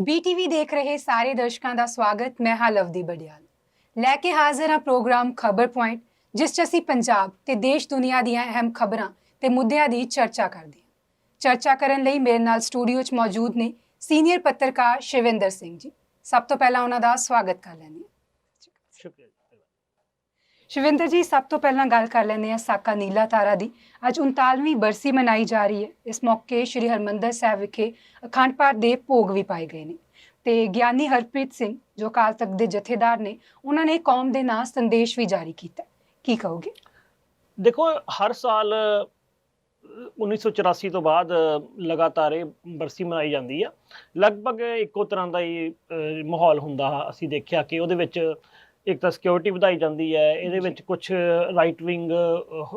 BTV देख रहे सारे दर्शकों का स्वागत। मैं हाँ लवदी बडियाल लैके हाजिर हाँ प्रोग्राम खबर पॉइंट, जिस 'च असीं पंजाब ते देश दुनिया दीआं अहम खबरां ते मुद्दिआं दी चर्चा करदे हां। चर्चा करन लई मेरे नाल स्टूडियो 'च मौजूद ने सीनियर पत्रकार शिविंदर सिंह जी। सब तो पहला उन्हां दा स्वागत कर लैंदे हां। शुक्रिया। शिविंदर जी, सब तो पहला गल कर लैंदे हां साका नीला तारा दी। अज 39वीं बरसी मनाई जा रही है। इस मौके श्री हरमंदर साहिब विखे अखंड पाठ दे भोग भी पाए गए ने ते ਗਿਆਨੀ ਹਰਪ੍ਰੀਤ ਸਿੰਘ जो अकाल तख्त ਦੇ ਜਥੇਦਾਰ ਨੇ, ਉਹਨਾਂ ਨੇ ਕੌਮ ਦੇ ਨਾਂ ਸੰਦੇਸ਼ ਵੀ ਜਾਰੀ ਕੀਤਾ। ਕੀ ਕਹੋਗੇ? देखो, हर साल 1984 ਤੋਂ ਬਾਅਦ ਲਗਾਤਾਰ ਇਹ ਬਰਸੀ ਮਨਾਈ ਜਾਂਦੀ ਆ। ਲਗਭਗ ਇੱਕੋ ਤਰ੍ਹਾਂ ਦਾ ਹੀ ਮਾਹੌਲ ਹੁੰਦਾ। ਅਸੀਂ ਦੇਖਿਆ ਕਿ ਉਹਦੇ ਵਿੱਚ ਇੱਕ ਤਾਂ ਸਿਕਿਉਰਿਟੀ ਵਧਾਈ ਜਾਂਦੀ ਹੈ, ਇਹਦੇ ਵਿੱਚ ਕੁਝ ਰਾਈਟ ਵਿੰਗ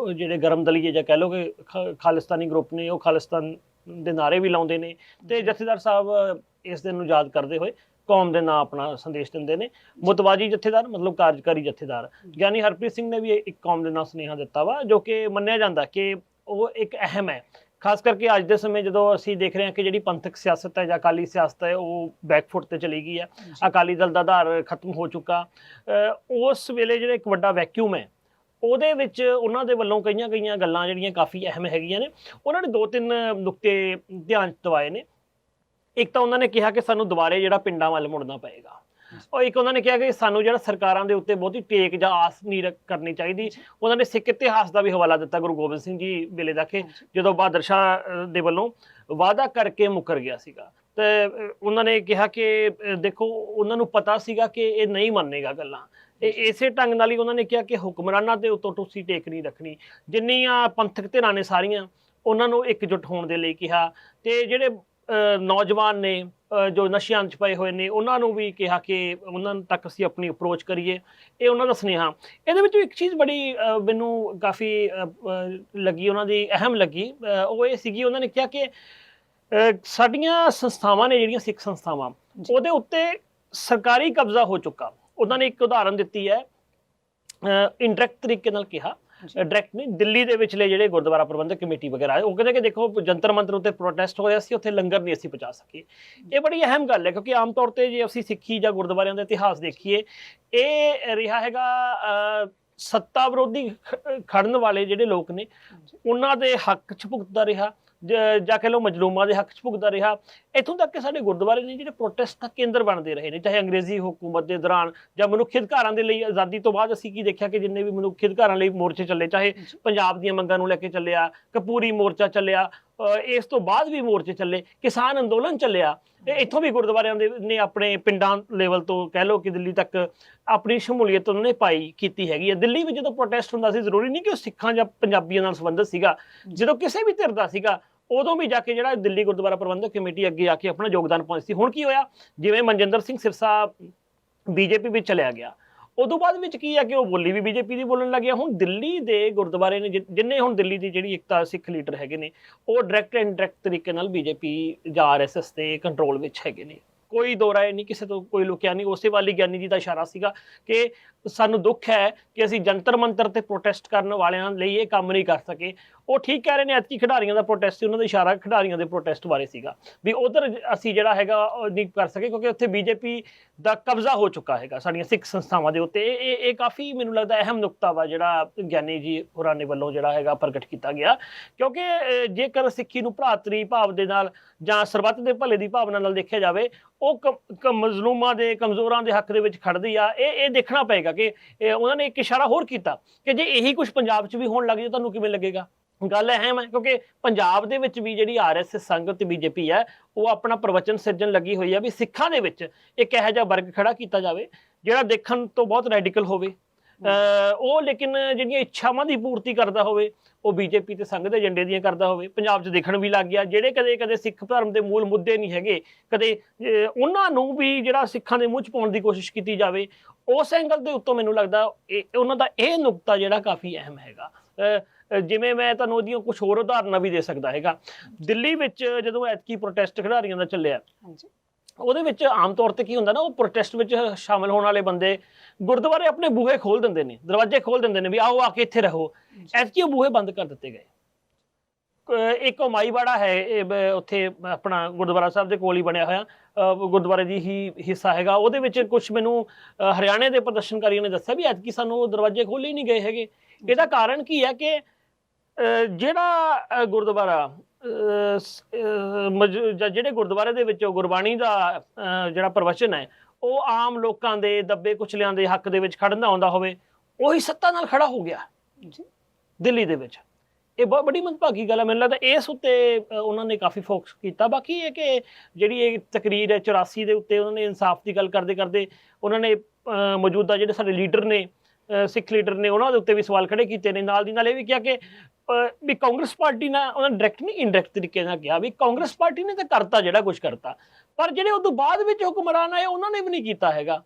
ਜਿਹੜੇ ਗਰਮ ਦਲੀਏ ਜਾਂ ਕਹਿ ਲਓ ਕਿ ਖਾਲਿਸਤਾਨੀ ਗਰੁੱਪ ਨੇ, ਉਹ ਖਾਲਿਸਤਾਨ ਦੇ ਨਾਅਰੇ ਵੀ ਲਾਉਂਦੇ ਨੇ ਤੇ ਜਥੇਦਾਰ ਸਾਹਿਬ ਇਸ ਦਿਨ ਨੂੰ ਯਾਦ ਕਰਦੇ ਹੋਏ ਕੌਮ ਦੇ ਨਾਂ ਆਪਣਾ ਸੰਦੇਸ਼ ਦਿੰਦੇ ਨੇ। ਮੁਤਵਾਜੀ ਜਥੇਦਾਰ ਮਤਲਬ ਕਾਰਜਕਾਰੀ ਜਥੇਦਾਰ ਗਿਆਨੀ ਹਰਪ੍ਰੀਤ ਸਿੰਘ ਨੇ ਵੀ ਇੱਕ ਕੌਮ ਦੇ ਨਾਂ ਸੁਨੇਹਾ ਦਿੱਤਾ ਵਾ, ਜੋ ਕਿ ਮੰਨਿਆ ਜਾਂਦਾ ਕਿ ਉਹ ਇੱਕ ਅਹਿਮ ਹੈ। ਖਾਸ ਕਰਕੇ ਅੱਜ ਦੇ ਸਮੇਂ ਜਦੋਂ ਅਸੀਂ ਦੇਖ ਰਹੇ ਹਾਂ ਕਿ ਜਿਹੜੀ ਪੰਥਕ ਸਿਆਸਤ ਹੈ ਜਾਂ ਅਕਾਲੀ ਸਿਆਸਤ ਹੈ ਉਹ ਬੈਕਫੁੱਟ ਤੇ ਚਲੀ ਗਈ ਹੈ, ਅਕਾਲੀ ਦਲ ਦਾ ਆਧਾਰ ਖਤਮ ਹੋ ਚੁੱਕਾ। ਉਸ ਵੇਲੇ ਜਿਹੜਾ ਇੱਕ ਵੱਡਾ ਵੈਕਿਊਮ ਹੈ ਉਹਦੇ ਵਿੱਚ ਉਹਨਾਂ ਦੇ ਵੱਲੋਂ ਕਈਆਂ ਗੱਲਾਂ ਜਿਹੜੀਆਂ ਕਾਫੀ ਅਹਿਮ ਹੈਗੀਆਂ ਨੇ। ਉਹਨਾਂ ਨੇ 2-3 ਨੁਕਤੇ ਧਿਆਨ 'ਚ ਦਿਵਾਏ ਨੇ। ਇੱਕ ਤਾਂ ਉਹਨਾਂ ਨੇ ਕਿਹਾ ਕਿ ਸਾਨੂੰ ਦੁਬਾਰੇ ਜਿਹੜਾ ਪਿੰਡਾਂ ਵੱਲ ਮੁੜਨਾ ਪਏਗਾ, ਔਰ ਇੱਕ ਉਹਨਾਂ ਨੇ ਕਿਹਾ ਕਿ ਸਾਨੂੰ ਜਿਹੜਾ ਸਰਕਾਰਾਂ ਦੇ ਉੱਤੇ ਬਹੁਤੀ ਟੇਕ ਜਾਂ ਆਸ ਨਹੀਂ ਕਰਨੀ ਚਾਹੀਦੀ। ਉਹਨਾਂ ਨੇ ਸਿੱਖ ਇਤਿਹਾਸ ਦਾ ਵੀ ਹਵਾਲਾ ਦਿੱਤਾ ਗੁਰੂ ਗੋਬਿੰਦ ਸਿੰਘ ਜੀ ਵੇਲੇ ਦਾ, ਕਿ ਜਦੋਂ ਬਹਾਦਰ ਸ਼ਾਹ ਦੇ ਵੱਲੋਂ ਵਾਅਦਾ ਕਰਕੇ ਮੁੱਕਰ ਗਿਆ ਸੀਗਾ ਤੇ ਉਹਨਾਂ ਨੇ ਕਿਹਾ ਕਿ ਦੇਖੋ ਉਹਨਾਂ ਨੂੰ ਪਤਾ ਸੀਗਾ ਕਿ ਇਹ ਨਹੀਂ ਮੰਨੇਗਾ ਗੱਲਾਂ। ਇਸੇ ਢੰਗ ਨਾਲ ਹੀ ਉਹਨਾਂ ਨੇ ਕਿਹਾ ਕਿ ਹੁਕਮਰਾਨਾਂ ਦੇ ਉੱਤੋਂ ਤੁਸੀਂ ਟੇਕ ਨਹੀਂ ਰੱਖਣੀ। ਜਿੰਨੀਆਂ ਪੰਥਕ ਧਿਰਾਂ ਨੇ ਸਾਰੀਆਂ ਉਹਨਾਂ ਨੂੰ ਇਕਜੁੱਟ ਹੋਣ ਦੇ ਲਈ ਕਿਹਾ, ਤੇ ਜਿਹੜੇ ਨੌਜਵਾਨ ਨੇ ਜੋ ਨਸ਼ਿਆਂ 'ਚ ਪਏ ਹੋਏ ਨੇ ਉਹਨਾਂ ਨੂੰ ਵੀ ਕਿਹਾ ਕਿ ਉਹਨਾਂ ਤੱਕ ਅਸੀਂ ਆਪਣੀ ਅਪਰੋਚ ਕਰੀਏ। ਇਹ ਉਹਨਾਂ ਦਾ ਸੁਨੇਹਾ। ਇਹਦੇ ਵਿੱਚੋਂ ਇੱਕ ਚੀਜ਼ ਬੜੀ ਮੈਨੂੰ ਕਾਫੀ ਲੱਗੀ, ਉਹਨਾਂ ਦੀ ਅਹਿਮ ਲੱਗੀ, ਉਹ ਇਹ ਸੀਗੀ ਉਹਨਾਂ ਨੇ ਕਿਹਾ ਕਿ ਸਾਡੀਆਂ ਸੰਸਥਾਵਾਂ ਨੇ ਜਿਹੜੀਆਂ ਸਿੱਖ ਸੰਸਥਾਵਾਂ, ਉਹਦੇ ਉੱਤੇ ਸਰਕਾਰੀ ਕਬਜ਼ਾ ਹੋ ਚੁੱਕਾ। ਉਹਨਾਂ ਨੇ ਇੱਕ ਉਦਾਹਰਨ ਦਿੱਤੀ ਹੈ, ਇਨਡਾਇਰੈਕਟ ਤਰੀਕੇ ਨਾਲ ਕਿਹਾ, ਡਾਇਰੈਕਟ ਨਹੀਂ। ਦਿੱਲੀ ਦੇ ਵਿਚਲੇ ਜਿਹੜੇ ਗੁਰਦੁਆਰਾ ਪ੍ਰਬੰਧਕ ਕਮੇਟੀ ਵਗੈਰਾ, ਉਹ ਕਹਿੰਦੇ ਕਿ ਦੇਖੋ ਜੰਤਰ ਮੰਤਰ ਉੱਤੇ ਪ੍ਰੋਟੈਸਟ ਹੋਇਆ ਸੀ, ਉੱਥੇ ਲੰਗਰ ਨਹੀਂ ਅਸੀਂ ਪਹੁੰਚਾ ਸਕੇ। ਇਹ ਬੜੀ ਅਹਿਮ ਗੱਲ ਹੈ, ਕਿਉਂਕਿ ਆਮ ਤੌਰ ਤੇ ਜੇ ਅਸੀਂ ਸਿੱਖੀ ਜਾਂ ਗੁਰਦੁਆਰਿਆਂ ਦਾ ਇਤਿਹਾਸ ਦੇਖੀਏ, ਇਹ ਰਿਹਾ ਹੈਗਾ ਸੱਤਾ ਵਿਰੋਧੀ ਖੜਨ ਵਾਲੇ ਜਿਹੜੇ ਲੋਕ ਨੇ ਉਹਨਾਂ ਦੇ ਹੱਕ 'ਚ ਭੁਗਤਦਾ ਰਿਹਾ, ਜਾਂ ਕਹਿ ਲਓ ਮਜਲੂਮਾਂ ਦੇ ਹੱਕ 'ਚ ਭੁਗਤਦਾ ਰਿਹਾ। ਇੱਥੋਂ ਤੱਕ ਕਿ ਸਾਡੇ ਗੁਰਦੁਆਰੇ ਨੇ ਜਿਹੜੇ ਪ੍ਰੋਟੈਸਟ ਦਾ ਕੇਂਦਰ ਬਣਦੇ ਰਹੇ ਨੇ, ਚਾਹੇ ਅੰਗਰੇਜ਼ੀ ਹੁਕੂਮਤ ਦੇ ਦੌਰਾਨ ਜਾਂ ਮਨੁੱਖੀ ਅਧਿਕਾਰਾਂ ਦੇ ਲਈ ਆਜ਼ਾਦੀ ਤੋਂ ਬਾਅਦ ਅਸੀਂ ਕੀ ਦੇਖਿਆ ਕਿ ਜਿੰਨੇ ਵੀ ਮਨੁੱਖੀ ਅਧਿਕਾਰਾਂ ਲਈ ਮੋਰਚੇ ਚੱਲੇ, ਚਾਹੇ ਪੰਜਾਬ ਦੀਆਂ ਮੰਗਾਂ ਨੂੰ ਲੈ ਕੇ ਚੱਲਿਆ, ਕਪੂਰੀ ਮੋਰਚਾ ਚੱਲਿਆ, ਇਸ ਤੋਂ ਬਾਅਦ ਵੀ ਮੋਰਚੇ ਚੱਲੇ, ਕਿਸਾਨ ਅੰਦੋਲਨ ਚੱਲਿਆ, ਇੱਥੋਂ ਵੀ ਗੁਰਦੁਆਰਿਆਂ ਦੇ ਨੇ ਆਪਣੇ ਪਿੰਡਾਂ ਲੈਵਲ ਤੋਂ ਕਹਿ ਲਓ ਕਿ ਦਿੱਲੀ ਤੱਕ ਆਪਣੀ ਸ਼ਮੂਲੀਅਤ ਉਹਨਾਂ ਨੇ ਕੀਤੀ ਹੈਗੀ ਹੈ। ਦਿੱਲੀ ਵਿੱਚ ਜਦੋਂ ਪ੍ਰੋਟੈਸਟ ਹੁੰਦਾ ਸੀ, ਜ਼ਰੂਰੀ ਨਹੀਂ ਕਿ ਉਹ ਸਿੱਖਾਂ ਜਾਂ ਪੰਜਾਬੀਆਂ ਨਾਲ ਸੰਬੰਧਿਤ ਸੀਗਾ, ਜਦੋਂ ਕਿਸੇ ਵੀ ਧਿਰ ਦਾ ਸੀਗਾ ਉਦੋਂ ਵੀ ਜਾ ਕੇ ਜਿਹੜਾ ਦਿੱਲੀ ਗੁਰਦੁਆਰਾ ਪ੍ਰਬੰਧਕ ਕਮੇਟੀ ਅੱਗੇ ਆ ਕੇ ਆਪਣਾ ਯੋਗਦਾਨ ਪਾਉਂਦੀ ਸੀ। ਹੁਣ ਕੀ ਹੋਇਆ, ਜਿਵੇਂ ਮਨਜਿੰਦਰ ਸਿੰਘ ਸਿਰਸਾ ਬੀਜੇਪੀ ਵਿੱਚ ਚਲਿਆ ਗਿਆ, ਉਦੋਂ ਬਾਅਦ ਵਿੱਚ ਕੀ ਹੈ ਕਿ ਉਹ ਬੋਲੀ ਵੀ ਬੀਜੇਪੀ ਦੀ ਬੋਲਣ ਲੱਗਿਆ। ਹੁਣ ਦਿੱਲੀ ਦੇ ਗੁਰਦੁਆਰੇ ਨੇ ਜਿੰਨੇ ਹੁਣ ਦਿੱਲੀ ਦੀ ਜਿਹੜੀ ਇੱਕ ਤਾਂ ਸਿੱਖ ਲੀਡਰ ਹੈਗੇ ਨੇ, ਉਹ ਡਾਇਰੈਕਟ ਇਨਡਾਇਰੈਕਟ ਤਰੀਕੇ ਨਾਲ ਬੀਜੇਪੀ ਜਾਂ RSS ਦੇ ਕੰਟਰੋਲ ਵਿੱਚ ਹੈਗੇ ਨੇ। ਕੋਈ ਦੋ ਰਾਏ ਨਹੀਂ, ਕਿਸੇ ਤੋਂ ਕੋਈ ਲੁਕਿਆ ਨਹੀਂ। ਉਸੇ ਵਾਲੀ ਗਿਆਨੀ ਜੀ ਦਾ ਇਸ਼ਾਰਾ ਸੀਗਾ ਕਿ ਸਾਨੂੰ ਦੁੱਖ ਹੈ ਕਿ ਅਸੀਂ ਜੰਤਰ ਮੰਤਰ ਤੇ ਪ੍ਰੋਟੈਸਟ ਕਰਨ ਵਾਲਿਆਂ ਲਈ ਇਹ ਕੰਮ ਨਹੀਂ ਕਰ ਸਕੇ। ਉਹ ਠੀਕ ਕਹਿ ਰਹੇ ਨੇ, ਐਤਕੀ ਖਿਡਾਰੀਆਂ ਦਾ ਪ੍ਰੋਟੈਸਟ ਸੀ, ਉਹਨਾਂ ਦਾ ਇਸ਼ਾਰਾ ਖਿਡਾਰੀਆਂ ਦੇ ਪ੍ਰੋਟੈਸਟ ਬਾਰੇ ਸੀਗਾ ਵੀ ਉਧਰ ਅਸੀਂ ਜਿਹੜਾ ਹੈਗਾ ਨਹੀਂ ਕਰ ਸਕੇ, ਕਿਉਂਕਿ ਉੱਥੇ ਬੀਜੇਪੀ ਦਾ ਕਬਜ਼ਾ ਹੋ ਚੁੱਕਾ ਹੈਗਾ ਸਾਡੀਆਂ ਸਿੱਖ ਸੰਸਥਾਵਾਂ ਦੇ ਉੱਤੇ। ਇਹ ਕਾਫੀ ਮੈਨੂੰ ਲੱਗਦਾ ਅਹਿਮ ਨੁਕਤਾ ਵਾ ਜਿਹੜਾ ਗਿਆਨੀ ਜੀ ਹੋਰਾਂ ਦੇ ਵੱਲੋਂ ਜਿਹੜਾ ਹੈਗਾ ਪ੍ਰਗਟ ਕੀਤਾ ਗਿਆ, ਕਿਉਂਕਿ ਜੇਕਰ ਸਿੱਖੀ ਨੂੰ ਭਰਾਤਰੀ ਭਾਵ ਦੇ ਨਾਲ ਜਾਂ ਸਰਬੱਤ ਦੇ ਭਲੇ ਦੀ ਭਾਵਨਾ ਨਾਲ ਦੇਖਿਆ ਜਾਵੇ, ਉਹ ਮਜ਼ਲੂਮਾਂ ਦੇ ਕਮਜ਼ੋਰਾਂ ਦੇ ਹੱਕ ਦੇ ਵਿੱਚ ਖੜਦੀ ਆ। ਇਹ ਦੇਖਣਾ ਪਏਗਾ ਕਿ ਉਹਨਾਂ ਨੇ ਇੱਕ ਇਸ਼ਾਰਾ ਹੋਰ ਕੀਤਾ ਕਿ ਜੇ ਇਹੀ ਕੁਝ ਪੰਜਾਬ 'ਚ ਵੀ ਹੋਣ ਲੱਗ ਜਾਏ ਤੁਹਾਨੂੰ ਕਿਵੇਂ ਲੱਗੇਗਾ। ਗੱਲ ਅਹਿਮ ਹੈ, ਕਿਉਂਕਿ ਪੰਜਾਬ ਦੇ ਵਿੱਚ ਵੀ ਜਿਹੜੀ RSS ਸੰਗਤ ਤੇ ਬੀਜੇਪੀ ਹੈ, ਉਹ ਆਪਣਾ ਪ੍ਰਵਚਨ ਸਿਰਜਣ ਲੱਗੀ ਹੋਈ ਹੈ ਵੀ ਸਿੱਖਾਂ ਦੇ ਵਿੱਚ ਇੱਕ ਇਹੋ ਜਿਹਾ ਵਰਗ ਖੜਾ ਕੀਤਾ ਜਾਵੇ ਜਿਹੜਾ ਦੇਖਣ ਤੋਂ ਬਹੁਤ ਰੈਡੀਕਲ ਹੋਵੇ, ਉਹ ਲੇਕਿਨ ਜਿਹੜੀਆਂ ਇੱਛਾਵਾਂ ਦੀ ਪੂਰਤੀ ਕਰਦਾ ਹੋਵੇ, ਉਹ ਬੀਜੇਪੀ ਤੇ ਸੰਘ ਦੇ ਏਜੰਡੇ ਦੀਆਂ ਕਰਦਾ ਹੋਵੇ। ਪੰਜਾਬ 'ਚ ਦੇਖਣ ਵੀ ਲੱਗ ਗਿਆ, ਜਿਹੜੇ ਕਦੇ ਸਿੱਖ ਧਰਮ ਦੇ ਮੂਲ ਮੁੱਦੇ ਨਹੀਂ ਹੈਗੇ, ਕਦੇ ਉਹਨਾਂ ਨੂੰ ਵੀ ਜਿਹੜਾ ਸਿੱਖਾਂ ਦੇ ਮੂੰਹ 'ਚ ਪਾਉਣ ਦੀ ਕੋਸ਼ਿਸ਼ ਕੀਤੀ ਜਾਵੇ। ਉਸ ਐਂਗਲ ਦੇ ਉੱਤੋਂ ਮੈਨੂੰ ਲੱਗਦਾ ਉਹਨਾਂ ਦਾ ਇਹ ਨੁਕਤਾ ਜਿਹੜਾ ਕਾਫੀ ਅਹਿਮ ਹੈਗਾ। ਜਿਵੇਂ ਮੈਂ ਤੁਹਾਨੂੰ ਉਹਦੀਆਂ ਕੁਝ ਹੋਰ ਉਦਾਹਰਨਾਂ ਵੀ ਦੇ ਸਕਦਾ ਹੈਗਾ। ਦਿੱਲੀ ਵਿੱਚ ਜਦੋਂ ਐਤਕੀ ਪ੍ਰੋਟੈਸਟ ਖਿਡਾਰੀਆਂ ਦਾ ਚੱਲਿਆ, ਉਹਦੇ ਵਿੱਚ ਆਮ ਤੌਰ ਤੇ ਕੀ ਹੁੰਦਾ ਨਾ, ਉਹ ਪ੍ਰੋਟੈਸਟ ਵਿੱਚ ਸ਼ਾਮਲ ਹੋਣ ਵਾਲੇ ਬੰਦੇ ਗੁਰਦੁਆਰੇ ਆਪਣੇ ਬੂਹੇ ਖੋਲ ਦਿੰਦੇ ਨੇ, ਦਰਵਾਜ਼ੇ ਖੋਲ ਦਿੰਦੇ ਨੇ ਵੀ ਆਓ ਆ ਕੇ ਇੱਥੇ ਰਹੋ। ਐਤਕੀ ਉਹ ਬੂਹੇ ਬੰਦ ਕਰ ਦਿੱਤੇ ਗਏ। ਇੱਕ ਮਾਈਵਾੜਾ ਹੈ, ਉੱਥੇ ਆਪਣਾ ਗੁਰਦੁਆਰਾ ਸਾਹਿਬ ਦੇ ਕੋਲ ਹੀ ਬਣਿਆ ਹੋਇਆ ਗੁਰਦੁਆਰੇ ਦੀ ਹੀ ਹਿੱਸਾ ਹੈਗਾ। ਉਹਦੇ ਵਿੱਚ ਕੁਝ ਮੈਨੂੰ ਹਰਿਆਣੇ ਦੇ ਪ੍ਰਦਰਸ਼ਨਕਾਰੀਆਂ ਨੇ ਦੱਸਿਆ ਵੀ ਐਤਕੀ ਸਾਨੂੰ ਉਹ ਦਰਵਾਜ਼ੇ ਖੋਲ੍ਹੇ ਹੀ ਨਹੀਂ ਗਏ ਹੈਗੇ। ਇਹਦਾ ਕਾਰਨ ਕੀ ਹੈ ਕਿ ਜਿਹੜਾ ਗੁਰਦੁਆਰਾ ਜਿਹੜੇ ਗੁਰਦੁਆਰੇ ਦੇ ਵਿੱਚ ਗੁਰਬਾਣੀ ਦਾ ਜਿਹੜਾ ਪ੍ਰਵਚਨ ਹੈ ਉਹ ਆਮ ਲੋਕਾਂ ਦੇ ਦੱਬੇ ਕੁਚਲਿਆਂ ਦੇ ਹੱਕ ਦੇ ਵਿੱਚ ਖੜਨਾ ਆਉਂਦਾ ਹੋਵੇ, ਉਹੀ ਸੱਤਾ ਨਾਲ ਖੜਾ ਹੋ ਗਿਆ ਦਿੱਲੀ ਦੇ ਵਿੱਚ। ਇਹ ਬਹੁਤ ਬੜੀ ਮੰਦਭਾਗੀ ਗੱਲ ਹੈ। ਮੈਨੂੰ ਲੱਗਦਾ ਇਸ ਉੱਤੇ ਉਹਨਾਂ ਨੇ ਕਾਫੀ ਫੋਕਸ ਕੀਤਾ। ਬਾਕੀ ਇਹ ਕਿ ਜਿਹੜੀ ਇਹ ਤਕਰੀਰ ਹੈ 84 ਦੇ ਉੱਤੇ, ਉਹਨਾਂ ਨੇ ਇਨਸਾਫ ਦੀ ਗੱਲ ਕਰਦੇ ਕਰਦੇ ਉਹਨਾਂ ਨੇ ਮੌਜੂਦਾ ਜਿਹੜੇ ਸਾਡੇ ਲੀਡਰ ਨੇ, ਸਿੱਖ ਲੀਡਰ ਨੇ, ਉਹਨਾਂ ਦੇ ਉੱਤੇ ਵੀ ਸਵਾਲ ਖੜੇ ਕੀਤੇ ਨੇ। ਨਾਲ ਦੀ ਨਾਲ ਇਹ ਵੀ ਕਿਹਾ ਕਿ ਵੀ ਕਾਂਗਰਸ ਪਾਰਟੀ ਨਾਲ, ਉਹਨਾਂ ਨੇ ਡਾਇਰੈਕਟ ਨਹੀਂ ਇਨਡਾਇਰੈਕਟ ਤਰੀਕੇ ਨਾਲ ਕਿਹਾ ਵੀ ਕਾਂਗਰਸ ਪਾਰਟੀ ਨੇ ਤਾਂ ਕਰਤਾ ਜਿਹੜਾ ਕੁਝ ਕਰਤਾ, ਪਰ ਜਿਹੜੇ ਉਦੋਂ ਬਾਅਦ ਵਿੱਚ ਹੁਕਮਰਾਨ ਆਏ ਉਹਨਾਂ ਨੇ ਵੀ ਨਹੀਂ ਕੀਤਾ ਹੈਗਾ।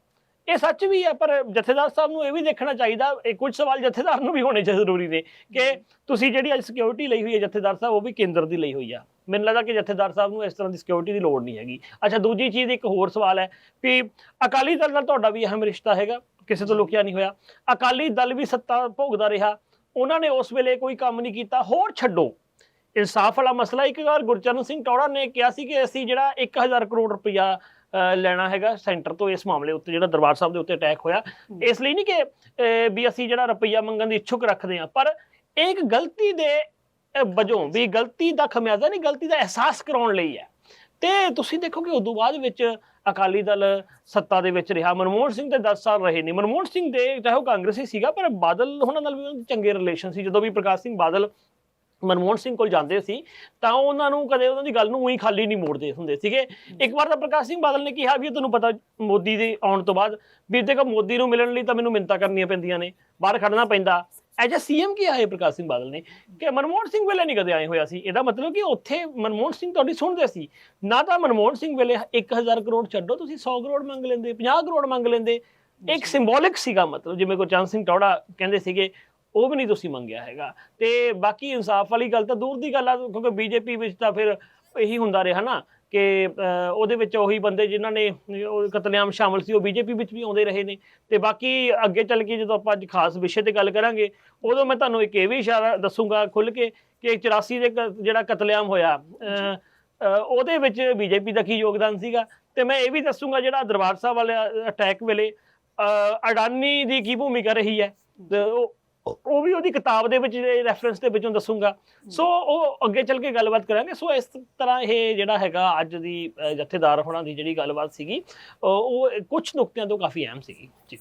ਇਹ ਸੱਚ ਵੀ ਹੈ, ਪਰ ਜਥੇਦਾਰ ਸਾਹਿਬ ਨੂੰ ਇਹ ਵੀ ਦੇਖਣਾ ਚਾਹੀਦਾ, ਇਹ ਕੁਝ ਸਵਾਲ ਜਥੇਦਾਰ ਨੂੰ ਵੀ ਹੋਣੇ ਜ਼ਰੂਰੀ ਨੇ ਕਿ ਤੁਸੀਂ ਜਿਹੜੀ ਅੱਜ ਸਿਕਿਉਰਿਟੀ ਲਈ ਹੋਈ ਹੈ ਜਥੇਦਾਰ ਸਾਹਿਬ, ਉਹ ਵੀ ਕੇਂਦਰ ਦੀ ਲਈ ਹੋਈ ਆ। ਮੈਨੂੰ ਲੱਗਦਾ ਕਿ ਜਥੇਦਾਰ ਸਾਹਿਬ ਨੂੰ ਇਸ ਤਰ੍ਹਾਂ ਦੀ ਸਿਕਿਉਰਿਟੀ ਦੀ ਲੋੜ ਨਹੀਂ ਹੈਗੀ। ਅੱਛਾ, ਦੂਜੀ ਚੀਜ਼, ਇੱਕ ਹੋਰ ਸਵਾਲ ਹੈ ਵੀ ਅਕਾਲੀ ਦਲ ਨਾਲ ਤੁਹਾਡਾ ਵੀ ਅਹਿਮ ਰਿਸ਼ਤਾ ਹੈਗਾ, ਕਿਸੇ ਤੋਂ ਲੁਕਿਆ ਨਹੀਂ ਹੋਇਆ। ਅਕਾਲੀ ਦਲ ਵੀ ਸੱਤਾ ਭੋਗਦਾ ਰਿਹਾ, ਉਹਨਾਂ ਨੇ ਉਸ ਵੇਲੇ ਕੋਈ ਕੰਮ ਨਹੀਂ ਕੀਤਾ। ਹੋਰ ਛੱਡੋ ਇਨਸਾਫ ਵਾਲਾ ਮਸਲਾ, ਇੱਕ ਵਾਰ ਗੁਰਚਰਨ ਸਿੰਘ ਟੌਹੜਾ ਨੇ ਕਿਹਾ ਸੀ ਕਿ ਅਸੀਂ ਜਿਹੜਾ 1000 ਕਰੋੜ ਰੁਪਈਆ ਲੈਣਾ ਹੈਗਾ ਸੈਂਟਰ ਤੋਂ ਇਸ ਮਾਮਲੇ ਉੱਤੇ, ਜਿਹੜਾ ਦਰਬਾਰ ਸਾਹਿਬ ਦੇ ਉੱਤੇ ਅਟੈਕ ਹੋਇਆ, ਇਸ ਲਈ ਨਹੀਂ ਕਿ ਵੀ ਅਸੀਂ ਜਿਹੜਾ ਰੁਪਈਆ ਮੰਗਣ ਦੀ ਇੱਛੁਕ ਰੱਖਦੇ ਹਾਂ, ਪਰ ਇੱਕ ਗਲਤੀ ਦੇ ਵਜੋਂ ਵੀ ਗਲਤੀ ਦਾ ਖਮਿਆਜ਼ਾ ਨਹੀਂ, ਗਲਤੀ ਦਾ ਅਹਿਸਾਸ ਕਰਾਉਣ ਲਈ ਹੈ। ਤੇ ਤੁਸੀਂ ਦੇਖੋ ਕਿ ਉਦੋਂ ਬਾਅਦ ਵਿੱਚ ਅਕਾਲੀ ਦਲ ਸੱਤਾ ਦੇ ਵਿੱਚ ਰਿਹਾ। ਮਨਮੋਹਨ ਸਿੰਘ ਤੇ 10 ਸਾਲ ਰਹੇ ਨੇ। ਮਨਮੋਹਨ ਸਿੰਘ ਦੇ ਚਾਹੇ ਉਹ ਕਾਂਗਰਸੀ ਸੀਗਾ, ਪਰ ਬਾਦਲ ਉਹਨਾਂ ਨਾਲ ਵੀ ਚੰਗੇ ਰਿਲੇਸ਼ਨ ਸੀ। ਜਦੋਂ ਵੀ ਪ੍ਰਕਾਸ਼ ਸਿੰਘ ਬਾਦਲ ਮਨਮੋਹਨ ਸਿੰਘ ਕੋਲ ਜਾਂਦੇ ਸੀ ਤਾਂ ਉਹਨਾਂ ਨੂੰ ਕਦੇ ਉਹਨਾਂ ਦੀ ਗੱਲ ਨੂੰ ਉਹੀ ਖਾਲੀ ਨਹੀਂ ਮੋੜਦੇ ਹੁੰਦੇ ਸੀਗੇ। ਇੱਕ ਵਾਰ ਤਾਂ ਪ੍ਰਕਾਸ਼ ਸਿੰਘ ਬਾਦਲ ਨੇ ਕਿਹਾ ਵੀ ਤੁਹਾਨੂੰ ਪਤਾ ਮੋਦੀ ਦੇ ਆਉਣ ਤੋਂ ਬਾਅਦ ਵੀ ਦੇਖੋ ਮੋਦੀ ਨੂੰ ਮਿਲਣ ਲਈ ਤਾਂ ਮੈਨੂੰ ਮਿੰਨਤਾਂ ਕਰਨੀਆਂ ਪੈਂਦੀਆਂ ਨੇ, ਬਾਹਰ ਖੜਨਾ ਪੈਂਦਾ। ਐਜ ਅ ਸੀਐਮ ਕਿਹਾ ਹੈ ਪ੍ਰਕਾਸ਼ ਸਿੰਘ ਬਾਦਲ ਨੇ ਕਿ ਮਨਮੋਹਨ ਸਿੰਘ ਵੇਲੇ ਨਹੀਂ ਕਦੇ ਆਏ ਹੋਇਆ ਸੀ। ਇਹਦਾ ਮਤਲਬ ਕਿ ਉੱਥੇ ਮਨਮੋਹਨ ਸਿੰਘ ਤੁਹਾਡੀ ਸੁਣਦੇ ਸੀ ਨਾ। ਤਾਂ ਮਨਮੋਹਨ ਸਿੰਘ ਵੇਲੇ 1000 ਕਰੋੜ ਛੱਡੋ, ਤੁਸੀਂ 100 ਕਰੋੜ ਮੰਗ ਲੈਂਦੇ, 50 ਕਰੋੜ ਮੰਗ ਲੈਂਦੇ। ਇੱਕ ਸਿੰਬੋਲਿਕ ਸੀਗਾ, ਮਤਲਬ ਜਿਵੇਂ ਗੁਰਚਰਨ ਸਿੰਘ ਟੌਹੜਾ ਕਹਿੰਦੇ ਸੀਗੇ, ਉਹ ਵੀ ਨਹੀਂ ਤੁਸੀਂ ਮੰਗਿਆ ਹੈਗਾ। ਤੇ ਬਾਕੀ ਇਨਸਾਫ ਵਾਲੀ ਗੱਲ ਤਾਂ ਦੂਰ ਦੀ ਗੱਲ ਆ, ਕਿਉਂਕਿ ਬੀਜੇਪੀ ਵਿੱਚ ਤਾਂ ਫਿਰ ਇਹੀ ਹੁੰਦਾ ਰਿਹਾ ਨਾ ਕਿ ਉਹਦੇ ਵਿੱਚ ਉਹੀ ਬੰਦੇ ਜਿਨ੍ਹਾਂ ਨੇ ਕਤਲੇਆਮ ਸ਼ਾਮਲ ਸੀ ਉਹ ਬੀਜੇਪੀ ਵਿੱਚ ਵੀ ਆਉਂਦੇ ਰਹੇ ਨੇ। ਤੇ ਬਾਕੀ ਅੱਗੇ ਚੱਲ ਕੇ ਜਦੋਂ ਆਪਾਂ ਅੱਜ ਖਾਸ ਵਿਸ਼ੇ ਤੇ ਗੱਲ ਕਰਾਂਗੇ, ਉਦੋਂ ਮੈਂ ਤੁਹਾਨੂੰ ਇੱਕ ਇਹ ਵੀ ਇਸ਼ਾਰਾ ਦੱਸੂਗਾ ਖੁੱਲ੍ਹ ਕੇ ਕਿ 84 ਦੇ ਜਿਹੜਾ ਕਤਲੇਆਮ ਹੋਇਆ ਉਹਦੇ ਵਿੱਚ ਬੀਜੇਪੀ ਦਾ ਕੀ ਯੋਗਦਾਨ ਸੀਗਾ। ਤੇ ਮੈਂ ਇਹ ਵੀ ਦੱਸੂਗਾ ਜਿਹੜਾ ਦਰਬਾਰ ਸਾਹਿਬ ਵਾਲੇ ਅਟੈਕ ਵੇਲੇ ਅਡਾਨੀ ਦੀ ਕੀ ਭੂਮਿਕਾ ਰਹੀ ਹੈ, ਉਹ ਵੀ ਉਹਦੀ ਕਿਤਾਬ ਦੇ ਵਿੱਚ ਰੈਫਰੈਂਸ ਦੇ ਵਿੱਚੋਂ ਦੱਸੂਗਾ। ਸੋ ਉਹ ਅੱਗੇ ਚੱਲ ਕੇ ਗੱਲਬਾਤ ਕਰਾਂਗੇ। ਸੋ ਇਸ ਤਰ੍ਹਾਂ ਇਹ ਜਿਹੜਾ ਹੈਗਾ ਅੱਜ ਦੀ ਜਥੇਦਾਰ ਹੋਣਾ ਦੀ ਜਿਹੜੀ ਗੱਲਬਾਤ ਸੀਗੀ ਉਹ ਕੁਝ ਨੁਕਤਿਆਂ ਤੋਂ ਕਾਫੀ ਅਹਿਮ ਸੀਗੀ ਜੀ।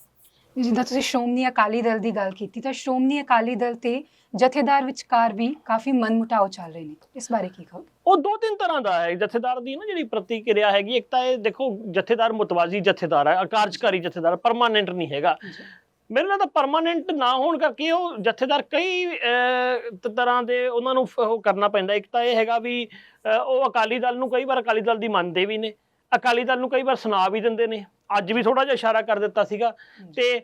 ਜਿੱਦਾਂ ਤੁਸੀਂ ਸ਼੍ਰੋਮਣੀ ਅਕਾਲੀ ਦਲ ਦੀ ਗੱਲ ਕੀਤੀ, ਤਾਂ ਸ਼੍ਰੋਮਣੀ ਅਕਾਲੀ ਦਲ ਤੇ ਜਥੇਦਾਰ ਵਿਚਕਾਰ ਵੀ ਕਾਫੀ ਮਨਮੁਟਾਓ ਚੱਲ ਰਹੇ ਨੇ, ਇਸ ਬਾਰੇ ਕੀ ਕਹੋ? ਉਹ 2-3 ਤਰ੍ਹਾਂ ਦਾ ਹੈ ਜਥੇਦਾਰ ਦੀ ਨਾ ਜਿਹੜੀ ਪ੍ਰਤੀਕਿਰਿਆ ਹੈਗੀ। ਇੱਕ ਤਾਂ ਇਹ ਦੇਖੋ ਜਥੇਦਾਰ ਮੁਤਵਾਜ਼ੀ ਜਥੇਦਾਰ ਹੈ, ਕਾਰਜਕਾਰੀ ਜਥੇਦਾਰ, ਪਰਮਾਨੈਂਟ ਨਹੀਂ ਹੈਗਾ। ਮੇਰੇ ਨਾਲ ਤਾਂ ਪਰਮਾਨੈਂਟ ਨਾ ਹੋਣ ਕਰਕੇ ਉਹ ਜਥੇਦਾਰ ਕਈ ਤਰ੍ਹਾਂ ਦੇ ਉਹਨਾਂ ਨੂੰ ਉਹ ਕਰਨਾ ਪੈਂਦਾ। ਇੱਕ ਤਾਂ ਇਹ ਹੈਗਾ ਵੀ ਉਹ ਅਕਾਲੀ ਦਲ ਨੂੰ ਕਈ ਵਾਰ ਅਕਾਲੀ ਦਲ ਦੀ ਮੰਨਦੇ ਵੀ ਨੇ, ਅਕਾਲੀ ਦਲ ਨੂੰ ਕਈ ਵਾਰ ਸੁਣਾ ਵੀ ਦਿੰਦੇ ਨੇ। ਅੱਜ ਵੀ ਥੋੜਾ ਜਿਹਾ ਇਸ਼ਾਰਾ ਕਰ ਦਿੱਤਾ ਸੀਗਾ। ਤੇ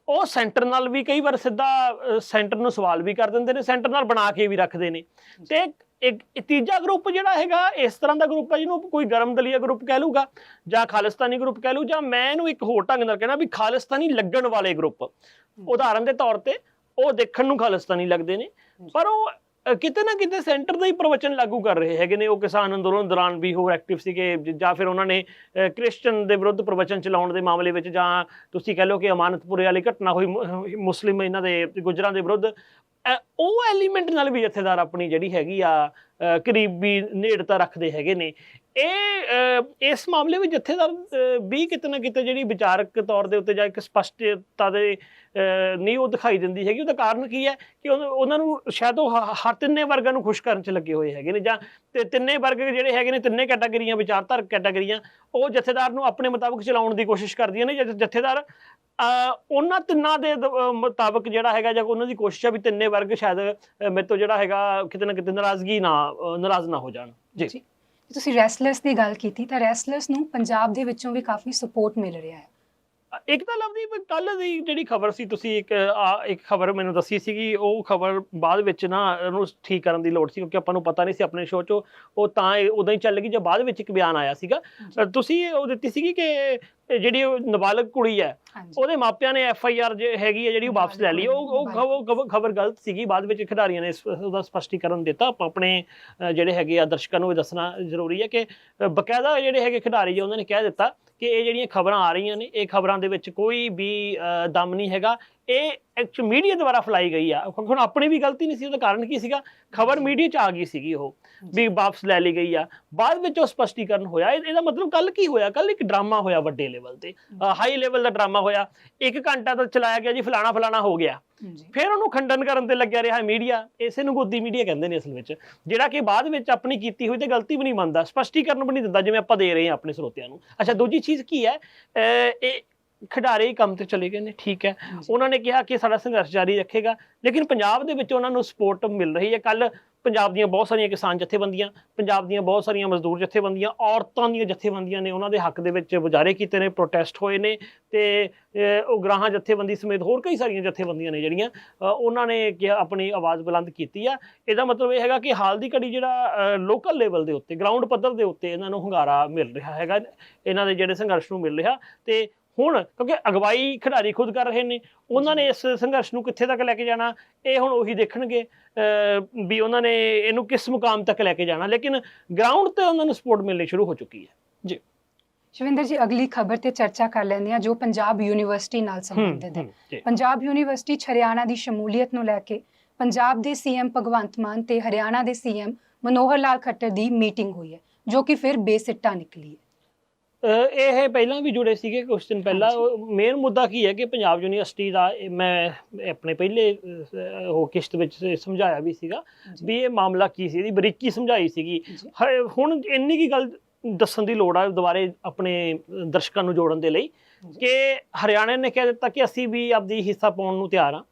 ਉਹ ਸੈਂਟਰ ਨਾਲ ਵੀ ਕਈ ਵਾਰ ਸਿੱਧਾ ਸੈਂਟਰ ਨੂੰ ਸਵਾਲ ਵੀ ਕਰ ਦਿੰਦੇ ਨੇ, ਸੈਂਟਰ ਨਾਲ ਬਣਾ ਕੇ ਵੀ ਰੱਖਦੇ ਨੇ। ਤੇ ਇੱਕ ਤੀਜਾ ਗਰੁੱਪ ਜਿਹੜਾ ਹੈਗਾ ਇਸ ਤਰ੍ਹਾਂ ਦਾ ਗਰੁੱਪ ਹੈ ਜਿਹਨੂੰ ਕੋਈ ਗਰਮ ਦਲੀਆ ਗਰੁੱਪ ਕਹਿ ਲੂਗਾ ਜਾਂ ਖਾਲਿਸਤਾਨੀ ਗਰੁੱਪ ਕਹਿ ਲੂ, ਜਾਂ ਮੈਂ ਇਹਨੂੰ ਇੱਕ ਹੋਰ ਢੰਗ ਨਾਲ ਕਹਿਣਾ ਵੀ ਖਾਲਿਸਤਾਨੀ ਲੱਗਣ ਵਾਲੇ ਗਰੁੱਪ। ਉਦਾਹਰਨ ਦੇ ਤੌਰ ਤੇ ਉਹ ਦੇਖਣ ਨੂੰ ਖਾਲਿਸਤਾਨੀ ਲੱਗਦੇ ਨੇ, ਪਰ ਉਹ ਕਿਤੇ ਨਾ ਕਿਤੇ ਸੈਂਟਰ ਦਾ ਹੀ ਪ੍ਰਵਚਨ ਲਾਗੂ ਕਰ ਰਹੇ ਹੈਗੇ ਨੇ। ਉਹ ਕਿਸਾਨ ਅੰਦੋਲਨ ਦੌਰਾਨ ਵੀ ਹੋਰ ਐਕਟਿਵ ਸੀਗੇ, ਜਾਂ ਫਿਰ ਉਹਨਾਂ ਨੇ ਕ੍ਰਿਸਚਨ ਦੇ ਵਿਰੁੱਧ ਪ੍ਰਵਚਨ ਚਲਾਉਣ ਦੇ ਮਾਮਲੇ ਵਿੱਚ, ਜਾਂ ਤੁਸੀਂ ਕਹਿ ਲਓ ਕਿ ਅਮਾਨਤਪੁਰੇ ਵਾਲੀ ਘਟਨਾ ਹੋਈ ਮੁਸਲਿਮ ਇਹਨਾਂ ਦੇ ਗੁੱਜਰਾਂ ਦੇ ਵਿਰੁੱਧ, ਉਹ ਐਲੀਮੈਂਟ ਨਾਲ ਵੀ ਜਥੇਦਾਰ ਆਪਣੀ ਜਿਹੜੀ ਹੈਗੀ ਆ ਕਰੀਬੀ ਨੇੜਤਾ ਰੱਖਦੇ ਹੈਗੇ ਨੇ। ਇਸ ਮਾਮਲੇ ਵਿੱਚ ਜਥੇਦਾਰ ਵੀ ਕਿਤੇ ਨਾ ਕਿਤੇ ਜਿਹੜੀ ਵਿਚਾਰਕ ਤੌਰ ਦੇ ਉੱਤੇ ਜਾਂ ਇੱਕ ਸਪਸ਼ਟਤਾ ਦੇ ਨਹੀਂ ਉਹ ਦਿਖਾਈ ਦਿੰਦੀ ਹੈਗੀ। ਉਹਦਾ ਕਾਰਨ ਕੀ ਹੈ ਕਿ ਉਹਨਾਂ ਨੂੰ ਸ਼ਾਇਦ ਉਹ ਹਰ ਤਿੰਨੇ ਵਰਗਾਂ ਨੂੰ ਖੁਸ਼ ਕਰਨ 'ਚ ਲੱਗੇ ਹੋਏ ਹੈਗੇ ਨੇ, ਜਾਂ ਤਿੰਨੇ ਵਰਗ ਜਿਹੜੇ ਹੈਗੇ ਨੇ, ਤਿੰਨੇ ਕੈਟਾਗਰੀਆਂ, ਵਿਚਾਰਧਾਰਕ ਕੈਟਾਗਰੀਆਂ, ਉਹ ਜਥੇਦਾਰ ਨੂੰ ਆਪਣੇ ਮੁਤਾਬਕ ਚਲਾਉਣ ਦੀ ਕੋਸ਼ਿਸ਼ ਕਰਦੀਆਂ ਨੇ। ਜਥੇਦਾਰ ਉਹਨਾਂ ਤਿੰਨਾਂ ਦੇ ਮੁਤਾਬਕ ਜਿਹੜਾ ਹੈਗਾ, ਜਾਂ ਉਹਨਾਂ ਦੀ ਕੋਸ਼ਿਸ਼ ਹੈ ਵੀ ਤਿੰਨੇ ਵਰਗ ਸ਼ਾਇਦ ਮੇਰੇ ਤੋਂ ਜਿਹੜਾ ਹੈਗਾ ਕਿਤੇ ਨਾ ਕਿਤੇ ਨਾਰਾਜ਼ ਨਾ ਹੋ ਜਾਣ ਜੀ। ਤੁਸੀਂ ਰੈਸਲਰਸ ਦੀ ਗੱਲ ਕੀਤੀ, ਤਾਂ ਰੈਸਲਰਸ ਨੂੰ ਪੰਜਾਬ ਦੇ ਵਿੱਚੋਂ ਵੀ ਕਾਫੀ ਸਪੋਰਟ ਮਿਲ ਰਿਹਾ ਹੈ। ਇੱਕ ਤਾਂ ਲਵਦੀਪ ਕੱਲ ਦੀ ਜਿਹੜੀ ਖਬਰ ਸੀ, ਤੁਸੀਂ ਇੱਕ ਖਬਰ ਮੈਨੂੰ ਦੱਸੀ ਸੀਗੀ, ਉਹ ਖਬਰ ਬਾਅਦ ਵਿੱਚ ਨਾ ਉਹਨੂੰ ਠੀਕ ਕਰਨ ਦੀ ਲੋੜ ਸੀ ਕਿਉਂਕਿ ਆਪਾਂ ਨੂੰ ਪਤਾ ਨਹੀਂ ਸੀ ਆਪਣੇ ਸ਼ੋਅ 'ਚ, ਉਹ ਤਾਂ ਉਦਾਂ ਹੀ ਚੱਲ ਗਈ ਜੇ ਬਾਅਦ ਵਿੱਚ ਇੱਕ ਬਿਆਨ ਆਇਆ ਸੀਗਾ। ਤੁਸੀਂ ਉਹ ਦਿੱਤੀ ਸੀਗੀ ਕਿ ਜਿਹੜੀ ਉਹ ਨਾਬਾਲਗ ਕੁੜੀ ਹੈ ਉਹਦੇ ਮਾਪਿਆਂ ਨੇ FIR ਹੈਗੀ ਹੈ ਜਿਹੜੀ ਉਹ ਵਾਪਸ ਲੈ ਲਈ। ਉਹ ਖਬਰ ਗਲਤ ਸੀਗੀ। ਬਾਅਦ ਵਿੱਚ ਖਿਡਾਰੀਆਂ ਨੇ ਉਹਦਾ ਸਪਸ਼ਟੀਕਰਨ ਦਿੱਤਾ। ਆਪਾਂ ਆਪਣੇ ਜਿਹੜੇ ਹੈਗੇ ਆ ਦਰਸ਼ਕਾਂ ਨੂੰ ਇਹ ਦੱਸਣਾ ਜ਼ਰੂਰੀ ਹੈ ਕਿ ਬਕਾਇਦਾ ਜਿਹੜੇ ਹੈਗੇ ਖਿਡਾਰੀ ਉਹਨਾਂ ਨੇ ਕਹਿ ਦਿੱਤਾ ਕਿ ਇਹ ਜਿਹੜੀਆਂ ਖਬਰਾਂ ਆ ਰਹੀਆਂ ਨੇ, ਇਹ ਖਬਰਾਂ ਦੇ ਵਿੱਚ ਕੋਈ ਵੀ ਦਮ ਨਹੀਂ ਹੈਗਾ, ਇਹ ਮੀਡੀਆ ਦੁਆਰਾ ਫੈਲਾਈ ਗਈ ਆ। ਹੁਣ ਆਪਣੀ ਵੀ ਗਲਤੀ ਨਹੀਂ ਸੀ, ਉਹਦਾ ਕਾਰਨ ਕੀ ਸੀਗਾ? ਖਬਰ ਮੀਡੀਆ 'ਚ ਆ ਗਈ ਸੀਗੀ ਉਹ ਵੀ ਵਾਪਸ ਲੈ ਲਈ ਗਈ ਆ। ਬਾਅਦ ਵਿੱਚ ਉਹ ਸਪਸ਼ਟੀਕਰਨ ਹੋਇਆ। ਇਹਦਾ ਮਤਲਬ ਕੱਲ ਕੀ ਹੋਇਆ? ਕੱਲ ਇੱਕ ਡਰਾਮਾ ਹੋਇਆ ਵੱਡੇ ਲੈਵਲ ਤੇ, ਹਾਈ ਲੈਵਲ ਦਾ ਡਰਾਮਾ ਹੋਇਆ। 1 ਘੰਟਾ ਤਾਂ ਚਲਾਇਆ ਗਿਆ ਜੀ, ਫਲਾਣਾ ਫਲਾਣਾ ਹੋ ਗਿਆ, ਫਿਰ ਉਹਨੂੰ ਖੰਡਨ ਕਰਨ ਤੇ ਲੱਗਿਆ ਰਿਹਾ ਮੀਡੀਆ। ਇਸੇ ਨੂੰ ਗੋਦੀ ਮੀਡੀਆ ਕਹਿੰਦੇ ਨੇ ਅਸਲ ਵਿੱਚ, ਜਿਹੜਾ ਕਿ ਬਾਅਦ ਵਿੱਚ ਆਪਣੀ ਕੀਤੀ ਹੋਈ ਤੇ ਗਲਤੀ ਵੀ ਨਹੀਂ ਮੰਨਦਾ, ਸਪਸ਼ਟੀਕਰਨ ਵੀ ਨਹੀਂ ਦਿੰਦਾ ਜਿਵੇਂ ਆਪਾਂ ਦੇ ਰਹੇ ਹਾਂ ਆਪਣੇ ਸਰੋਤਿਆਂ ਨੂੰ। ਅੱਛਾ, ਦੂਜੀ ਚੀਜ਼ ਕੀ ਹੈ, ਇਹ ਖਿਡਾਰੀ ਕੰਮ ਤੇ ਚਲੇ ਗਏ ਨੇ, ਠੀਕ ਹੈ, ਉਹਨਾਂ ਨੇ ਕਿਹਾ ਕਿ ਸਾਡਾ ਸੰਘਰਸ਼ ਜਾਰੀ ਰੱਖੇਗਾ, ਲੇਕਿਨ ਪੰਜਾਬ ਦੇ ਵਿੱਚ ਉਹਨਾਂ ਨੂੰ ਸਪੋਰਟ ਮਿਲ ਰਹੀ ਹੈ। ਕੱਲ ਪੰਜਾਬ ਦੀਆਂ ਬਹੁਤ ਸਾਰੀਆਂ ਕਿਸਾਨ ਜਥੇਬੰਦੀਆਂ, ਪੰਜਾਬ ਦੀਆਂ ਬਹੁਤ ਸਾਰੀਆਂ ਮਜ਼ਦੂਰ ਜਥੇਬੰਦੀਆਂ, ਔਰਤਾਂ ਦੀਆਂ ਜਥੇਬੰਦੀਆਂ ਨੇ ਉਹਨਾਂ ਦੇ ਹੱਕ ਦੇ ਵਿੱਚ ਮੁਜ਼ਾਹਰੇ ਕੀਤੇ ਨੇ, ਪ੍ਰੋਟੈਸਟ ਹੋਏ ਨੇ, ਤੇ ਉਗਰਾਹਾਂ ਜਥੇਬੰਦੀ ਸਮੇਤ ਹੋਰ ਕਈ ਸਾਰੀਆਂ ਜਥੇਬੰਦੀਆਂ ਨੇ ਜਿਹੜੀਆਂ ਉਹਨਾਂ ਨੇ ਕਿਹਾ ਆਪਣੀ ਆਵਾਜ਼ ਬੁਲੰਦ ਕੀਤੀ ਆ। ਇਹਦਾ ਮਤਲਬ ਇਹ ਹੈਗਾ ਕਿ ਹਾਲ ਦੀ ਘੜੀ ਜਿਹੜਾ ਲੋਕਲ ਲੈਵਲ ਦੇ ਉੱਤੇ, ਗਰਾਊਂਡ ਪੱਧਰ ਦੇ ਉੱਤੇ ਇਹਨਾਂ ਨੂੰ ਹੁੰਗਾਰਾ ਮਿਲ ਰਿਹਾ ਹੈਗਾ, ਇਹਨਾਂ ਦੇ ਜਿਹੜੇ ਸੰਘਰਸ਼ ਨੂੰ ਮਿਲ ਰਿਹਾ। ਤੇ ਹੁਣ ਕਿਉਂਕਿ ਅਗਵਾਈ ਖਿਡਾਰੀ ਖੁਦ ਕਰ ਰਹੇ ਨੇ, ਉਹਨਾਂ ਨੇ ਇਸ ਸੰਘਰਸ਼ ਨੂੰ ਕਿੱਥੇ ਤੱਕ ਲੈ ਕੇ ਜਾਣਾ ਇਹ ਹੁਣ ਉਹੀ ਦੇਖਣਗੇ ਵੀ ਉਹਨਾਂ ਨੇ ਇਹਨੂੰ ਕਿਸ ਮੁਕਾਮ ਤੱਕ ਲੈ ਕੇ ਜਾਣਾ। ਲੇਕਿਨ ਗਰਾਊਂਡ ਤੇ ਉਹਨਾਂ ਨੂੰ ਸਪੋਰਟ ਮਿਲਣੀ ਸ਼ੁਰੂ ਹੋ ਚੁੱਕੀ ਹੈ ਜੀ। ਸ਼ਵਿੰਦਰ ਜੀ, ਅਗਲੀ ਖਬਰ ਤੇ ਚਰਚਾ ਕਰ ਲੈਂਦੇ ਹਾਂ ਜੋ ਪੰਜਾਬ ਯੂਨੀਵਰਸਿਟੀ ਨਾਲ ਸੰਬੰਧਿਤ ਹੈ। ਪੰਜਾਬ ਯੂਨੀਵਰਸਿਟੀ 'ਚ ਹਰਿਆਣਾ ਦੀ ਸ਼ਮੂਲੀਅਤ ਨੂੰ ਲੈ ਕੇ ਪੰਜਾਬ ਦੇ CM ਭਗਵੰਤ ਮਾਨ ਤੇ ਹਰਿਆਣਾ ਦੇ CM ਮਨੋਹਰ ਲਾਲ ਖੱਟਰ ਦੀ ਮੀਟਿੰਗ ਹੋਈ ਹੈ, ਜੋ ਕਿ ਫਿਰ ਬੇਸਿੱਟਾ ਨਿਕਲੀ ਹੈ। ਇਹ ਪਹਿਲਾਂ ਵੀ ਜੁੜੇ ਸੀਗੇ ਕੁਝ ਦਿਨ ਪਹਿਲਾਂ। ਮੇਨ ਮੁੱਦਾ ਕੀ ਹੈ ਕਿ ਪੰਜਾਬ ਯੂਨੀਵਰਸਿਟੀ ਦਾ, ਮੈਂ ਆਪਣੇ ਪਹਿਲੇ ਉਹ ਕਿਸ਼ਤ ਵਿੱਚ ਸਮਝਾਇਆ ਵੀ ਸੀਗਾ ਵੀ ਇਹ ਮਾਮਲਾ ਕੀ ਸੀ, ਇਹਦੀ ਬਰੀਕੀ ਸਮਝਾਈ ਸੀਗੀ। ਹੁਣ ਇੰਨੀ ਕੀ ਗੱਲ ਦੱਸਣ ਦੀ ਲੋੜ ਆ ਦੁਬਾਰੇ ਆਪਣੇ ਦਰਸ਼ਕਾਂ ਨੂੰ ਜੋੜਨ ਦੇ ਲਈ ਕਿ ਹਰਿਆਣਾ ਨੇ ਕਹਿ ਦਿੱਤਾ ਕਿ ਅਸੀਂ ਵੀ ਆਪਦੀ ਹਿੱਸਾ ਪਾਉਣ ਨੂੰ ਤਿਆਰ ਹਾਂ।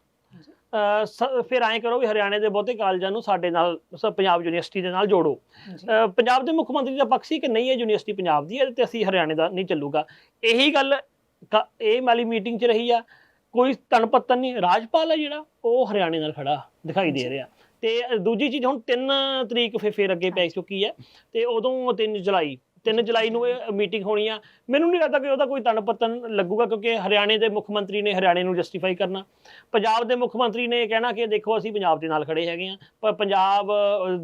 ਫਿਰ ਐਂ ਕਰੋ ਵੀ ਹਰਿਆਣੇ ਦੇ ਬਹੁਤੇ ਕਾਲਜਾਂ ਨੂੰ ਸਾਡੇ ਨਾਲ, ਪੰਜਾਬ ਯੂਨੀਵਰਸਿਟੀ ਦੇ ਨਾਲ ਜੋੜੋ। ਪੰਜਾਬ ਦੇ ਮੁੱਖ ਮੰਤਰੀ ਦਾ ਪੱਖ ਸੀ ਕਿ ਨਹੀਂ, ਇਹ ਯੂਨੀਵਰਸਿਟੀ ਪੰਜਾਬ ਦੀ ਹੈ ਤੇ ਅਸੀਂ ਹਰਿਆਣੇ ਦਾ ਨਹੀਂ ਚੱਲੂਗਾ। ਇਹੀ ਗੱਲ ਇਹ ਵਾਲੀ ਮੀਟਿੰਗ 'ਚ ਰਹੀ ਆ। ਕੋਈ ਤਣਪੱਤਨ ਨਹੀਂ, ਰਾਜਪਾਲ ਹੈ ਜਿਹੜਾ ਉਹ ਹਰਿਆਣੇ ਨਾਲ ਖੜਾ ਦਿਖਾਈ ਦੇ ਰਿਹਾ। ਤੇ ਦੂਜੀ ਚੀਜ਼, ਹੁਣ 3 ਤਰੀਕ ਫਿਰ ਅੱਗੇ ਪੈ ਚੁੱਕੀ ਹੈ ਤੇ ਉਦੋਂ 3 ਜੁਲਾਈ ਨੂੰ ਇਹ ਮੀਟਿੰਗ ਹੋਣੀ ਆ। ਮੈਨੂੰ ਨਹੀਂ ਲੱਗਦਾ ਕਿ ਉਹਦਾ ਕੋਈ ਤਣਪੱਤਨ ਲੱਗੂਗਾ, ਕਿਉਂਕਿ ਹਰਿਆਣੇ ਦੇ ਮੁੱਖ ਮੰਤਰੀ ਨੇ ਹਰਿਆਣੇ ਨੂੰ ਜਸਟੀਫਾਈ ਕਰਨਾ, ਪੰਜਾਬ ਦੇ ਮੁੱਖ ਮੰਤਰੀ ਨੇ ਕਹਿਣਾ ਕਿ ਦੇਖੋ ਅਸੀਂ ਪੰਜਾਬ ਦੇ ਨਾਲ ਖੜੇ ਹੈਗੇ ਹਾਂ, ਪਰ ਪੰਜਾਬ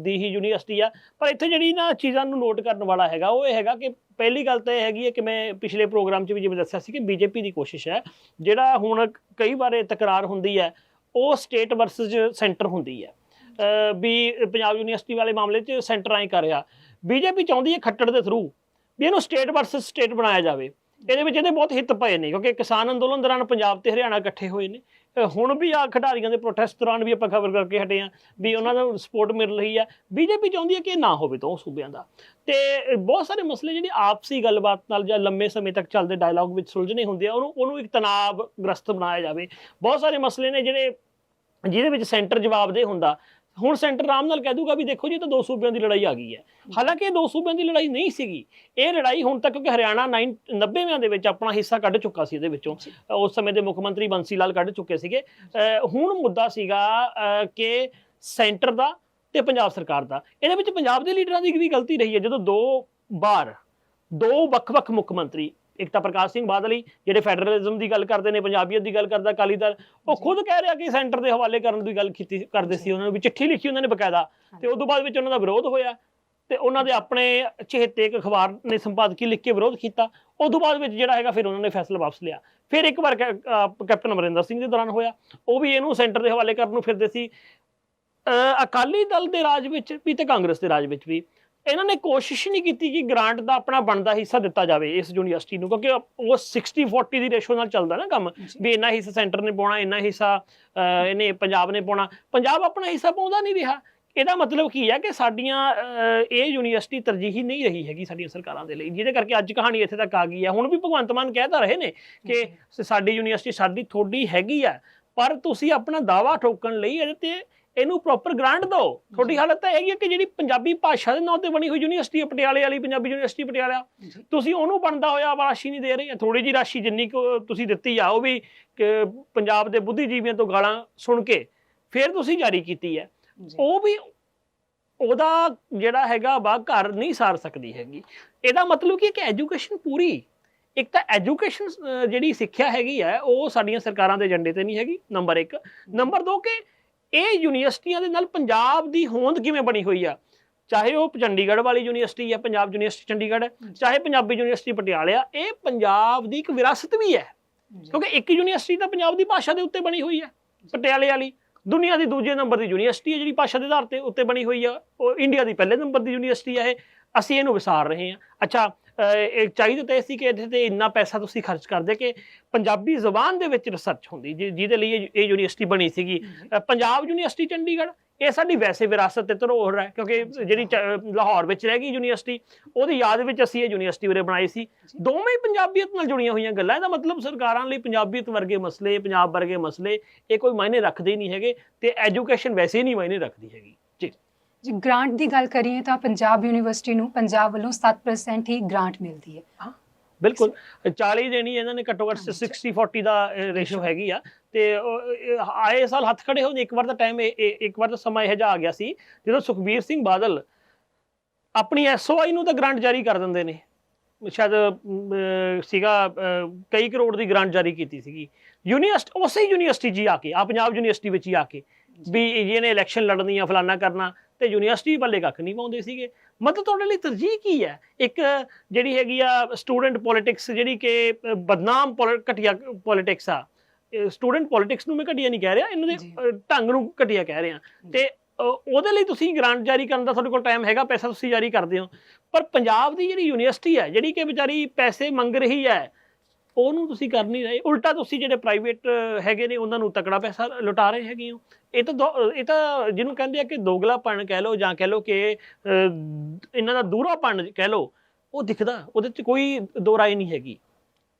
ਦੀ ਹੀ ਯੂਨੀਵਰਸਿਟੀ ਆ। ਪਰ ਇੱਥੇ ਜਿਹੜੀ ਨਾ ਚੀਜ਼ਾਂ ਨੂੰ ਨੋਟ ਕਰਨ ਵਾਲਾ ਹੈਗਾ ਉਹ ਇਹ ਹੈਗਾ ਕਿ ਪਹਿਲੀ ਗੱਲ ਤਾਂ ਇਹ ਹੈਗੀ ਹੈ ਕਿ ਮੈਂ ਪਿਛਲੇ ਪ੍ਰੋਗਰਾਮ 'ਚ ਵੀ ਜਿਵੇਂ ਦੱਸਿਆ ਸੀ ਕਿ BJP ਦੀ ਕੋਸ਼ਿਸ਼ ਹੈ, ਜਿਹੜਾ ਹੁਣ ਕਈ ਵਾਰ ਤਕਰਾਰ ਹੁੰਦੀ ਹੈ ਉਹ ਸਟੇਟ ਵਰਸਸ ਸੈਂਟਰ ਹੁੰਦੀ ਹੈ, ਵੀ ਪੰਜਾਬ ਯੂਨੀਵਰਸਿਟੀ ਵਾਲੇ ਮਾਮਲੇ 'ਚ ਸੈਂਟਰ ਐਂ ਕਰ ਰਿਹਾ। BJP ਚਾਹੁੰਦੀ ਹੈ ਖੱਟੜ ਦੇ ਥਰੂ ਵੀ ਇਹਨੂੰ ਸਟੇਟ ਵਰਸਸ ਸਟੇਟ ਬਣਾਇਆ ਜਾਵੇ। ਇਹਦੇ ਵਿੱਚ ਇਹਦੇ ਬਹੁਤ ਹਿੱਤ ਪਏ ਨੇ, ਕਿਉਂਕਿ ਕਿਸਾਨ ਅੰਦੋਲਨ ਦੌਰਾਨ ਪੰਜਾਬ ਤੇ ਹਰਿਆਣਾ ਇਕੱਠੇ ਹੋਏ ਨੇ। ਹੁਣ ਵੀ ਆ ਖਿਡਾਰੀਆਂ ਦੇ ਪ੍ਰੋਟੈਸਟ ਦੌਰਾਨ ਵੀ ਆਪਾਂ ਖਬਰ ਕਰਕੇ ਹਟੇ ਹਾਂ ਵੀ ਉਹਨਾਂ ਨੂੰ ਸਪੋਰਟ ਮਿਲ ਰਹੀ ਹੈ। BJP ਚਾਹੁੰਦੀ ਹੈ ਕਿ ਇਹ ਨਾ ਹੋਵੇ ਦੋ ਸੂਬਿਆਂ ਦਾ। ਤੇ ਬਹੁਤ ਸਾਰੇ ਮਸਲੇ ਜਿਹੜੇ ਆਪਸੀ ਗੱਲਬਾਤ ਨਾਲ ਜਾਂ ਲੰਮੇ ਸਮੇਂ ਤੱਕ ਚੱਲਦੇ ਡਾਇਲੌਗ ਵਿੱਚ ਸੁਲਝਣੇ ਹੁੰਦੇ ਆ, ਉਹਨੂੰ ਇੱਕ ਤਣਾਅ ਗ੍ਰਸਤ ਬਣਾਇਆ ਜਾਵੇ। ਬਹੁਤ ਸਾਰੇ ਮਸਲੇ ਨੇ ਜਿਹਦੇ ਵਿੱਚ ਸੈਂਟਰ ਜਵਾਬਦੇਹ ਹੁੰਦਾ। ਹੁਣ ਸੈਂਟਰ ਆਰਾਮ ਨਾਲ ਕਹਿ ਦੂਗਾ ਵੀ ਦੇਖੋ ਜੀ ਤਾਂ 2 ਸੂਬਿਆਂ ਦੀ ਲੜਾਈ ਆ ਗਈ ਹੈ। ਹਾਲਾਂਕਿ ਇਹ 2 ਸੂਬਿਆਂ ਦੀ ਲੜਾਈ ਨਹੀਂ ਸੀਗੀ। ਇਹ ਲੜਾਈ ਹੁਣ ਤੱਕ, ਕਿਉਂਕਿ ਹਰਿਆਣਾ 90ਵਿਆਂ ਦੇ ਵਿੱਚ ਆਪਣਾ ਹਿੱਸਾ ਕੱਢ ਚੁੱਕਾ ਸੀ ਇਹਦੇ ਵਿੱਚੋਂ, ਉਸ ਸਮੇਂ ਦੇ ਮੁੱਖ ਮੰਤਰੀ ਬੰਸੀ ਲਾਲ ਕੱਢ ਚੁੱਕੇ ਸੀਗੇ। ਹੁਣ ਮੁੱਦਾ ਸੀਗਾ ਕਿ ਸੈਂਟਰ ਦਾ ਤੇ ਪੰਜਾਬ ਸਰਕਾਰ ਦਾ। ਇਹਦੇ ਵਿੱਚ ਪੰਜਾਬ ਦੇ ਲੀਡਰਾਂ ਦੀ ਵੀ ਗਲਤੀ ਰਹੀ ਹੈ, ਜਦੋਂ 2 ਵੱਖ-ਵੱਖ ਮੁੱਖ ਮੰਤਰੀ, ਇੱਕ ਤਾਂ ਪ੍ਰਕਾਸ਼ ਸਿੰਘ ਬਾਦਲ ਹੀ ਜਿਹੜੇ ਫੈਡਰਲਿਜ਼ਮ ਦੀ ਗੱਲ ਕਰਦੇ ਨੇ, ਪੰਜਾਬੀਅਤ ਦੀ ਗੱਲ ਕਰਦਾ ਅਕਾਲੀ ਦਲ, ਉਹ ਖੁਦ ਕਹਿ ਰਿਹਾ ਕਿ ਸੈਂਟਰ ਦੇ ਹਵਾਲੇ ਕਰਨ ਦੀ ਗੱਲ ਕਰਦੇ ਸੀ। ਉਹਨਾਂ ਨੂੰ ਵੀ ਚਿੱਠੀ ਲਿਖੀ ਉਹਨਾਂ ਨੇ ਬਕਾਇਦਾ, ਤੇ ਉਸ ਤੋਂ ਬਾਅਦ ਵਿੱਚ ਉਹਨਾਂ ਦਾ ਵਿਰੋਧ ਹੋਇਆ ਤੇ ਉਹਨਾਂ ਦੇ ਆਪਣੇ ਚਹੇਤੇ ਇੱਕ ਅਖਬਾਰ ਨੇ ਸੰਪਾਦਕੀ ਲਿਖ ਕੇ ਵਿਰੋਧ ਕੀਤਾ। ਉਸ ਤੋਂ ਬਾਅਦ ਵਿੱਚ ਜਿਹੜਾ ਹੈਗਾ ਫਿਰ ਉਹਨਾਂ ਨੇ ਫੈਸਲਾ ਵਾਪਸ ਲਿਆ। ਫਿਰ ਇੱਕ ਵਾਰ ਕੈਪਟਨ ਅਮਰਿੰਦਰ ਸਿੰਘ ਦੇ ਦੌਰਾਨ ਹੋਇਆ, ਉਹ ਵੀ ਇਹਨੂੰ ਸੈਂਟਰ ਦੇ ਹਵਾਲੇ ਕਰਨ ਨੂੰ ਫਿਰਦੇ ਸੀ। ਅਕਾਲੀ ਦਲ ਦੇ ਰਾਜ ਵਿੱਚ ਵੀ ਤੇ ਕਾਂਗਰਸ ਦੇ ਰਾਜ ਵਿੱਚ ਵੀ ਇਹਨਾਂ ਨੇ ਕੋਸ਼ਿਸ਼ ਨਹੀਂ ਕੀਤੀ ਕਿ ਗ੍ਰਾਂਟ ਦਾ ਆਪਣਾ ਬਣਦਾ ਹਿੱਸਾ ਦਿੱਤਾ ਜਾਵੇ ਇਸ ਯੂਨੀਵਰਸਿਟੀ ਨੂੰ, ਕਿਉਂਕਿ ਉਹ 60-40 ਦੀ ਰੇਸ਼ੋ ਨਾਲ ਚੱਲਦਾ ਨਾ ਕੰਮ, ਵੀ ਇੰਨਾ ਹਿੱਸਾ ਸੈਂਟਰ ਨੇ ਪਾਉਣਾ, ਇੰਨਾ ਹਿੱਸਾ ਇਹਨੇ ਪੰਜਾਬ ਨੇ ਪਾਉਣਾ। ਪੰਜਾਬ ਆਪਣਾ ਹਿੱਸਾ ਪਾਉਂਦਾ ਨਹੀਂ ਰਿਹਾ। ਇਹਦਾ ਮਤਲਬ ਕੀ ਹੈ ਕਿ ਸਾਡੀਆਂ ਇਹ ਯੂਨੀਵਰਸਿਟੀ ਤਰਜੀਹੀ ਨਹੀਂ ਰਹੀ ਹੈਗੀ ਸਾਡੀਆਂ ਸਰਕਾਰਾਂ ਦੇ ਲਈ, ਜਿਹਦੇ ਕਰਕੇ ਅੱਜ ਕਹਾਣੀ ਇੱਥੇ ਤੱਕ ਆ ਗਈ ਹੈ। ਹੁਣ ਵੀ ਭਗਵੰਤ ਮਾਨ ਕਹਿ ਤਾਂ ਰਹੇ ਨੇ ਕਿ ਸਾਡੀ ਯੂਨੀਵਰਸਿਟੀ ਸਾਡੀ ਤੁਹਾਡੀ ਹੈਗੀ ਆ, ਪਰ ਤੁਸੀਂ ਆਪਣਾ ਦਾਅਵਾ ਠੋਕਣ ਲਈ ਇਹਦੇ ਤੇ ਇਹਨੂੰ ਪ੍ਰੋਪਰ ਗ੍ਰਾਂਟ ਦਿਓ। ਤੁਹਾਡੀ ਹਾਲਤ ਤਾਂ ਹੈਗੀ ਹੈ ਕਿ ਜਿਹੜੀ ਪੰਜਾਬੀ ਭਾਸ਼ਾ ਦੇ ਨਾਂ ਤੇ ਬਣੀ ਹੋਈ ਯੂਨੀਵਰਸਿਟੀ ਪਟਿਆਲੇ ਵਾਲੀ, ਪੰਜਾਬੀ ਯੂਨੀਵਰਸਿਟੀ ਪਟਿਆਲਾ, ਤੁਸੀਂ ਉਹਨੂੰ ਬਣਦਾ ਹੋਇਆ ਰਾਸ਼ੀ ਨਹੀਂ ਦੇ ਰਹੇ। ਥੋੜੀ ਜਿਹੀ ਰਾਸ਼ੀ ਜਿੰਨੀ ਕੁ ਤੁਸੀਂ ਦਿੱਤੀ ਆ ਉਹ ਵੀ ਪੰਜਾਬ ਦੇ ਬੁੱਧੀਜੀਵੀਆਂ ਤੋਂ ਗਾਲਾਂ ਸੁਣ ਕੇ ਫਿਰ ਤੁਸੀਂ ਜਾਰੀ ਕੀਤੀ ਹੈ, ਉਹ ਵੀ ਉਹਦਾ ਜਿਹੜਾ ਹੈਗਾ ਵਾ ਘਰ ਨਹੀਂ ਸਾਰ ਸਕਦੀ ਹੈਗੀ। ਇਹਦਾ ਮਤਲਬ ਕੀ ਹੈ ਕਿ ਐਜੂਕੇਸ਼ਨ ਪੂਰੀ, ਇੱਕ ਤਾਂ ਐਜੂਕੇਸ਼ਨ ਜਿਹੜੀ ਸਿੱਖਿਆ ਹੈਗੀ ਹੈ ਉਹ ਸਾਡੀਆਂ ਸਰਕਾਰਾਂ ਦੇ ਏਜੰਡੇ ਤੇ ਨਹੀਂ ਹੈਗੀ, ਨੰਬਰ 1। ਨੰਬਰ 2 ਕਿ ਇਹ ਯੂਨੀਵਰਸਿਟੀਆਂ ਦੇ ਨਾਲ ਪੰਜਾਬ ਦੀ ਹੋਂਦ ਕਿਵੇਂ ਬਣੀ ਹੋਈ ਆ, ਚਾਹੇ ਉਹ ਚੰਡੀਗੜ੍ਹ ਵਾਲੀ ਯੂਨੀਵਰਸਿਟੀ ਹੈ, ਪੰਜਾਬ ਯੂਨੀਵਰਸਿਟੀ ਚੰਡੀਗੜ੍ਹ ਹੈ, ਚਾਹੇ ਪੰਜਾਬੀ ਯੂਨੀਵਰਸਿਟੀ ਪਟਿਆਲੇ ਆ, ਇਹ ਪੰਜਾਬ ਦੀ ਇੱਕ ਵਿਰਾਸਤ ਵੀ ਹੈ। ਕਿਉਂਕਿ ਇੱਕ ਯੂਨੀਵਰਸਿਟੀ ਤਾਂ ਪੰਜਾਬ ਦੀ ਭਾਸ਼ਾ ਦੇ ਉੱਤੇ ਬਣੀ ਹੋਈ ਹੈ, ਪਟਿਆਲੇ ਵਾਲੀ ਦੁਨੀਆ ਦੀ ਦੂਜੇ ਨੰਬਰ ਦੀ ਯੂਨੀਵਰਸਿਟੀ ਹੈ ਜਿਹੜੀ ਭਾਸ਼ਾ ਦੇ ਆਧਾਰ ਤੇ ਉੱਤੇ ਬਣੀ ਹੋਈ ਆ, ਉਹ ਇੰਡੀਆ ਦੀ ਪਹਿਲੇ ਨੰਬਰ ਦੀ ਯੂਨੀਵਰਸਿਟੀ ਹੈ ਇਹ। ਅਸੀਂ ਇਹਨੂੰ ਵਿਸਾਰ ਰਹੇ ਹਾਂ। ਅੱਛਾ, ਇਹ ਚਾਹੀਦਾ ਤਾਂ ਇਹ ਸੀ ਕਿ ਇਹਦੇ ਤੇ ਇੰਨਾ ਪੈਸਾ ਤੁਸੀਂ ਖਰਚ ਕਰਦੇ ਕਿ ਪੰਜਾਬੀ ਜ਼ੁਬਾਨ ਦੇ ਵਿੱਚ ਰਿਸਰਚ ਹੁੰਦੀ, ਜਿਹਦੇ ਲਈ ਇਹ ਯੂਨੀਵਰਸਿਟੀ ਬਣੀ ਸੀਗੀ। ਪੰਜਾਬ ਯੂਨੀਵਰਸਿਟੀ ਚੰਡੀਗੜ੍ਹ ਇਹ ਸਾਡੀ ਵੈਸੇ ਵਿਰਾਸਤ ਤੇ ਧਰੋਹਰ ਹੈ, ਕਿਉਂਕਿ ਜਿਹੜੀ ਲਾਹੌਰ ਵਿੱਚ ਰਹਿ ਗਈ ਯੂਨੀਵਰਸਿਟੀ, ਉਹਦੀ ਯਾਦ ਵਿੱਚ ਅਸੀਂ ਇਹ ਯੂਨੀਵਰਸਿਟੀ ਉਰੇ ਬਣਾਈ ਸੀ। ਦੋਵੇਂ ਹੀ ਪੰਜਾਬੀਅਤ ਨਾਲ ਜੁੜੀਆਂ ਹੋਈਆਂ ਗੱਲਾਂ। ਇਹਦਾ ਮਤਲਬ ਸਰਕਾਰਾਂ ਲਈ ਪੰਜਾਬੀਅਤ ਵਰਗੇ ਮਸਲੇ, ਪੰਜਾਬ ਵਰਗੇ ਮਸਲੇ ਇਹ ਕੋਈ ਮਾਇਨੇ ਰੱਖਦੇ ਹੀ ਨਹੀਂ ਹੈਗੇ, ਤੇ ਐਜੂਕੇਸ਼ਨ ਵੈਸੇ ਹੀ ਨਹੀਂ ਮਾਇਨੇ ਰੱਖਦੀ ਹੈਗੀ। ਜੀ ਗ੍ਰਾਂਟ ਦੀ ਗੱਲ ਕਰੀਏ ਤਾਂ ਪੰਜਾਬ ਯੂਨੀਵਰਸਿਟੀ ਨੂੰ ਪੰਜਾਬ ਵੱਲੋਂ 7% ਹੀ ਗ੍ਰਾਂਟ ਮਿਲਦੀ ਹੈ। ਹਾਂ ਬਿਲਕੁਲ, 40 ਦੇਣੀ ਇਹਨਾਂ ਨੇ, ਘੱਟੋ ਘੱਟ 60-40 ਦਾ ਰੇਸ਼ੋ ਹੈਗੀ ਆ। ਤੇ ਆਏ ਸਾਲ ਹੱਥ ਖੜੇ ਹੋਣ। ਇੱਕ ਵਾਰ ਦਾ ਟਾਈਮ, ਇੱਕ ਵਾਰ ਦਾ ਸਮਾਂ ਇਹੋ ਜਿਹਾ ਆ ਗਿਆ ਸੀ ਜਦੋਂ ਸੁਖਬੀਰ ਸਿੰਘ ਬਾਦਲ ਆਪਣੀ SOI ਨੂੰ ਤਾਂ ਗ੍ਰਾਂਟ ਜਾਰੀ ਕਰ ਦਿੰਦੇ ਨੇ, ਸ਼ਾਇਦ ਸੀਗਾ ਕਈ ਕਰੋੜ ਦੀ ਗ੍ਰਾਂਟ ਜਾਰੀ ਕੀਤੀ ਸੀਗੀ ਯੂਨੀਵਰਸਿਟੀ, ਉਸੇ ਯੂਨੀਵਰਸਿਟੀ 'ਚ ਹੀ ਆ ਕੇ, ਆ ਪੰਜਾਬ ਯੂਨੀਵਰਸਿਟੀ ਵਿੱਚ ਹੀ ਆ ਕੇ, ਵੀ ਇਹਨੇ ਇਲੈਕਸ਼ਨ ਲੜਨੀ ਆ, ਫਲਾਨਾ ਕਰਨਾ, ਤੇ ਯੂਨੀਵਰਸਿਟੀ ਵੱਲੇ ਕੱਖ ਨਹੀਂ ਪਾਉਂਦੇ ਸੀਗੇ। ਮਤਲਬ ਤੁਹਾਡੇ ਲਈ ਤਰਜੀਹ ਕੀ ਹੈ? ਇੱਕ ਜਿਹੜੀ ਹੈਗੀ ਆ ਸਟੂਡੈਂਟ ਪੋਲਿਟਿਕਸ, ਜਿਹੜੀ ਕਿ ਬਦਨਾਮ ਘਟੀਆ ਪੋਲਿਟਿਕਸ ਆ। ਸਟੂਡੈਂਟ ਪੋਲਿਟਿਕਸ ਨੂੰ ਮੈਂ ਘਟੀਆ ਨਹੀਂ ਕਹਿ ਰਿਹਾ, ਇਹਨਾਂ ਦੇ ਢੰਗ ਨੂੰ ਘਟੀਆ ਕਹਿ ਰਿਹਾ। ਤੇ ਉਹਦੇ ਲਈ ਤੁਸੀਂ ਗ੍ਰਾਂਟ ਜਾਰੀ ਕਰਨ ਦਾ ਤੁਹਾਡੇ ਕੋਲ ਟਾਈਮ ਹੈਗਾ, ਪੈਸਾ ਤੁਸੀਂ ਜਾਰੀ ਕਰਦੇ ਹੋ, ਪਰ ਪੰਜਾਬ ਦੀ ਜਿਹੜੀ ਯੂਨੀਵਰਸਿਟੀ ਹੈ, ਜਿਹੜੀ ਕਿ ਵਿਚਾਰੀ ਪੈਸੇ ਮੰਗ ਰਹੀ ਹੈ, ਉਹਨੂੰ ਤੁਸੀਂ ਕਰ ਨਹੀਂ ਰਹੇ। ਉਲਟਾ ਤੁਸੀਂ ਜਿਹੜੇ ਪ੍ਰਾਈਵੇਟ ਹੈਗੇ ਨੇ ਉਹਨਾਂ ਨੂੰ ਤਕੜਾ ਪੈਸਾ ਲੁਟਾ ਰਹੇ ਹੈਗੇ ਹੋ। ਇਹ ਤਾਂ ਜਿਹਨੂੰ ਕਹਿੰਦੇ ਆ ਕਿ ਦੋਗਲਾਪਣ ਕਹਿ ਲਓ, ਜਾਂ ਕਹਿ ਲਓ ਕਿ ਇਹਨਾਂ ਦਾ ਦੂਰਾਪਣ ਕਹਿ ਲਓ, ਉਹ ਦਿਖਦਾ, ਉਹਦੇ 'ਚ ਕੋਈ ਦੋ ਰਾਏ ਨਹੀਂ ਹੈਗੀ।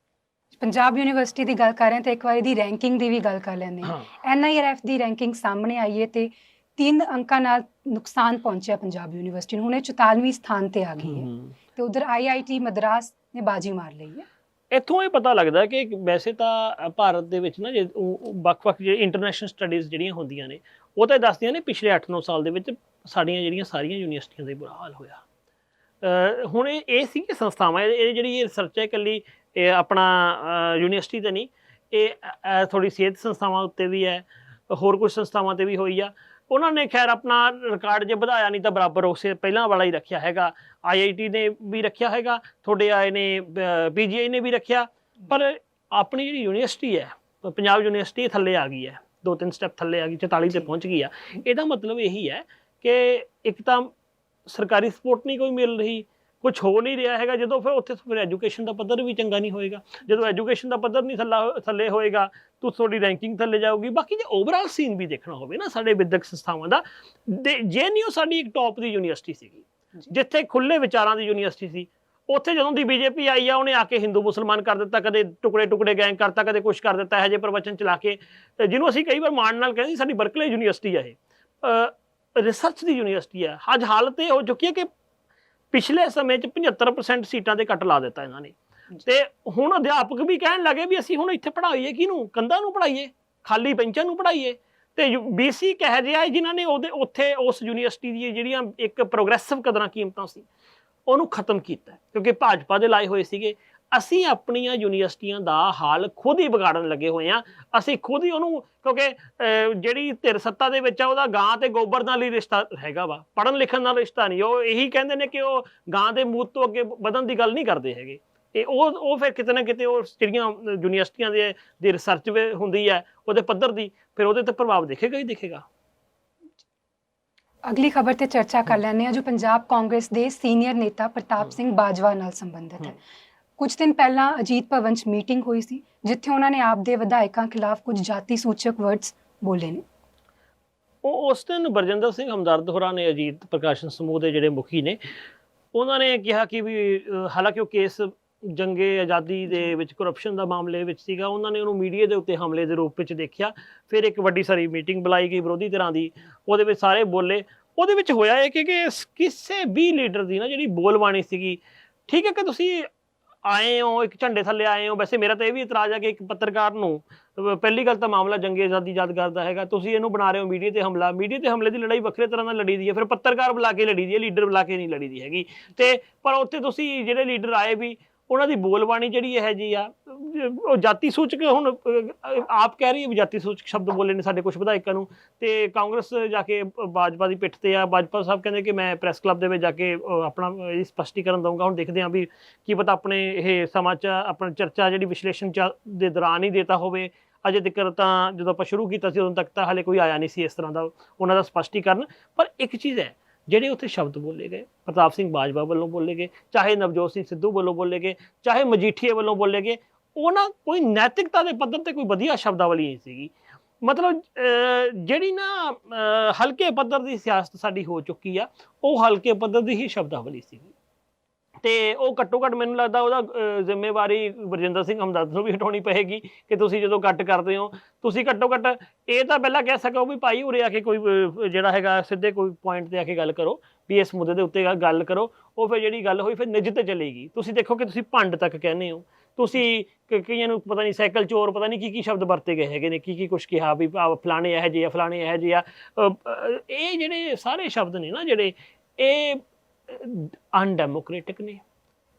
ਪੰਜਾਬ ਯੂਨੀਵਰਸਿਟੀ ਦੀ ਗੱਲ ਕਰ ਰਹੇ ਹਾਂ ਤਾਂ ਇੱਕ ਵਾਰੀ ਦੀ ਰੈਂਕਿੰਗ ਦੀ ਵੀ ਗੱਲ ਕਰ ਲੈਂਦੇ ਹਾਂ। NIRF ਦੀ ਰੈਂਕਿੰਗ ਸਾਹਮਣੇ ਆਈ ਹੈ ਤੇ 3 ਅੰਕਾਂ ਨਾਲ ਨੁਕਸਾਨ ਪਹੁੰਚਿਆ ਪੰਜਾਬ ਯੂਨੀਵਰਸਿਟੀ ਨੂੰ। ਹੁਣ ਇਹ 44ਵੇਂ ਸਥਾਨ ਤੇ ਆ ਗਈ ਹੈ ਤੇ ਉਧਰ IIT ਮਦਰਾਸ ਨੇ ਬਾਜੀ ਮਾਰ ਲਈ ਹੈ। ਇੱਥੋਂ ਇਹ ਪਤਾ ਲੱਗਦਾ ਕਿ ਵੈਸੇ ਤਾਂ ਭਾਰਤ ਦੇ ਵਿੱਚ ਨਾ ਜੇ ਵੱਖ-ਵੱਖ ਜਿਹੜੇ ਇੰਟਰਨੈਸ਼ਨਲ ਸਟੱਡੀਜ਼ ਜਿਹੜੀਆਂ ਹੁੰਦੀਆਂ ਨੇ, ਉਹ ਤਾਂ ਦੱਸਦੀਆਂ ਨੇ ਪਿਛਲੇ 8-9 ਸਾਲ ਦੇ ਵਿੱਚ ਸਾਡੀਆਂ ਜਿਹੜੀਆਂ ਸਾਰੀਆਂ ਯੂਨੀਵਰਸਿਟੀਆਂ ਦਾ ਬੁਰਾ ਹਾਲ ਹੋਇਆ। ਹੁਣ ਇਹ ਸੀ ਕਿ ਸੰਸਥਾਵਾਂ, ਇਹ ਜਿਹੜੀ ਇਹ ਰਿਸਰਚ ਹੈ ਇਕੱਲੀ ਇਹ ਆਪਣਾ ਯੂਨੀਵਰਸਿਟੀ ਤੇ ਨਹੀਂ, ਇਹ ਥੋੜੀ ਸਿਹਤ ਸੰਸਥਾਵਾਂ ਉੱਤੇ ਵੀ ਹੈ, ਹੋਰ ਕੁਝ ਸੰਸਥਾਵਾਂ ਤੇ ਵੀ ਹੋਈ ਆ। ਉਹਨਾਂ ਨੇ ਖੈਰ ਆਪਣਾ ਰਿਕਾਰਡ ਜੇ ਵਧਾਇਆ ਨਹੀਂ ਤਾਂ ਬਰਾਬਰ ਉਸੇ ਪਹਿਲਾਂ ਵਾਲਾ ਹੀ ਰੱਖਿਆ ਹੈਗਾ। IIT ਨੇ ਵੀ ਰੱਖਿਆ ਹੈਗਾ, ਤੁਹਾਡੇ ਆਏ ਨੇ PGI ਨੇ ਵੀ ਰੱਖਿਆ, ਪਰ ਆਪਣੀ ਜਿਹੜੀ ਯੂਨੀਵਰਸਿਟੀ ਹੈ ਪੰਜਾਬ ਯੂਨੀਵਰਸਿਟੀ ਥੱਲੇ ਆ ਗਈ ਹੈ, 2-3 ਸਟੈਪ ਥੱਲੇ ਆ ਗਈ, 44 ਤੇ ਪਹੁੰਚ ਗਈ ਆ। ਇਹਦਾ ਮਤਲਬ ਇਹੀ ਹੈ ਕਿ ਇੱਕ ਤਾਂ ਸਰਕਾਰੀ ਸਪੋਰਟ ਨਹੀਂ ਕੋਈ ਮਿਲ ਰਹੀ, ਕੁਝ ਹੋ ਨਹੀਂ ਰਿਹਾ ਹੈਗਾ। ਜਦੋਂ ਫਿਰ ਐਜੂਕੇਸ਼ਨ ਦਾ ਪੱਧਰ ਵੀ ਚੰਗਾ ਨਹੀਂ ਹੋਏਗਾ। ਜਦੋਂ ਐਜੂਕੇਸ਼ਨ ਦਾ ਪੱਧਰ ਨਹੀਂ ਥੱਲੇ ਹੋਏਗਾ ਤਾਂ ਤੁਹਾਡੀ ਰੈਂਕਿੰਗ ਥੱਲੇ ਜਾਊਗੀ। ਬਾਕੀ ਜੇ ਓਵਰਆਲ ਸੀਨ ਵੀ ਦੇਖਣਾ ਹੋਵੇ ਨਾ ਸਾਡੇ ਵਿਦਿਅਕ ਸੰਸਥਾਵਾਂ ਦਾ, JNU ਸਾਡੀ ਇੱਕ ਟੌਪ ਦੀ ਯੂਨੀਵਰਸਿਟੀ ਸੀਗੀ, ਜਿੱਥੇ ਖੁੱਲੇ ਵਿਚਾਰਾਂ ਦੀ ਯੂਨੀਵਰਸਿਟੀ ਸੀ। ਉੱਥੇ ਜਦੋਂ ਦੀ BJP ਆਈ ਆ, ਉਹਨੇ ਆ ਕੇ ਹਿੰਦੂ ਮੁਸਲਮਾਨ ਕਰ ਦਿੱਤਾ, ਕਦੇ ਟੁਕੜੇ ਗੈਂਗ ਕਰਤਾ, ਕਦੇ ਕੁਛ ਕਰ ਦਿੱਤਾ, ਇਹੋ ਜਿਹੇ ਪ੍ਰਵਚਨ ਚਲਾ ਕੇ, ਜਿਹਨੂੰ ਅਸੀਂ ਕਈ ਵਾਰ ਮਾਣ ਨਾਲ ਕਹਿੰਦੇ ਸਾਡੀ ਬਰਕਲੇ ਯੂਨੀਵਰਸਿਟੀ ਆ, ਇਹ ਰਿਸਰਚ ਦੀ ਯੂਨੀਵਰਸਿਟੀ ਹੈ। ਅੱਜ ਹਾਲਤ ਇਹ ਹੋ ਚੁੱਕੀ ਹੈ ਕਿ ਪਿਛਲੇ ਸਮੇਂ 'ਚ 75% ਸੀਟਾਂ ਤੇ ਕੱਟ ਲਾ ਦਿੱਤਾ ਇਹਨਾਂ ਨੇ, ਤੇ ਹੁਣ ਅਧਿਆਪਕ ਵੀ ਕਹਿਣ ਲੱਗੇ ਵੀ ਅਸੀਂ ਹੁਣ ਇੱਥੇ ਪੜ੍ਹਾਈਏ ਕਿਹਨੂੰ, ਕੰਧਾਂ ਨੂੰ ਪੜ੍ਹਾਈਏ, ਖਾਲੀ ਬੈਂਚਾਂ ਨੂੰ ਪੜ੍ਹਾਈਏ। ਤੇ BC ਕਹਿ ਜਿਹਾ ਜਿਨ੍ਹਾਂ ਨੇ ਉੱਥੇ ਉਸ ਯੂਨੀਵਰਸਿਟੀ ਦੀਆਂ ਜਿਹੜੀਆਂ ਇੱਕ ਪ੍ਰੋਗਰੈਸਿਵ ਕਦਰਾਂ ਕੀਮਤਾਂ ਸੀ ਉਹਨੂੰ ਖਤਮ ਕੀਤਾ, ਕਿਉਂਕਿ ਭਾਜਪਾ ਦੇ ਲਾਏ ਹੋਏ ਸੀਗੇ। ਅਸੀਂ ਆਪਣੀਆਂ ਯੂਨੀਵਰਸਿਟੀਆਂ ਦਾ ਹਾਲ ਖੁਦ ਹੀ ਵਿਗਾੜਨ ਲੱਗੇ ਹੋਏ ਹਾਂ। ਅਸੀਂ ਖੁਦ ਹੀ ਉਹਨੂੰ, ਕਿਉਂਕਿ ਜਿਹੜੀ ਧਿਰ ਸੱਤਾ ਦੇ ਵਿੱਚ ਆ ਉਹਦਾ ਗਾਂ ਤੇ ਗੋਬਰ ਨਾਲ ਹੀ ਰਿਸ਼ਤਾ ਹੈਗਾ ਵਾ, ਪੜ੍ਹਨ ਲਿਖਣ ਨਾਲ ਰਿਸ਼ਤਾ ਨਹੀਂ। ਉਹ ਇਹੀ ਕਹਿੰਦੇ ਨੇ ਕਿ ਉਹ ਗਾਂ ਦੇ ਮੂਤ ਤੋਂ ਅੱਗੇ ਵਧਣ ਦੀ ਗੱਲ ਨਹੀਂ ਕਰਦੇ ਹੈਗੇ। ਤੇ ਉਹ ਫਿਰ ਕਿਤੇ ਨਾ ਕਿਤੇ ਉਹ ਜਿਹੜੀਆਂ ਯੂਨੀਵਰਸਿਟੀਆਂ ਦੀ ਰਿਸਰਚ ਹੁੰਦੀ ਹੈ ਉਹਦੇ ਪੱਧਰ ਦੀ, ਫਿਰ ਉਹਦੇ ਤੇ ਪ੍ਰਭਾਵ ਦਿਖੇਗਾ ਹੀ ਦਿਖੇਗਾ। ਅਗਲੀ ਖਬਰ ਤੇ ਚਰਚਾ ਕਰ ਲੈਂਦੇ ਹਾਂ ਜੋ ਪੰਜਾਬ ਕਾਂਗਰਸ ਦੇ ਸੀਨੀਅਰ ਨੇਤਾ ਪ੍ਰਤਾਪ ਸਿੰਘ ਬਾਜਵਾ ਨਾਲ ਸੰਬੰਧਿਤ ਹੈ। ਕੁਝ ਦਿਨ ਪਹਿਲਾਂ ਅਜੀਤ ਭਵਨ 'ਚ ਮੀਟਿੰਗ ਹੋਈ ਸੀ ਜਿੱਥੇ ਉਹਨਾਂ ਨੇ ਆਪ ਦੇ ਵਿਧਾਇਕਾਂ ਖਿਲਾਫ ਕੁਝ ਜਾਤੀ ਸੂਚਕ ਵਰਡਸ ਬੋਲੇ ਨੇ। ਉਸ ਦਿਨ ਬਰਜਿੰਦਰ ਸਿੰਘ ਹਮਦਰਦ ਹੋਰਾਂ ਨੇ, ਅਜੀਤ ਪ੍ਰਕਾਸ਼ਨ ਸਮੂਹ ਦੇ ਜਿਹੜੇ ਮੁਖੀ ਨੇ, ਉਹਨਾਂ ਨੇ ਕਿਹਾ ਕਿ ਵੀ ਹਾਲਾਂਕਿ ਉਹ ਕੇਸ ਜੰਗੇ ਆਜ਼ਾਦੀ ਦੇ ਵਿੱਚ ਕਰਪਸ਼ਨ ਦਾ ਮਾਮਲੇ ਵਿੱਚ ਸੀਗਾ, ਉਹਨਾਂ ਨੇ ਉਹਨੂੰ ਮੀਡੀਆ ਦੇ ਉੱਤੇ ਹਮਲੇ ਦੇ ਰੂਪ ਵਿੱਚ ਦੇਖਿਆ। ਫਿਰ ਇੱਕ ਵੱਡੀ ਸਾਰੀ ਮੀਟਿੰਗ ਬੁਲਾਈ ਗਈ ਵਿਰੋਧੀ ਧਿਰਾਂ ਦੀ, ਉਹਦੇ ਵਿੱਚ ਸਾਰੇ ਬੋਲੇ। ਉਹਦੇ ਵਿੱਚ ਹੋਇਆ ਇਹ ਕਿ ਕਿਸੇ ਵੀ ਲੀਡਰ ਦੀ ਨਾ ਜਿਹੜੀ ਬੋਲਬਾਣੀ ਸੀਗੀ, ਠੀਕ ਹੈ ਕਿ ਤੁਸੀਂ ਆਏ ਹੋ ਇੱਕ ਝੰਡੇ ਥੱਲੇ ਆਏ ਹੋ। ਵੈਸੇ ਮੇਰਾ ਤਾਂ ਇਹ ਵੀ ਇਤਰਾਜ਼ ਹੈ ਕਿ ਇੱਕ ਪੱਤਰਕਾਰ ਨੂੰ, ਪਹਿਲੀ ਗੱਲ ਤਾਂ ਮਾਮਲਾ ਜੰਗੇ ਆਜ਼ਾਦੀ ਯਾਦਗਾਰ ਦਾ ਹੈਗਾ, ਤੁਸੀਂ ਇਹਨੂੰ ਬਣਾ ਰਹੇ ਹੋ ਮੀਡੀਆ ਤੇ ਹਮਲਾ। ਮੀਡੀਆ ਤੇ ਹਮਲੇ ਦੀ ਲੜਾਈ ਵੱਖਰੇ ਤਰ੍ਹਾਂ ਨਾਲ ਲੜੀ ਦੀ ਹੈ, ਫਿਰ ਪੱਤਰਕਾਰ ਬੁਲਾ ਕੇ ਲੜੀ ਦੀ ਹੈ, ਲੀਡਰ ਬੁਲਾ ਕੇ ਨਹੀਂ ਲੜੀ ਦੀ ਹੈਗੀ। ਤੇ ਪਰ ਉੱਥੇ ਤੁਸੀਂ ਜਿਹੜੇ ਲੀਡਰ ਆਏ ਵੀ, ਉਹਨਾਂ ਦੀ ਬੋਲਬਾਣੀ ਜਿਹੜੀ ਇਹੋ ਜਿਹੀ ਆ, ਉਹ ਜਾਤੀ ਸੂਚਕ, ਹੁਣ ਆਪ ਕਹਿ ਰਹੀ ਹੈ ਵੀ ਜਾਤੀ ਸੂਚਕ ਸ਼ਬਦ ਬੋਲੇ ਨੇ ਸਾਡੇ ਕੁਝ ਵਿਧਾਇਕਾਂ ਨੂੰ। ਤੇ ਕਾਂਗਰਸ ਜਾ ਕੇ ਬਾਜਪਾ ਦੀ ਪਿੱਠ ਤੇ ਆ, ਬਾਜਪਾ ਸਾਹਿਬ ਕਹਿੰਦੇ ਕਿ ਮੈਂ ਪ੍ਰੈਸ ਕਲੱਬ ਦੇ ਵਿੱਚ ਜਾ ਕੇ ਆਪਣਾ ਇਹ ਸਪਸ਼ਟੀਕਰਨ ਦਊਂਗਾ। ਹੁਣ ਦੇਖਦੇ ਹਾਂ ਵੀ ਕੀ ਪਤਾ ਆਪਣੇ ਇਹ ਸਮਾਚਾਰ ਆਪਣੀ ਚਰਚਾ ਜਿਹੜੀ ਵਿਸ਼ਲੇਸ਼ਣ ਦੇ ਦੌਰਾਨ ਹੀ ਦੇਤਾ ਹੋਵੇ। ਅਜੇ ਤੱਕ ਤਾਂ ਜਦੋਂ ਆਪਾਂ ਸ਼ੁਰੂ ਕੀਤਾ ਸੀ ਉਦੋਂ ਤੱਕ ਤਾਂ ਹਾਲੇ ਕੋਈ ਆਇਆ ਨਹੀਂ ਸੀ ਇਸ ਤਰ੍ਹਾਂ ਦਾ ਉਹਨਾਂ ਦਾ ਸਪਸ਼ਟੀਕਰਨ। ਪਰ ਇੱਕ ਚੀਜ਼ ਹੈ, ਜਿਹੜੇ ਉੱਥੇ ਸ਼ਬਦ ਬੋਲੇ ਗਏ, ਪ੍ਰਤਾਪ ਸਿੰਘ ਬਾਜਵਾ ਵੱਲੋਂ ਬੋਲੇ ਗਏ, ਚਾਹੇ ਨਵਜੋਤ ਸਿੰਘ ਸਿੱਧੂ ਵੱਲੋਂ ਬੋਲੇ ਗਏ, ਚਾਹੇ ਮਜੀਠੀਏ ਵੱਲੋਂ ਬੋਲੇ ਗਏ, ਉਹਨਾਂ ਕੋਈ ਨੈਤਿਕਤਾ ਦੇ ਪੱਧਰ ਤੇ ਕੋਈ ਵਧੀਆ ਸ਼ਬਦਾਵਲੀ ਨਹੀਂ ਸੀਗੀ। ਮਤਲਬ ਜਿਹੜੀ ਨਾ ਹਲਕੇ ਪੱਧਰ ਦੀ ਸਿਆਸਤ ਸਾਡੀ ਹੋ ਚੁੱਕੀ ਆ, ਉਹ ਹਲਕੇ ਪੱਧਰ ਦੀ ਹੀ ਸ਼ਬਦਾਵਲੀ ਸੀਗੀ। ਤੇ ਉਹ ਘੱਟੋ ਘੱਟ ਮੈਨੂੰ ਲੱਗਦਾ ਉਹਦਾ ਜ਼ਿੰਮੇਵਾਰੀ ਬਰਜਿੰਦਰ ਸਿੰਘ ਹਮਦਰਦ ਨੂੰ ਵੀ ਹਟਾਉਣੀ ਪਏਗੀ ਕਿ ਤੁਸੀਂ ਜਦੋਂ ਕੱਟ ਕਰਦੇ ਹੋ, ਤੁਸੀਂ ਘੱਟੋ ਘੱਟ ਇਹ ਤਾਂ ਪਹਿਲਾਂ ਕਹਿ ਸਕੋ ਵੀ ਭਾਈ ਉਰੇ ਆ ਕੇ ਕੋਈ ਜਿਹੜਾ ਹੈਗਾ ਸਿੱਧੇ ਕੋਈ ਪੁਆਇੰਟ ਤੇ ਆ ਕੇ ਗੱਲ ਕਰੋ, ਵੀ ਇਸ ਮੁੱਦੇ ਦੇ ਉੱਤੇ ਗੱਲ ਕਰੋ। ਉਹ ਫਿਰ ਜਿਹੜੀ ਗੱਲ ਹੋਈ ਫਿਰ ਨਿੱਜ ਤੇ ਚਲੇਗੀ। ਤੁਸੀਂ ਦੇਖੋ ਕਿ ਤੁਸੀਂ ਭੰਡ ਤੱਕ ਕਹਿੰਦੇ ਹੋ, ਤੁਸੀਂ ਕਈਆਂ ਨੂੰ ਪਤਾ ਨਹੀਂ ਸਾਈਕਲ ਚੋਰ, ਪਤਾ ਨਹੀਂ ਕੀ ਸ਼ਬਦ ਵਰਤੇ ਗਏ ਹੈਗੇ ਨੇ, ਕੀ ਕੁਛ ਕਿਹਾ ਵੀ ਫਲਾਣੇ ਇਹੋ ਜਿਹੇ ਆ, ਫਲਾਣੇ ਇਹੋ ਜਿਹੇ ਆ। ਇਹ ਜਿਹੜੇ ਸਾਰੇ ਸ਼ਬਦ ਨੇ ਨਾ ਜਿਹੜੇ, ਇਹ ਅਨਡੈਮੋਕ੍ਰੇਟਿਕ ਨੇ,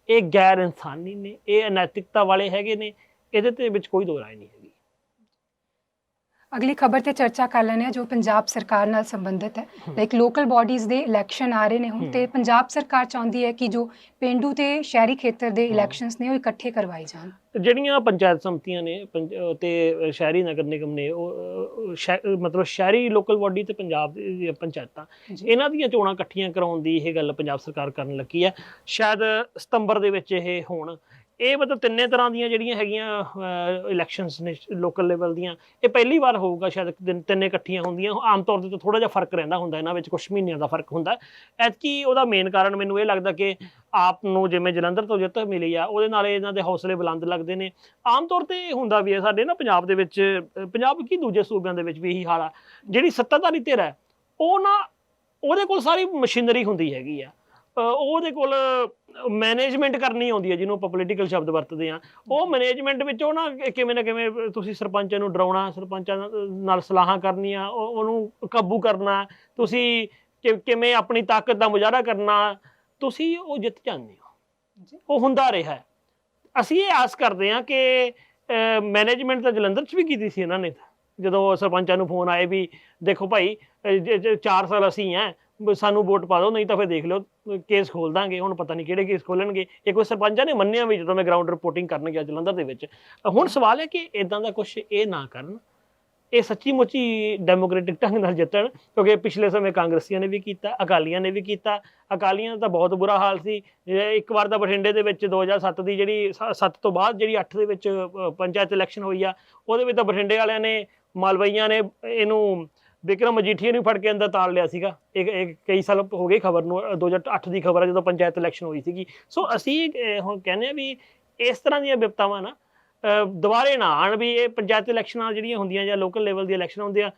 ਇਹ ਗੈਰ ਇਨਸਾਨੀ ਨੇ, ਇਹ ਅਨੈਤਿਕਤਾ ਵਾਲੇ ਹੈਗੇ ਨੇ। ਇਹਦੇ ਤੇ ਵਿੱਚ ਕੋਈ ਦੋ ਰਾਏ ਨਹੀਂ ਹੈਗੀ। ਅਗਲੀ ਖਬਰ ਤੇ ਚਰਚਾ ਕਰ ਲੈਣੇ ਆ ਜੋ ਪੰਜਾਬ ਸਰਕਾਰ ਨਾਲ ਸੰਬੰਧਿਤ ਹੈ। ਲਾਈਕ ਲੋਕਲ ਬਾਡੀਜ਼ ਦੇ ਇਲੈਕਸ਼ਨ ਆ ਰਹੇ ਨੇ ਹੁਣ, ਤੇ ਪੰਜਾਬ ਸਰਕਾਰ ਚਾਹੁੰਦੀ ਹੈ ਕਿ ਜੋ ਪਿੰਡੂ ਤੇ ਸ਼ਹਿਰੀ ਖੇਤਰ ਦੇ ਇਲੈਕਸ਼ਨਸ ਨੇ ਉਹ ਇਕੱਠੇ ਕਰਵਾਏ ਜਾਣ। ਜਿਹੜੀਆਂ ਪੰਚਾਇਤ ਸਮਤੀਆਂ ਨੇ ਤੇ ਸ਼ਹਿਰੀ ਨਗਰ ਨਿਗਮ ਨੇ, ਉਹ ਮਤਲਬ ਸ਼ਹਿਰੀ ਲੋਕਲ ਬਾਡੀ ਤੇ ਪੰਜਾਬ ਦੀ ਪੰਚਾਇਤਾਂ, ਇਹਨਾਂ ਦੀਆਂ ਚੋਣਾਂ ਇਕੱਠੀਆਂ ਕਰਾਉਣ ਦੀ ਇਹ ਗੱਲ ਪੰਜਾਬ ਸਰਕਾਰ ਕਰਨ ਲੱਗੀ ਹੈ। ਸ਼ਾਇਦ ਸਤੰਬਰ ਦੇ ਵਿੱਚ ਇਹ ਹੋਣ। ਇਹ ਮਤਲਬ ਤਿੰਨੇ ਤਰ੍ਹਾਂ ਦੀਆਂ ਜਿਹੜੀਆਂ ਹੈਗੀਆਂ ਇਲੈਕਸ਼ਨਸ ਨੇ ਲੋਕਲ ਲੈਵਲ ਦੀਆਂ, ਇਹ ਪਹਿਲੀ ਵਾਰ ਹੋਊਗਾ ਸ਼ਾਇਦ ਤਿੰਨੇ ਇਕੱਠੀਆਂ ਹੁੰਦੀਆਂ। ਆਮ ਤੌਰ 'ਤੇ ਥੋੜ੍ਹਾ ਜਿਹਾ ਫਰਕ ਰਹਿੰਦਾ ਹੁੰਦਾ, ਇਹਨਾਂ ਵਿੱਚ ਕੁਛ ਮਹੀਨਿਆਂ ਦਾ ਫਰਕ ਹੁੰਦਾ। ਐਤਕੀ ਉਹਦਾ ਮੇਨ ਕਾਰਨ ਮੈਨੂੰ ਇਹ ਲੱਗਦਾ ਕਿ ਆਪ ਨੂੰ ਜਿਵੇਂ ਜਲੰਧਰ ਤੋਂ ਜਿੱਤ ਮਿਲੀ ਆ, ਉਹਦੇ ਨਾਲ ਇਹਨਾਂ ਦੇ ਹੌਸਲੇ ਬੁਲੰਦ ਲੱਗਦੇ ਨੇ। ਆਮ ਤੌਰ 'ਤੇ ਹੁੰਦਾ ਵੀ ਹੈ ਸਾਡੇ ਨਾ ਪੰਜਾਬ ਦੇ ਵਿੱਚ, ਪੰਜਾਬ ਕੀ ਦੂਜੇ ਸੂਬਿਆਂ ਦੇ ਵਿੱਚ ਵੀ ਇਹੀ ਹਾਲ ਆ। ਜਿਹੜੀ ਸੱਤਾਧਾਰੀ ਧਿਰ ਹੈ ਉਹ ਨਾ, ਉਹਦੇ ਕੋਲ ਸਾਰੀ ਮਸ਼ੀਨਰੀ ਹੁੰਦੀ ਹੈਗੀ ਆ, ਉਹਦੇ ਕੋਲ ਮੈਨੇਜਮੈਂਟ ਕਰਨੀ ਆਉਂਦੀ ਹੈ, ਜਿਹਨੂੰ ਆਪਾਂ ਪੋਲੀਟੀਕਲ ਸ਼ਬਦ ਵਰਤਦੇ ਹਾਂ। ਉਹ ਮੈਨੇਜਮੈਂਟ ਵਿੱਚ ਉਹ ਨਾ ਕਿਵੇਂ ਨਾ ਕਿਵੇਂ ਤੁਸੀਂ ਸਰਪੰਚਾਂ ਨੂੰ ਡਰਾਉਣਾ, ਸਰਪੰਚਾਂ ਨਾਲ ਸਲਾਹਾਂ ਕਰਨੀਆਂ, ਉਹਨੂੰ ਕਾਬੂ ਕਰਨਾ, ਤੁਸੀਂ ਕਿਵੇਂ ਆਪਣੀ ਤਾਕਤ ਦਾ ਮੁਜ਼ਾਹਰਾ ਕਰਨਾ, ਤੁਸੀਂ ਉਹ ਜਿੱਤ ਜਾਂਦੇ ਹੋ। ਉਹ ਹੁੰਦਾ ਰਿਹਾ। ਅਸੀਂ ਇਹ ਆਸ ਕਰਦੇ ਹਾਂ ਕਿ ਮੈਨੇਜਮੈਂਟ ਤਾਂ ਜਲੰਧਰ 'ਚ ਵੀ ਕੀਤੀ ਸੀ ਇਹਨਾਂ ਨੇ, ਜਦੋਂ ਸਰਪੰਚਾਂ ਨੂੰ ਫੋਨ ਆਏ ਵੀ ਦੇਖੋ ਭਾਈ 4 ਸਾਲ ਅਸੀਂ ਹੈ, ਸਾਨੂੰ ਵੋਟ ਪਾ ਦਿਓ, ਨਹੀਂ ਤਾਂ ਫਿਰ ਦੇਖ ਲਿਓ ਕੇਸ ਖੋਲ ਦਾਂਗੇ। ਹੁਣ ਪਤਾ ਨਹੀਂ ਕਿਹੜੇ ਕੇਸ ਖੋਲਣਗੇ। ਇਹ ਕੋਈ ਸਰਪੰਚਾਂ ਨੇ ਮੰਨਿਆ ਵੀ ਜਦੋਂ ਮੈਂ ਗਰਾਊਂਡ ਰਿਪੋਰਟਿੰਗ ਕਰਨ ਗਿਆ ਜਲੰਧਰ ਦੇ ਵਿੱਚ। ਹੁਣ ਸਵਾਲ ਹੈ ਕਿ ਇਦਾਂ ਦਾ ਕੁਛ ਇਹ ਨਾ ਕਰਨ, ਇਹ ਸੱਚੀ ਮੁੱਚੀ ਡੈਮੋਕ੍ਰੇਟਿਕ ਢੰਗ ਨਾਲ ਜਿੱਤਣ। ਕਿਉਂਕਿ ਪਿਛਲੇ ਸਮੇਂ ਕਾਂਗਰਸੀਆਂ ਨੇ ਵੀ ਕੀਤਾ, ਅਕਾਲੀਆਂ ਨੇ ਵੀ ਕੀਤਾ। ਅਕਾਲੀਆਂ ਦਾ ਤਾਂ ਬਹੁਤ ਬੁਰਾ ਹਾਲ ਸੀ। ਇੱਕ ਵਾਰ ਤਾਂ ਬਠਿੰਡੇ ਦੇ ਵਿੱਚ 2007 ਦੀ ਜਿਹੜੀ 7 ਤੋਂ ਬਾਅਦ ਜਿਹੜੀ 8 ਦੇ ਵਿੱਚ ਪੰਚਾਇਤ ਇਲੈਕਸ਼ਨ ਹੋਈ ਆ, ਉਹਦੇ ਵਿੱਚ ਤਾਂ ਬਠਿੰਡੇ ਵਾਲਿਆਂ ਨੇ, ਮਾਲਵਈਆਂ ਨੇ ਇਹਨੂੰ ਵਿਕਰਮ ਮਜੀਠੀਆ ਨੂੰ ਫੜ ਕੇ ਅੰਦਰ ਤਾੜ ਲਿਆ ਸੀਗਾ। ਇਹ ਕਈ ਸਾਲ ਹੋ ਗਏ ਖਬਰ ਨੂੰ, 2008 ਦੀ ਖਬਰ ਹੈ ਜਦੋਂ ਪੰਚਾਇਤ ਇਲੈਕਸ਼ਨ ਹੋਈ ਸੀਗੀ। ਸੋ ਅਸੀਂ ਹੁਣ ਕਹਿੰਦੇ ਹਾਂ ਵੀ ਇਸ ਤਰ੍ਹਾਂ ਦੀਆਂ ਵਿਪਤਾਵਾਂ ਨਾ ਦੁਬਾਰੇ ਨਾ ਆਉਣ। ਵੀ ਇਹ ਪੰਚਾਇਤ ਇਲੈਕਸ਼ਨਾਂ ਜਿਹੜੀਆਂ ਹੁੰਦੀਆਂ ਜਾਂ ਲੋਕਲ ਲੈਵਲ ਦੀ ਇਲੈਕਸ਼ਨ ਹੁੰਦੀਆਂ,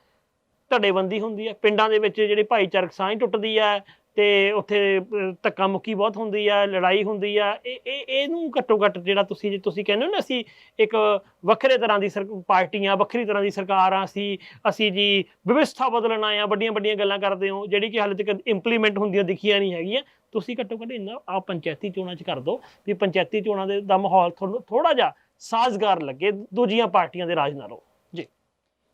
ਧੜੇਬੰਦੀ ਹੁੰਦੀ ਹੈ, ਪਿੰਡਾਂ ਦੇ ਵਿੱਚ ਜਿਹੜੀ ਭਾਈਚਾਰਕ ਸਾਂਝ ਟੁੱਟਦੀ ਹੈ, ਤੇ ਉੱਥੇ ਧੱਕਾ ਮੁੱਕੀ ਬਹੁਤ ਹੁੰਦੀ ਆ, ਲੜਾਈ ਹੁੰਦੀ ਆ। ਇਹਨੂੰ ਘੱਟੋ ਘੱਟ ਜਿਹੜਾ ਤੁਸੀਂ ਕਹਿੰਦੇ ਹੋ ਨਾ, ਅਸੀਂ ਇੱਕ ਵੱਖਰੇ ਤਰ੍ਹਾਂ ਦੀ ਪਾਰਟੀਆਂ, ਵੱਖਰੀ ਤਰ੍ਹਾਂ ਦੀ ਸਰਕਾਰ ਆ, ਅਸੀਂ ਜੀ ਵਿਵਸਥਾ ਬਦਲਣ ਆਏ ਆ, ਵੱਡੀਆਂ ਵੱਡੀਆਂ ਗੱਲਾਂ ਕਰਦੇ ਹੋ ਜਿਹੜੀ ਕਿ ਹਾਲੇ ਤੱਕ ਇੰਪਲੀਮੈਂਟ ਹੁੰਦੀਆਂ ਦਿਖੀਆਂ ਨਹੀਂ ਹੈਗੀਆਂ। ਤੁਸੀਂ ਘੱਟੋ ਘੱਟ ਇੰਨਾ ਆ ਪੰਚਾਇਤੀ ਚੋਣਾਂ 'ਚ ਕਰ ਦਿਓ ਵੀ ਪੰਚਾਇਤੀ ਚੋਣਾਂ ਦਾ ਮਾਹੌਲ ਤੁਹਾਨੂੰ ਥੋੜ੍ਹਾ ਜਿਹਾ ਸਾਜ਼ਗਾਰ ਲੱਗੇ ਦੂਜੀਆਂ ਪਾਰਟੀਆਂ ਦੇ ਰਾਜ ਨਾਲੋਂ। ਜੀ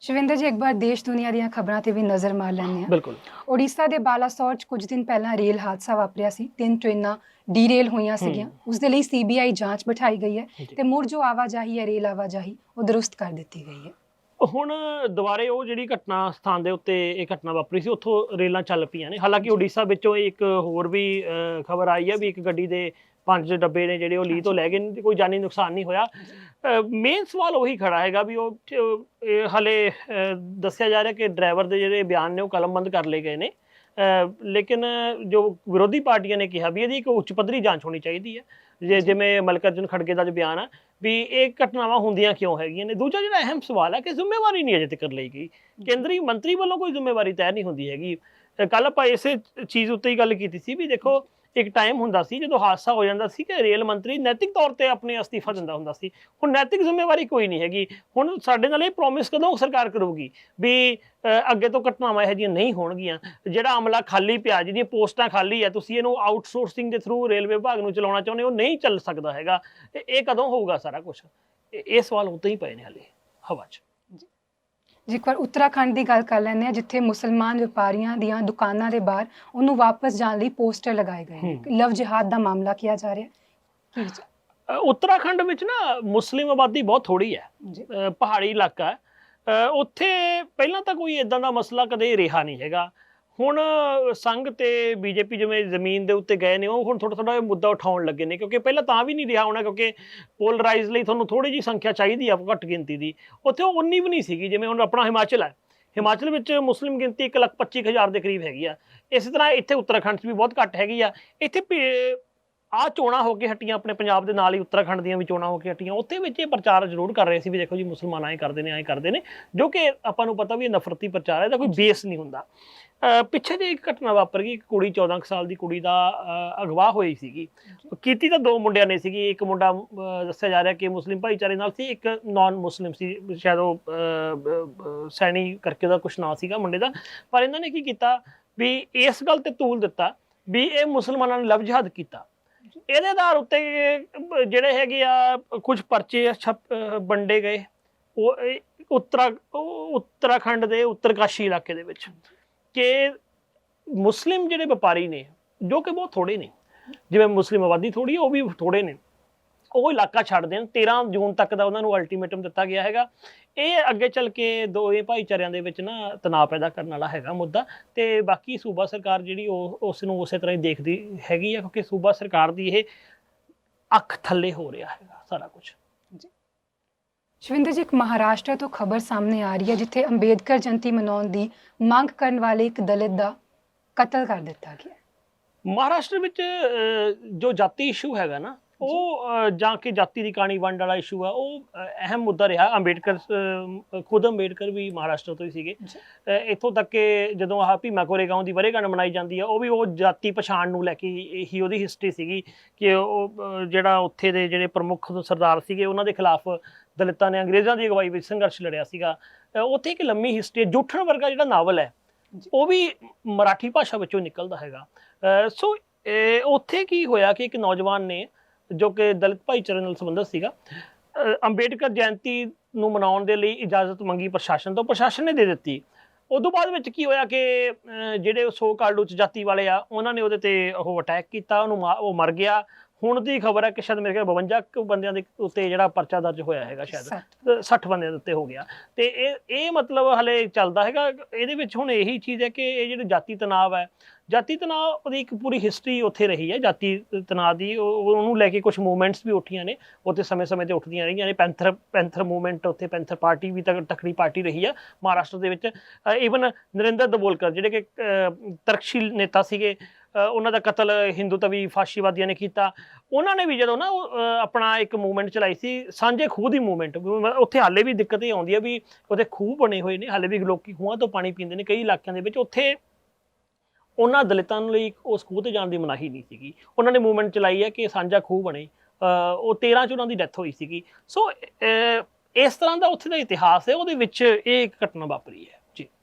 ਸ਼ਿਵਿੰਦਰ ਜੀ, ਇੱਕ ਵਾਰ ਦੇਸ਼ ਦੁਨੀਆ ਦੀਆਂ ਖਬਰਾਂ ਤੇ ਵੀ ਨਜ਼ਰ ਮਾਰ ਲੈਂਦੇ ਹਾਂ। ਬਿਲਕੁਲ। ਉੜੀਸਾ ਦੇ ਬਾਲਾਸੋਰ 'ਚ ਕੁਝ ਦਿਨ ਪਹਿਲਾਂ ਰੇਲ ਹਾਦਸਾ ਵਾਪਰਿਆ ਸੀ। 3 ਟ੍ਰੇਨਾਂ ਡੀਰੇਲ ਹੋਈਆਂ ਸੀਗੀਆਂ। ਉਸ ਦੇ ਲਈ CBI ਜਾਂਚ ਬਿਠਾਈ ਗਈ ਹੈ ਤੇ ਮੁੜ ਜੋ ਆਵਾਜਾਈ ਹੈ, ਰੇਲ ਆਵਾਜਾਈ, ਉਹ ਦਰੁਸਤ ਕਰ ਦਿੱਤੀ ਗਈ ਹੈ। ਹੁਣ ਦੁਬਾਰੇ ਉਹ ਜਿਹੜੀ ਘਟਨਾ ਸਥਾਨ ਦੇ ਉੱਤੇ ਇਹ ਘਟਨਾ ਵਾਪਰੀ ਸੀ, ਉੱਥੋਂ ਰੇਲਾਂ ਚੱਲ ਪਈਆਂ ਨੇ। ਹਾਲਾਂਕਿ ਉੜੀਸਾ ਵਿੱਚੋਂ ਇੱਕ ਹੋਰ ਵੀ ਖਬਰ ਆਈ ਹੈ ਵੀ ਇੱਕ ਗੱਡੀ ਦੇ 5 ਡੱਬੇ ਨੇ ਜਿਹੜੇ ਉਹ ਲੀਹ ਤੋਂ ਲੈ ਗਏ ਨੇ, ਕੋਈ ਜਾਨੀ ਨੁਕਸਾਨ ਨਹੀਂ ਹੋਇਆ। ਮੇਨ ਸਵਾਲ ਉਹੀ ਖੜਾ ਹੈਗਾ ਵੀ ਉਹ ਹਾਲੇ ਦੱਸਿਆ ਜਾ ਰਿਹਾ ਕਿ ਡਰਾਈਵਰ ਦੇ ਜਿਹੜੇ ਬਿਆਨ ਨੇ ਉਹ ਕਲਮਬੰਦ ਕਰ ਲਏ ਗਏ ਨੇ। ਲੇਕਿਨ ਜੋ ਵਿਰੋਧੀ ਪਾਰਟੀਆਂ ਨੇ ਕਿਹਾ ਵੀ ਇਹਦੀ ਇੱਕ ਉੱਚ ਪੱਧਰੀ ਜਾਂਚ ਹੋਣੀ ਚਾਹੀਦੀ ਹੈ। ਜਿਵੇਂ ਮਲਕਾਰਜੁਨ ਖੜਗੇ ਦਾ ਜੋ ਬਿਆਨ ਆ ਵੀ ਇਹ ਘਟਨਾਵਾਂ ਹੁੰਦੀਆਂ ਕਿਉਂ ਹੈਗੀਆਂ ਨੇ। ਦੂਜਾ ਜਿਹੜਾ ਅਹਿਮ ਸਵਾਲ ਹੈ ਕਿ ਜ਼ਿੰਮੇਵਾਰੀ ਨਹੀਂ ਅਜੇ ਤੱਕ ਲਈ ਗਈ, ਕੇਂਦਰੀ ਮੰਤਰੀ ਵੱਲੋਂ ਕੋਈ ਜ਼ਿੰਮੇਵਾਰੀ ਤੈਅ ਨਹੀਂ ਹੁੰਦੀ ਹੈਗੀ। ਕੱਲ ਆਪਾਂ ਇਸੇ ਚੀਜ਼ ਉੱਤੇ ਹੀ ਗੱਲ ਕੀਤੀ ਸੀ ਵੀ ਦੇਖੋ ਇੱਕ ਟਾਈਮ ਹੁੰਦਾ ਸੀ ਜਦੋਂ ਹਾਦਸਾ ਹੋ ਜਾਂਦਾ ਸੀ ਕਿ ਰੇਲ ਮੰਤਰੀ ਨੈਤਿਕ ਤੌਰ ਤੇ ਆਪਣੇ ਅਸਤੀਫਾ ਦਿੰਦਾ ਹੁੰਦਾ ਸੀ। ਹੁਣ ਨੈਤਿਕ ਜ਼ਿੰਮੇਵਾਰੀ ਕੋਈ ਨਹੀਂ ਹੈਗੀ। ਹੁਣ ਸਾਡੇ ਨਾਲ ਇਹ ਪ੍ਰੋਮਿਸ ਕਦੋਂ ਸਰਕਾਰ ਕਰੂਗੀ ਵੀ ਅੱਗੇ ਤੋਂ ਘਟਨਾਵਾਂ ਇਹੋ ਜਿਹੀਆਂ ਨਹੀਂ ਹੋਣਗੀਆਂ। ਜਿਹੜਾ ਅਮਲਾ ਖਾਲੀ ਪਿਆ, ਜਿਹਦੀਆਂ ਪੋਸਟਾਂ ਖਾਲੀ ਹੈ, ਤੁਸੀਂ ਇਹਨੂੰ ਆਊਟਸੋਰਸਿੰਗ ਦੇ ਥਰੂ ਰੇਲਵੇ ਵਿਭਾਗ ਨੂੰ ਚਲਾਉਣਾ ਚਾਹੁੰਦੇ ਹੋ, ਨਹੀਂ ਚੱਲ ਸਕਦਾ ਹੈਗਾ। ਇਹ ਕਦੋਂ ਹੋਊਗਾ ਸਾਰਾ ਕੁਝ? ਇਹ ਸਵਾਲ ਉੱਤੇ ਹੀ ਪਏ ਨੇ ਹਾਲੇ ਹਵਾ 'ਚ। ਜੇ ਇੱਕ ਵਾਰ ਉੱਤਰਾਖੰਡ ਦੀ ਗੱਲ ਕਰ ਲੈਂਦੇ ਹਾਂ, ਜਿੱਥੇ ਮੁਸਲਮਾਨ ਵਪਾਰੀਆਂ ਦੀਆਂ ਦੁਕਾਨਾਂ ਦੇ ਬਾਹਰ ਉਹਨੂੰ ਵਾਪਸ ਜਾਣ ਲਈ ਪੋਸਟਰ ਲਗਾਏ ਗਏ ਨੇ। ਲਵ ਜਿਹਾਦ ਦਾ ਮਾਮਲਾ ਕਿਹਾ ਜਾ ਰਿਹਾ ਕੀ ਵਿਚਾਰ? ਉੱਤਰਾਖੰਡ ਵਿੱਚ ਨਾ ਮੁਸਲਿਮ ਆਬਾਦੀ ਬਹੁਤ ਥੋੜੀ ਹੈ, ਪਹਾੜੀ ਇਲਾਕਾ ਹੈ। ਉੱਥੇ ਪਹਿਲਾਂ ਤਾਂ ਕੋਈ ਇਦਾਂ ਦਾ ਮਸਲਾ ਕਦੇ ਰਿਹਾ ਨਹੀਂ ਹੈਗਾ। ਹੁਣ ਸੰਘ ਤੇ ਬੀਜੇਪੀ ਜਿਵੇਂ ਜ਼ਮੀਨ ਦੇ ਉੱਤੇ ਗਏ ਨੇ, ਉਹ ਹੁਣ ਥੋੜਾ ਥੋੜਾ ਮੁੱਦਾ ਉਠਾਉਣ ਲੱਗੇ ਨੇ, ਕਿਉਂਕਿ ਪਹਿਲਾਂ ਤਾਂ ਵੀ ਨਹੀਂ ਰਿਹਾ ਹੋਣਾ, ਕਿਉਂਕਿ ਪੋਲਰਾਈਜ਼ ਲਈ ਤੁਹਾਨੂੰ ਥੋੜੀ ਜਿਹੀ ਸੰਖਿਆ ਚਾਹੀਦੀ ਆ ਘੱਟ ਗਿਣਤੀ ਦੀ। ਉੱਥੇ ਉਹ ਉਨੀ ਵੀ ਨਹੀਂ ਸੀਗੀ ਜਿਵੇਂ ਹੁਣ ਆਪਣਾ ਹਿਮਾਚਲ ਹੈ। ਹਿਮਾਚਲ ਵਿੱਚ ਮੁਸਲਿਮ ਗਿਣਤੀ 1,25,000 ਦੇ ਕਰੀਬ ਹੈਗੀ ਆ। ਇਸੇ ਤਰ੍ਹਾਂ ਇੱਥੇ ਉੱਤਰਾਖੰਡ 'ਚ ਵੀ ਬਹੁਤ ਘੱਟ ਹੈਗੀ ਆ। ਇੱਥੇ ਆਹ ਚੋਣਾਂ ਹੋ ਕੇ ਹਟੀਆਂ, ਆਪਣੇ ਪੰਜਾਬ ਦੇ ਨਾਲ ਹੀ ਉੱਤਰਾਖੰਡ ਦੀਆਂ ਵੀ ਚੋਣਾਂ ਹੋ ਕੇ ਹਟੀਆਂ। ਉੱਥੇ ਵਿੱਚ ਇਹ ਪ੍ਰਚਾਰ ਜ਼ਰੂਰ ਕਰ ਰਹੇ ਸੀ ਵੀ ਦੇਖੋ ਜੀ ਮੁਸਲਮਾਨ ਐਂ ਕਰਦੇ ਨੇ, ਐਂ ਕਰਦੇ ਨੇ, ਜੋ ਕਿ ਆਪਾਂ ਨੂੰ ਪਤਾ ਵੀ ਇਹ ਨਫ਼ਰਤੀ ਪ੍ਰਚਾਰ ਹੈ, ਇਹਦਾ ਕੋਈ ਬੇਸ ਨਹੀਂ ਹੁੰਦਾ। ਪਿੱਛੇ ਜਿਹੇ ਇੱਕ ਘਟਨਾ ਵਾਪਰ ਗਈ, ਇੱਕ ਕੁੜੀ 14 ਸਾਲ ਦੀ ਕੁੜੀ ਦਾ ਅਗਵਾ ਹੋਈ ਸੀਗੀ। ਕੀਤੀ ਤਾਂ ਦੋ ਮੁੰਡਿਆਂ ਨੇ ਸੀਗੀ। ਇੱਕ ਮੁੰਡਾ ਦੱਸਿਆ ਜਾ ਰਿਹਾ ਕਿ ਮੁਸਲਿਮ ਭਾਈਚਾਰੇ ਨਾਲ ਸੀ, ਇੱਕ ਨਾਨ ਮੁਸਲਿਮ ਸੀ, ਸ਼ਾਇਦ ਉਹ ਸੈਣੀ ਕਰਕੇ ਉਹਦਾ ਕੁਛ ਨਾਂ ਸੀਗਾ ਮੁੰਡੇ ਦਾ। ਪਰ ਇਹਨਾਂ ਨੇ ਕੀ ਕੀਤਾ ਵੀ ਇਸ ਗੱਲ ਤੇ ਤੂਲ ਦਿੱਤਾ ਵੀ ਇਹ ਮੁਸਲਮਾਨਾਂ ਨੇ ਲਵ ਜਿਹਾਦ ਕੀਤਾ। ਇਹਦੇ ਆਧਾਰ ਉੱਤੇ ਜਿਹੜੇ ਹੈਗੇ ਆ ਕੁਝ ਪਰਚੇ ਵੰਡੇ ਗਏ ਉਹ ਉੱਤਰਾਖੰਡ ਦੇ ਉੱਤਰਕਾਸ਼ੀ ਇਲਾਕੇ ਦੇ ਵਿੱਚ, ਕਿ ਮੁਸਲਿਮ ਜਿਹੜੇ ਵਪਾਰੀ ਨੇ, ਜੋ ਕਿ ਬਹੁਤ ਥੋੜੇ ਨੇ, ਜਿਵੇਂ ਮੁਸਲਿਮ ਆਬਾਦੀ ਥੋੜੀ, ਉਹ ਵੀ ਥੋੜੇ ਨੇ, ਉਹ ਇਲਾਕਾ ਛੱਡ ਦੇਣ। 13 ਜੂਨ ਤੱਕ ਦਾ ਉਹਨਾਂ ਨੂੰ ਅਲਟੀਮੇਟਮ ਦਿੱਤਾ ਗਿਆ ਹੈਗਾ। ਇਹ ਅੱਗੇ ਚੱਲ ਕੇ ਦੋਵੇਂ ਭਾਈਚਾਰਿਆਂ ਦੇ ਵਿੱਚ ਨਾ ਤਣਾਅ ਪੈਦਾ ਕਰਨ ਵਾਲਾ ਹੈਗਾ ਮੁੱਦਾ। ਤੇ ਬਾਕੀ ਸੂਬਾ ਸਰਕਾਰ ਜਿਹੜੀ ਉਹ ਉਸ ਨੂੰ ਉਸੇ ਤਰ੍ਹਾਂ ਹੀ ਦੇਖਦੀ ਹੈਗੀ ਆ, ਕਿਉਂਕਿ ਸੂਬਾ ਸਰਕਾਰ ਦੀ ਇਹ ਅੱਖ ਥੱਲੇ ਹੋ ਰਿਹਾ ਹੈਗਾ ਸਾਰਾ ਕੁਝ। ਸ਼ਵਿੰਦਰ ਜੀ, ਇੱਕ ਮਹਾਰਾਸ਼ਟਰ ਤੋਂ ਖਬਰ ਸਾਹਮਣੇ ਆ ਰਹੀ ਹੈ ਜਿੱਥੇ ਅੰਬੇਦਕਰ ਜਯੰਤੀ ਮਨਾਉਣ ਦੀ ਮੰਗ ਕਰਨ ਵਾਲੇ ਇੱਕ ਦਲਿਤ ਦਾ ਕਤਲ ਕਰ ਦਿੱਤਾ ਗਿਆ। ਮਹਾਰਾਸ਼ਟਰ ਵਿੱਚ ਜੋ ਜਾਤੀ ਇਸ਼ੂ ਹੈਗਾ ਨਾ, ਉਹ ਜਾਂ ਕਿ ਜਾਤੀ ਦੀ ਕਹਾਣੀ ਵੰਡ ਵਾਲਾ ਇਸ਼ੂ ਆ, ਉਹ ਅਹਿਮ ਮੁੱਦਾ ਰਿਹਾ। ਅੰਬੇਡਕਰ ਖੁਦ ਅੰਬੇਡਕਰ ਵੀ ਮਹਾਰਾਸ਼ਟਰ ਤੋਂ ਹੀ ਸੀਗੇ। ਇੱਥੋਂ ਤੱਕ ਕਿ ਜਦੋਂ ਆਹ ਭੀਮਾ ਕੋਰੇਗਾਂਵ ਦੀ ਵਰ੍ਹੇਗੰਢ ਮਨਾਈ ਜਾਂਦੀ ਆ, ਉਹ ਵੀ ਉਹ ਜਾਤੀ ਪਛਾਣ ਨੂੰ ਲੈ ਕੇ ਹੀ ਉਹਦੀ ਹਿਸਟਰੀ ਸੀਗੀ ਕਿ ਉਹ ਜਿਹੜਾ ਉੱਥੇ ਦੇ ਜਿਹੜੇ ਪ੍ਰਮੁੱਖ ਸਰਦਾਰ ਸੀਗੇ ਉਹਨਾਂ ਦੇ ਖਿਲਾਫ ਦਲਿਤਾਂ ਨੇ ਅੰਗਰੇਜ਼ਾਂ ਦੀ ਅਗਵਾਈ ਵਿੱਚ ਸੰਘਰਸ਼ ਲੜਿਆ ਸੀਗਾ। ਉੱਥੇ ਇੱਕ ਲੰਮੀ ਹਿਸਟਰੀ। ਜੂਠਣ ਵਰਗਾ ਜਿਹੜਾ ਨਾਵਲ ਹੈ ਉਹ ਵੀ ਮਰਾਠੀ ਭਾਸ਼ਾ ਵਿੱਚੋਂ ਨਿਕਲਦਾ ਹੈਗਾ। ਸੋ ਉੱਥੇ ਕੀ ਹੋਇਆ ਕਿ ਇੱਕ ਨੌਜਵਾਨ ਨੇ, ਜੋ ਕਿ ਦਲਿਤ ਭਾਈਚਾਰੇ ਨਾਲ ਸੰਬੰਧਿਤ ਸੀਗਾ, ਅੰਬੇਡਕਰ ਜਯੰਤੀ ਨੂੰ ਮਨਾਉਣ ਦੇ ਲਈ ਇਜਾਜ਼ਤ ਮੰਗੀ ਪ੍ਰਸ਼ਾਸਨ ਤੋਂ, ਪ੍ਰਸ਼ਾਸਨ ਨੇ ਦੇ ਦਿੱਤੀ। ਉਦੋਂ ਬਾਅਦ ਵਿੱਚ ਕੀ ਹੋਇਆ ਕਿ ਜਿਹੜੇ ਸੋ ਕਾਲਡ ਉੱਚ ਜਾਤੀ ਵਾਲੇ ਆ, ਉਹਨਾਂ ਨੇ ਉਹਦੇ ਤੇ ਉਹ ਅਟੈਕ ਕੀਤਾ, ਉਹ ਮਰ ਗਿਆ। ਹੁਣ ਦੀ ਖਬਰ ਹੈ ਕਿ ਸ਼ਾਇਦ ਮੇਰੇ ਖਿਆਲ 52 ਬੰਦਿਆਂ ਦੇ ਉੱਤੇ ਜਿਹੜਾ ਪਰਚਾ ਦਰਜ ਹੋਇਆ ਹੈਗਾ, ਸ਼ਾਇਦ 60 ਬੰਦਿਆਂ ਦੇ ਉੱਤੇ ਹੋ ਗਿਆ। ਤੇ ਇਹ ਮਤਲਬ ਹਲੇ ਚੱਲਦਾ ਹੈਗਾ। ਇਹਦੇ ਵਿੱਚ ਹੁਣ ਇਹੀ ਚੀਜ਼ ਹੈ ਕਿ ਇਹ ਜਿਹੜੇ ਜਾਤੀ ਤਣਾਅ ਹੈ, ਜਾਤੀ ਤਣਾਅ ਉਹਦੀ ਇੱਕ ਪੂਰੀ ਹਿਸਟਰੀ ਉੱਥੇ ਰਹੀ ਹੈ ਜਾਤੀ ਤਣਾਅ ਦੀ। ਉਹਨੂੰ ਲੈ ਕੇ ਕੁਝ ਮੂਵਮੈਂਟਸ ਵੀ ਉੱਠੀਆਂ ਨੇ ਉੱਥੇ, ਸਮੇਂ-ਸਮੇਂ ਤੇ ਉੱਠਦੀਆਂ ਰਹੀਆਂ ਨੇ। ਪੈਂਥਰ ਮੂਵਮੈਂਟ, ਉੱਥੇ ਪੈਂਥਰ ਪਾਰਟੀ ਵੀ ਤਕੜੀ ਪਾਰਟੀ ਰਹੀ ਆ ਮਹਾਰਾਸ਼ਟਰ ਦੇ ਵਿੱਚ। ਈਵਨ ਨਰਿੰਦਰ ਦਬੋਲਕਰ ਜਿਹੜੇ ਕਿ ਤਰਕਸ਼ੀਲ ਨੇਤਾ ਸੀਗੇ, ਉਹਨਾਂ ਦਾ ਕਤਲ ਹਿੰਦੂਤਵੀ ਫਾਸ਼ੀਵਾਦੀਆਂ ਨੇ ਕੀਤਾ। ਉਹਨਾਂ ਨੇ ਵੀ ਜਦੋਂ ਨਾ ਆਪਣਾ ਇੱਕ ਮੂਵਮੈਂਟ ਚਲਾਈ ਸੀ, ਸਾਂਝੇ ਖੂਹ ਦੀ ਮੂਵਮੈਂਟ। ਉੱਥੇ ਹਾਲੇ ਵੀ ਦਿੱਕਤ ਇਹ ਆਉਂਦੀ ਹੈ ਵੀ ਉੱਥੇ ਖੂਹ ਬਣੇ ਹੋਏ ਨੇ, ਹਾਲੇ ਵੀ ਲੋਕੀ ਖੂਹਾਂ ਤੋਂ ਪਾਣੀ ਪੀਂਦੇ ਨੇ ਕਈ ਇਲਾਕਿਆਂ ਦੇ ਵਿੱਚ। ਉੱਥੇ ਉਹਨਾਂ ਦਲਿਤਾਂ ਲਈ ਉਸ ਖੂਹ ਤੇ ਜਾਣ ਦੀ ਮਨਾਹੀ ਨਹੀਂ ਸੀਗੀ। ਉਹਨਾਂ ਨੇ ਮੂਵਮੈਂਟ ਚਲਾਈ ਹੈ ਕਿ ਸਾਂਝਾ ਖੂਹ ਬਣੇ। ਉਹ 13 ਚ ਉਹਨਾਂ ਦੀ ਡੈਥ ਹੋਈ ਸੀਗੀ। ਸੋ ਇਸ ਤਰ੍ਹਾਂ ਦਾ ਉੱਥੇ ਦਾ ਇਤਿਹਾਸ ਹੈ, ਉਹਦੇ ਵਿੱਚ ਇਹ ਇੱਕ ਘਟਨਾ ਵਾਪਰੀ ਹੈ।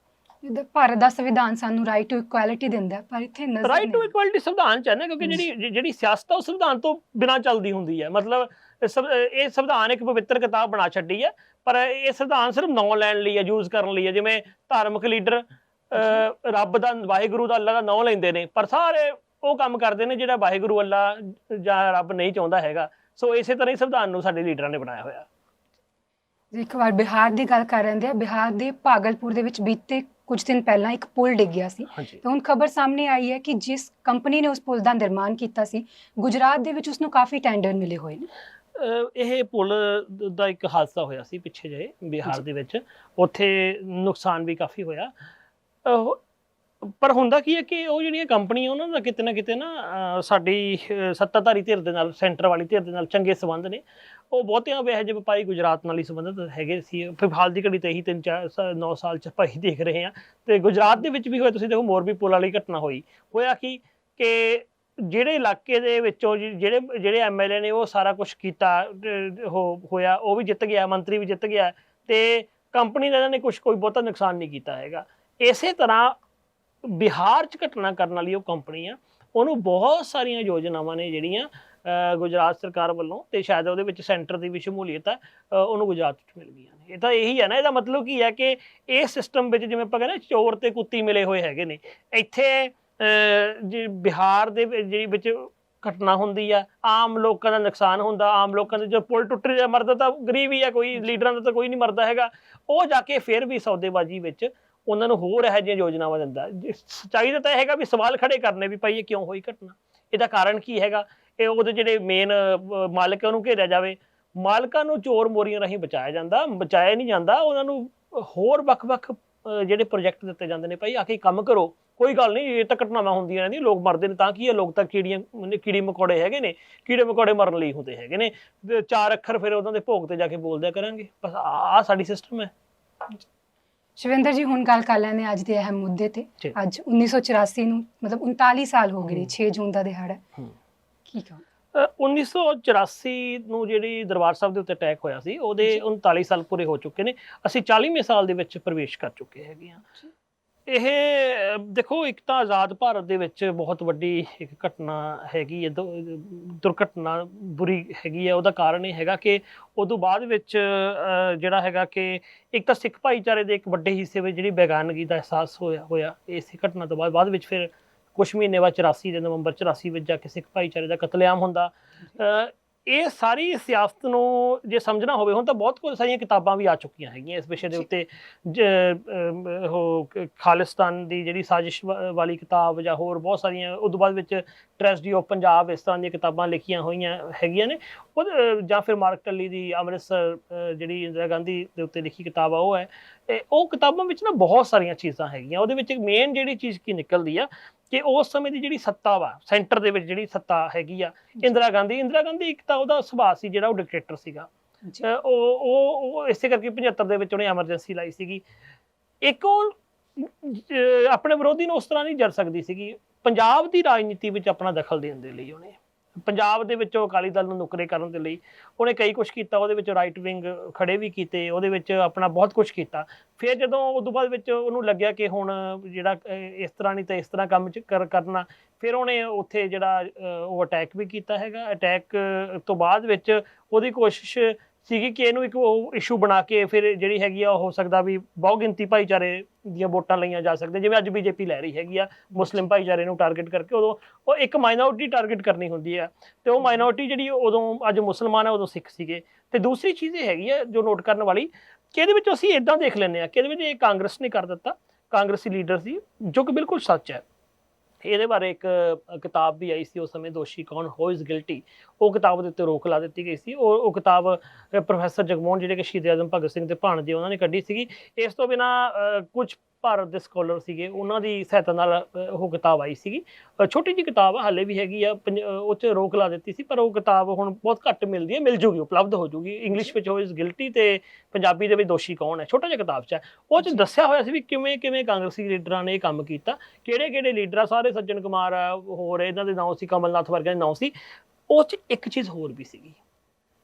ਜਿੱਦਾਂ ਭਾਰਤ ਦਾ ਸੰਵਿਧਾਨ ਸਾਨੂੰ ਰਾਈਟ ਟੂ ਇਕੁਐਲਿਟੀ ਦਿੰਦਾ, ਪਰ ਇੱਥੇ ਰਾਈਟ ਟੂ ਇਕੁਐਲਿਟੀ ਸੰਵਿਧਾਨ ਚ ਹੈ ਨਾ, ਕਿਉਂਕਿ ਜਿਹੜੀ ਸਿਆਸਤ ਉਹ ਸੰਵਿਧਾਨ ਤੋਂ ਬਿਨਾਂ ਚੱਲਦੀ ਹੁੰਦੀ ਹੈ। ਮਤਲਬ ਇਹ ਸੰਵਿਧਾਨ ਇੱਕ ਪਵਿੱਤਰ ਕਿਤਾਬ ਬਣਾ ਛੱਡੀ ਹੈ, ਪਰ ਇਹ ਸੰਵਿਧਾਨ ਸਿਰਫ ਨਾਂ ਲੈਣ ਲਈ ਹੈ, ਯੂਜ਼ ਕਰਨ ਲਈ ਹੈ। ਜਿਵੇਂ ਧਾਰਮਿਕ ਲੀਡਰ ਰੱਬ ਦਾ, ਵਾਹਿਗੁਰੂ ਦਾ, ਅੱਲਾ ਦਾ ਨਾਂ ਲੈਂਦੇ ਨੇ, ਪਰ ਸਾਰੇ ਉਹ ਕੰਮ ਕਰਦੇ ਨੇ ਜਿਹੜਾ ਵਾਹਿਗੁਰੂ, ਅੱਲਾ ਜਾਂ ਰੱਬ ਨਹੀਂ ਚਾਹੁੰਦਾ ਹੈਗਾ। ਸੋ ਇਸੇ ਤਰ੍ਹਾਂ ਹੀ ਸੰਵਿਧਾਨ ਨੂੰ ਸਾਡੇ ਲੀਡਰਾਂ ਨੇ ਬਣਾਇਆ ਹੋਇਆ। ਇੱਕ ਵਾਰ ਬਿਹਾਰ ਦੀ ਗੱਲ ਕਰ ਰਹੇ ਹਾਂ। ਬਿਹਾਰ ਦੇ ਭਾਗਲਪੁਰ ਦੇ ਵਿੱਚ ਬੀਤੇ ਕੁਝ ਦਿਨ ਪਹਿਲਾਂ ਇੱਕ ਪੁਲ ਡਿੱਗ ਗਿਆ ਸੀ, ਤੇ ਹੁਣ ਖਬਰ ਸਾਹਮਣੇ ਆਈ ਹੈ ਕਿ ਜਿਸ ਕੰਪਨੀ ਨੇ ਉਸ ਪੁਲ ਦਾ ਨਿਰਮਾਣ ਕੀਤਾ ਸੀ, ਗੁਜਰਾਤ ਦੇ ਵਿੱਚ ਉਸਨੂੰ ਕਾਫੀ ਟੈਂਡਰ ਮਿਲੇ ਹੋਏ ਨੇ। ਇਹ ਪੁਲ ਦਾ ਇੱਕ ਹਾਦਸਾ ਹੋਇਆ ਸੀ ਪਿੱਛੇ ਜਿਹੇ ਬਿਹਾਰ ਦੇ ਵਿੱਚ, ਉੱਥੇ ਨੁਕਸਾਨ ਵੀ ਕਾਫੀ ਹੋਇਆ। ਪਰ ਹੁੰਦਾ ਕੀ ਹੈ ਕਿ ਉਹ ਜਿਹੜੀਆਂ ਕੰਪਨੀਆਂ ਉਹਨਾਂ ਦਾ ਕਿਤੇ ਨਾ ਸਾਡੀ ਸੱਤਾਧਾਰੀ ਧਿਰ ਦੇ ਨਾਲ, ਸੈਂਟਰ ਵਾਲੀ ਧਿਰ ਦੇ ਨਾਲ ਚੰਗੇ ਸੰਬੰਧ ਨੇ। ਉਹ ਬਹੁਤਿਆਂ ਇਹੋ ਜਿਹੇ ਵਪਾਰੀ ਗੁਜਰਾਤ ਨਾਲ ਹੀ ਸੰਬੰਧਿਤ ਹੈਗੇ ਸੀ। ਫਿਲਹਾਲ ਦੀ ਘੜੀ ਤੇ ਇਹੀ 3-4-9 ਸਾਲ ਚ ਆਪਾਂ ਹੀ ਦੇਖ ਰਹੇ ਹਾਂ। ਤੇ ਗੁਜਰਾਤ ਦੇ ਵਿੱਚ ਵੀ ਹੋਇਆ, ਤੁਸੀਂ ਦੇਖੋ ਮੋਰਬੀ ਪੁਲ ਵਾਲੀ ਘਟਨਾ ਹੋਇਆ ਕਿ ਜਿਹੜੇ ਇਲਾਕੇ ਦੇ ਵਿੱਚੋਂ ਜਿਹੜੇ MLA ਨੇ ਉਹ ਸਾਰਾ ਕੁਝ ਕੀਤਾ, ਹੋਇਆ, ਉਹ ਵੀ ਜਿੱਤ ਗਿਆ, ਮੰਤਰੀ ਵੀ ਜਿੱਤ ਗਿਆ, ਤੇ ਕੰਪਨੀ ਦਾ ਇਹਨਾਂ ਨੇ ਕੋਈ ਬਹੁਤਾ ਨੁਕਸਾਨ ਨਹੀਂ ਕੀਤਾ ਹੈਗਾ। ਇਸੇ ਤਰ੍ਹਾਂ ਬਿਹਾਰ 'ਚ ਘਟਨਾ ਕਰਨ ਵਾਲੀ ਉਹ ਕੰਪਨੀ ਆ, ਉਹਨੂੰ ਬਹੁਤ ਸਾਰੀਆਂ ਯੋਜਨਾਵਾਂ ਨੇ ਜਿਹੜੀਆਂ ਗੁਜਰਾਤ ਸਰਕਾਰ ਵੱਲੋਂ, ਤੇ ਸ਼ਾਇਦ ਉਹਦੇ ਵਿੱਚ ਸੈਂਟਰ ਦੀ ਵੀ ਸ਼ਮੂਲੀਅਤ ਹੈ, ਉਹਨੂੰ ਗੁਜਰਾਤ 'ਚ ਮਿਲ ਗਈਆਂ ਨੇ। ਇਹ ਤਾਂ ਇਹੀ ਹੈ ਨਾ, ਇਹਦਾ ਮਤਲਬ ਕੀ ਹੈ ਕਿ ਇਹ ਸਿਸਟਮ ਵਿੱਚ ਜਿਵੇਂ ਆਪਾਂ ਕਹਿੰਦੇ ਚੋਰ ਤੇ ਕੁੱਤੀ ਮਿਲੇ ਹੋਏ ਹੈਗੇ ਨੇ। ਇੱਥੇ ਬਿਹਾਰ ਦੇ ਵਿੱਚ ਘਟਨਾ ਹੁੰਦੀ ਆ, ਆਮ ਲੋਕਾਂ ਦਾ ਨੁਕਸਾਨ ਹੁੰਦਾ, ਆਮ ਲੋਕਾਂ ਦੇ ਜੋ ਪੁਲ ਟੁੱਟ ਰਿਹਾ, ਮਰਦਾ ਤਾਂ ਗਰੀਬ ਹੀ ਆ, ਕੋਈ ਲੀਡਰਾਂ ਦਾ ਤਾਂ ਕੋਈ ਨਹੀਂ ਮਰਦਾ ਹੈਗਾ। ਉਹ ਜਾ ਕੇ ਫਿਰ ਵੀ ਸੌਦੇਬਾਜ਼ੀ ਵਿੱਚ ਉਹਨਾਂ ਨੂੰ ਹੋਰ ਇਹੋ ਜਿਹੀਆਂ ਯੋਜਨਾਵਾਂ ਦਿੰਦਾ। ਸੱਚਾਈ ਤਾਂ ਇਹ ਹੈਗਾ ਵੀ ਸਵਾਲ ਖੜੇ ਕਰਨੇ ਵੀ ਭਾਈ ਇਹ ਕਿਉਂ ਹੋਈ ਘਟਨਾ, ਇਹਦਾ ਕਾਰਨ ਕੀ ਹੈਗਾ। ਇਹ ਉਹਦੇ ਜਿਹੜੇ ਮੇਨ ਮਾਲਕ ਉਹਨੂੰ ਘੇਰਿਆ ਜਾਵੇ। ਮਾਲਕਾਂ ਨੂੰ ਚੋਰ ਮੋਰੀਆਂ ਰਾਹੀਂ ਬਚਾਇਆ ਨਹੀਂ ਜਾਂਦਾ। ਉਹਨਾਂ ਨੂੰ ਹੋਰ ਵੱਖ-ਵੱਖ ਜਿਹੜੇ ਪ੍ਰੋਜੈਕਟ ਦਿੱਤੇ ਜਾਂਦੇ ਨੇ, ਭਾਈ ਆ ਕੇ ਕੰਮ ਕਰੋ, ਕੋਈ ਗੱਲ ਨਹੀਂ, ਇਹ ਤਾਂ ਘਟਨਾਵਾਂ ਹੁੰਦੀਆਂ ਰਹਿੰਦੀਆਂ, ਲੋਕ ਮਰਦੇ ਨੇ ਤਾਂ ਕੀ ਹੈ, ਲੋਕ ਤਾਂ ਕੀੜੇ ਮਕੌੜੇ ਹੈਗੇ ਨੇ, ਕੀੜੇ ਮਕੌੜੇ ਮਰਨ ਲਈ ਹੁੰਦੇ ਹੈਗੇ ਨੇ। 4 ਅੱਖਰ ਫਿਰ ਉਹਨਾਂ ਦੇ ਭੋਗ ਤੇ ਜਾ ਕੇ ਬੋਲਦਿਆ ਕਰਾਂਗੇ। ਬਸ ਆਹ ਸਾਡੀ ਸਿਸਟਮ ਹੈ। ਸ਼ਿਵਿੰਦਰ ਜੀ, ਹੁਣ ਗੱਲ ਕਰ ਲੈਂਦੇ ਅੱਜ ਦੇ ਅਹਿਮ ਮੁੱਦੇ ਤੇ। ਅੱਜ 1984 ਨੂੰ ਮਤਲਬ 39 ਸਾਲ ਹੋ ਗਏ, 6 ਜੂਨ ਦਾ ਦਿਹਾੜਾ ਹੈ। ਕੀ ਕਹੋ? 1984 ਨੂੰ ਜਿਹੜੀ ਦਰਬਾਰ ਸਾਹਿਬ ਦੇ ਉੱਤੇ ਅਟੈਕ ਹੋਇਆ ਸੀ, ਉਹਦੇ 39 ਸਾਲ ਪੂਰੇ ਹੋ ਚੁੱਕੇ ਨੇ। ਅਸੀਂ 40ਵੇਂ ਸਾਲ ਦੇ ਵਿੱਚ ਪ੍ਰਵੇਸ਼ ਕਰ ਚੁੱਕੇ ਹੈਗੇ ਹਾਂ। ਇਹ ਦੇਖੋ, ਇੱਕ ਤਾਂ ਆਜ਼ਾਦ ਭਾਰਤ ਦੇ ਵਿੱਚ ਬਹੁਤ ਵੱਡੀ ਇੱਕ ਘਟਨਾ ਹੈਗੀ ਹੈ, ਦੁਰਘਟਨਾ ਬੁਰੀ ਹੈਗੀ ਹੈ। ਉਹਦਾ ਕਾਰਨ ਇਹ ਹੈਗਾ ਕਿ ਉਦੋਂ ਬਾਅਦ ਵਿੱਚ ਜਿਹੜਾ ਹੈਗਾ ਕਿ ਇੱਕ ਤਾਂ ਸਿੱਖ ਭਾਈਚਾਰੇ ਦੇ ਇੱਕ ਵੱਡੇ ਹਿੱਸੇ ਵਿੱਚ ਜਿਹੜੀ ਬੇਗਾਨਗੀ ਦਾ ਅਹਿਸਾਸ ਹੋਇਆ ਇਸੇ ਘਟਨਾ ਤੋਂ ਬਾਅਦ ਵਿੱਚ ਫਿਰ ਕੁਛ ਮਹੀਨੇ ਬਾਅਦ 84 ਦੇ ਨਵੰਬਰ 84 ਵਿੱਚ ਜਾ ਕੇ ਸਿੱਖ ਭਾਈਚਾਰੇ ਦਾ ਕਤਲੇਆਮ ਹੁੰਦਾ। ਇਹ ਸਾਰੀ ਸਿਆਸਤ ਨੂੰ ਜੇ ਸਮਝਣਾ ਹੋਵੇ, ਹੁਣ ਤਾਂ ਬਹੁਤ ਸਾਰੀਆਂ ਕਿਤਾਬਾਂ ਵੀ ਆ ਚੁੱਕੀਆਂ ਹੈਗੀਆਂ ਇਸ ਵਿਸ਼ੇ ਦੇ ਉੱਤੇ। ਉਹ ਖਾਲਿਸਤਾਨ ਦੀ ਜਿਹੜੀ ਸਾਜ਼ਿਸ਼ ਵਾਲੀ ਕਿਤਾਬ ਜਾਂ ਹੋਰ ਬਹੁਤ ਸਾਰੀਆਂ, ਉਦੋਂ ਬਾਅਦ ਵਿੱਚ ਟ੍ਰੈਜਡੀ ਆਫ ਪੰਜਾਬ, ਇਸ ਤਰ੍ਹਾਂ ਦੀਆਂ ਕਿਤਾਬਾਂ ਲਿਖੀਆਂ ਹੋਈਆਂ ਹੈਗੀਆਂ ਨੇ। ਉਹ ਜਾਂ ਫਿਰ ਮਾਰਕ ਟੱਲੀ ਦੀ ਅੰਮ੍ਰਿਤਸਰ ਜਿਹੜੀ ਇੰਦਰਾ ਗਾਂਧੀ ਦੇ ਉੱਤੇ ਲਿਖੀ ਕਿਤਾਬ ਆ, ਉਹ ਹੈ। ਉਹ ਕਿਤਾਬਾਂ ਵਿੱਚ ਨਾ ਬਹੁਤ ਸਾਰੀਆਂ ਚੀਜ਼ਾਂ ਹੈਗੀਆਂ। ਉਹਦੇ ਵਿੱਚ ਮੇਨ ਜਿਹੜੀ ਚੀਜ਼ ਕੀ ਨਿਕਲਦੀ ਆ ਕਿ ਉਸ ਸਮੇਂ ਦੀ ਜਿਹੜੀ ਸੱਤਾ ਵਾ, ਸੈਂਟਰ ਦੇ ਵਿੱਚ ਜਿਹੜੀ ਸੱਤਾ ਹੈਗੀ ਆ, ਇੰਦਰਾ ਗਾਂਧੀ ਇੱਕ ਤਾਂ ਉਹਦਾ ਸੁਭਾਅ ਸੀ ਜਿਹੜਾ ਉਹ ਡਿਕਟੇਟਰ ਸੀਗਾ। ਉਹ ਇਸੇ ਕਰਕੇ 75 ਦੇ ਵਿੱਚ ਉਹਨੇ ਐਮਰਜੈਂਸੀ ਲਾਈ ਸੀਗੀ। ਇੱਕ ਉਹ ਆਪਣੇ ਵਿਰੋਧੀ ਨੂੰ ਉਸ ਤਰ੍ਹਾਂ ਨਹੀਂ ਜਰ ਸਕਦੀ ਸੀਗੀ। ਪੰਜਾਬ ਦੀ ਰਾਜਨੀਤੀ ਵਿੱਚ ਆਪਣਾ ਦਖਲ ਦੇਣ ਦੇ ਲਈ ਉਹਨੇ, ਪੰਜਾਬ ਦੇ ਵਿੱਚੋਂ ਅਕਾਲੀ ਦਲ ਨੂੰ ਨੁਕਰੇ ਕਰਨ ਦੇ ਲਈ ਉਹਨੇ ਕਈ ਕੁਛ ਕੀਤਾ। ਉਹਦੇ ਵਿੱਚ ਰਾਈਟ ਵਿੰਗ ਖੜੇ ਵੀ ਕੀਤੇ, ਉਹਦੇ ਵਿੱਚ ਆਪਣਾ ਬਹੁਤ ਕੁਛ ਕੀਤਾ। ਫਿਰ ਜਦੋਂ ਉਦੋਂ ਬਾਅਦ ਵਿੱਚ ਉਹਨੂੰ ਲੱਗਿਆ ਕਿ ਹੁਣ ਜਿਹੜਾ ਇਸ ਤਰ੍ਹਾਂ ਨਹੀਂ ਤਾਂ ਇਸ ਤਰ੍ਹਾਂ ਕੰਮ ਕਰਨਾ, ਫਿਰ ਉਹਨੇ ਉੱਥੇ ਜਿਹੜਾ ਉਹ ਅਟੈਕ ਵੀ ਕੀਤਾ ਹੈਗਾ। ਅਟੈਕ ਤੋਂ ਬਾਅਦ ਵਿੱਚ ਉਹਦੀ ਕੋਸ਼ਿਸ਼ ਸੀਗੀ ਕਿ ਇਹਨੂੰ ਇੱਕ ਉਹ ਇਸ਼ੂ ਬਣਾ ਕੇ ਫਿਰ ਜਿਹੜੀ ਹੈਗੀ ਆ, ਹੋ ਸਕਦਾ ਵੀ ਬਹੁ ਗਿਣਤੀ ਭਾਈਚਾਰੇ ਦੀਆਂ ਵੋਟਾਂ ਲਈਆਂ ਜਾ ਸਕਦੀਆਂ, ਜਿਵੇਂ ਅੱਜ BJP ਲੈ ਰਹੀ ਹੈਗੀ ਆ, ਮੁਸਲਿਮ ਭਾਈਚਾਰੇ ਨੂੰ ਟਾਰਗੇਟ ਕਰਕੇ। ਉਦੋਂ ਉਹ ਇੱਕ ਮਾਈਨੋਰਿਟੀ ਟਾਰਗੇਟ ਕਰਨੀ ਹੁੰਦੀ ਆ, ਤੇ ਉਹ ਮਾਈਨੋਰਿਟੀ ਜਿਹੜੀ ਉਦੋਂ ਅੱਜ ਮੁਸਲਮਾਨ ਹੈ, ਉਦੋਂ ਸਿੱਖ ਸੀਗੇ। ਤੇ ਦੂਸਰੀ ਚੀਜ਼ ਇਹ ਹੈਗੀ ਆ ਜੋ ਨੋਟ ਕਰਨ ਵਾਲੀ, ਕਿ ਇਹਦੇ ਵਿੱਚ ਅਸੀਂ ਇੱਦਾਂ ਦੇਖ ਲੈਂਦੇ ਹਾਂ ਕਿ ਇਹਦੇ ਵਿੱਚ ਇਹ ਕਾਂਗਰਸ ਨੇ ਕਰ ਦਿੱਤਾ, ਕਾਂਗਰਸੀ ਲੀਡਰ ਸੀ, ਜੋ ਕਿ ਬਿਲਕੁਲ ਸੱਚ ਹੈ। ਇਹਦੇ ਬਾਰੇ ਇੱਕ ਕਿਤਾਬ ਵੀ ਆਈ ਸੀ ਉਸ ਸਮੇਂ, ਦੋਸ਼ੀ ਕੌਣ, ਹੂ ਇਜ਼ ਗਿਲਟੀ। ਉਹ ਕਿਤਾਬ ਦੇ ਉੱਤੇ ਰੋਕ ਲਾ ਦਿੱਤੀ ਗਈ ਸੀ। ਉਹ ਕਿਤਾਬ ਪ੍ਰੋਫੈਸਰ ਜਗਮੋਹਨ, ਜਿਹੜੇ ਕਿ ਸ਼ਹੀਦ ਆਜ਼ਮ ਭਗਤ ਸਿੰਘ ਦੇ ਭਾਣਜੇ, ਉਹਨਾਂ ਨੇ ਕੱਢੀ ਸੀਗੀ। ਇਸ ਤੋਂ ਬਿਨਾਂ ਕੁਝ ਭਾਰਤ ਦੇ ਸਕੋਲਰ ਸੀਗੇ, ਉਹਨਾਂ ਦੀ ਸਹਾਇਤਾ ਨਾਲ ਉਹ ਕਿਤਾਬ ਆਈ ਸੀਗੀ। ਛੋਟੀ ਜਿਹੀ ਕਿਤਾਬ ਆ, ਹਾਲੇ ਵੀ ਹੈਗੀ ਆ, ਉਹ 'ਚ ਰੋਕ ਲਾ ਦਿੱਤੀ ਸੀ, ਪਰ ਉਹ ਕਿਤਾਬ ਹੁਣ ਬਹੁਤ ਘੱਟ ਮਿਲਦੀ ਹੈ। ਮਿਲ ਜੂਗੀ, ਉਪਲਬਧ ਹੋ ਜੂਗੀ। ਇੰਗਲਿਸ਼ ਵਿੱਚ ਹੂ ਇਜ਼ ਗਿਲਟੀ ਤੇ ਪੰਜਾਬੀ ਦੇ ਵਿੱਚ ਦੋਸ਼ੀ ਕੌਣ ਹੈ, ਛੋਟਾ ਜਿਹਾ ਕਿਤਾਬ 'ਚ ਹੈ। ਉਹ 'ਚ ਦੱਸਿਆ ਹੋਇਆ ਸੀ ਵੀ ਕਿਵੇਂ ਕਾਂਗਰਸੀ ਲੀਡਰਾਂ ਨੇ ਇਹ ਕੰਮ ਕੀਤਾ, ਕਿਹੜੇ ਲੀਡਰ ਆ, ਸਾਰੇ ਸੱਜਣ ਕੁਮਾਰ ਆ, ਹੋਰ ਇਹਨਾਂ ਦੇ ਨਾਂ ਸੀ, ਕਮਲਨਾਥ ਵਰਗਿਆਂ ਦੇ ਨਾਂ ਸੀ। ਉਹ 'ਚ ਇੱਕ ਚੀਜ਼ ਹੋਰ ਵੀ ਸੀਗੀ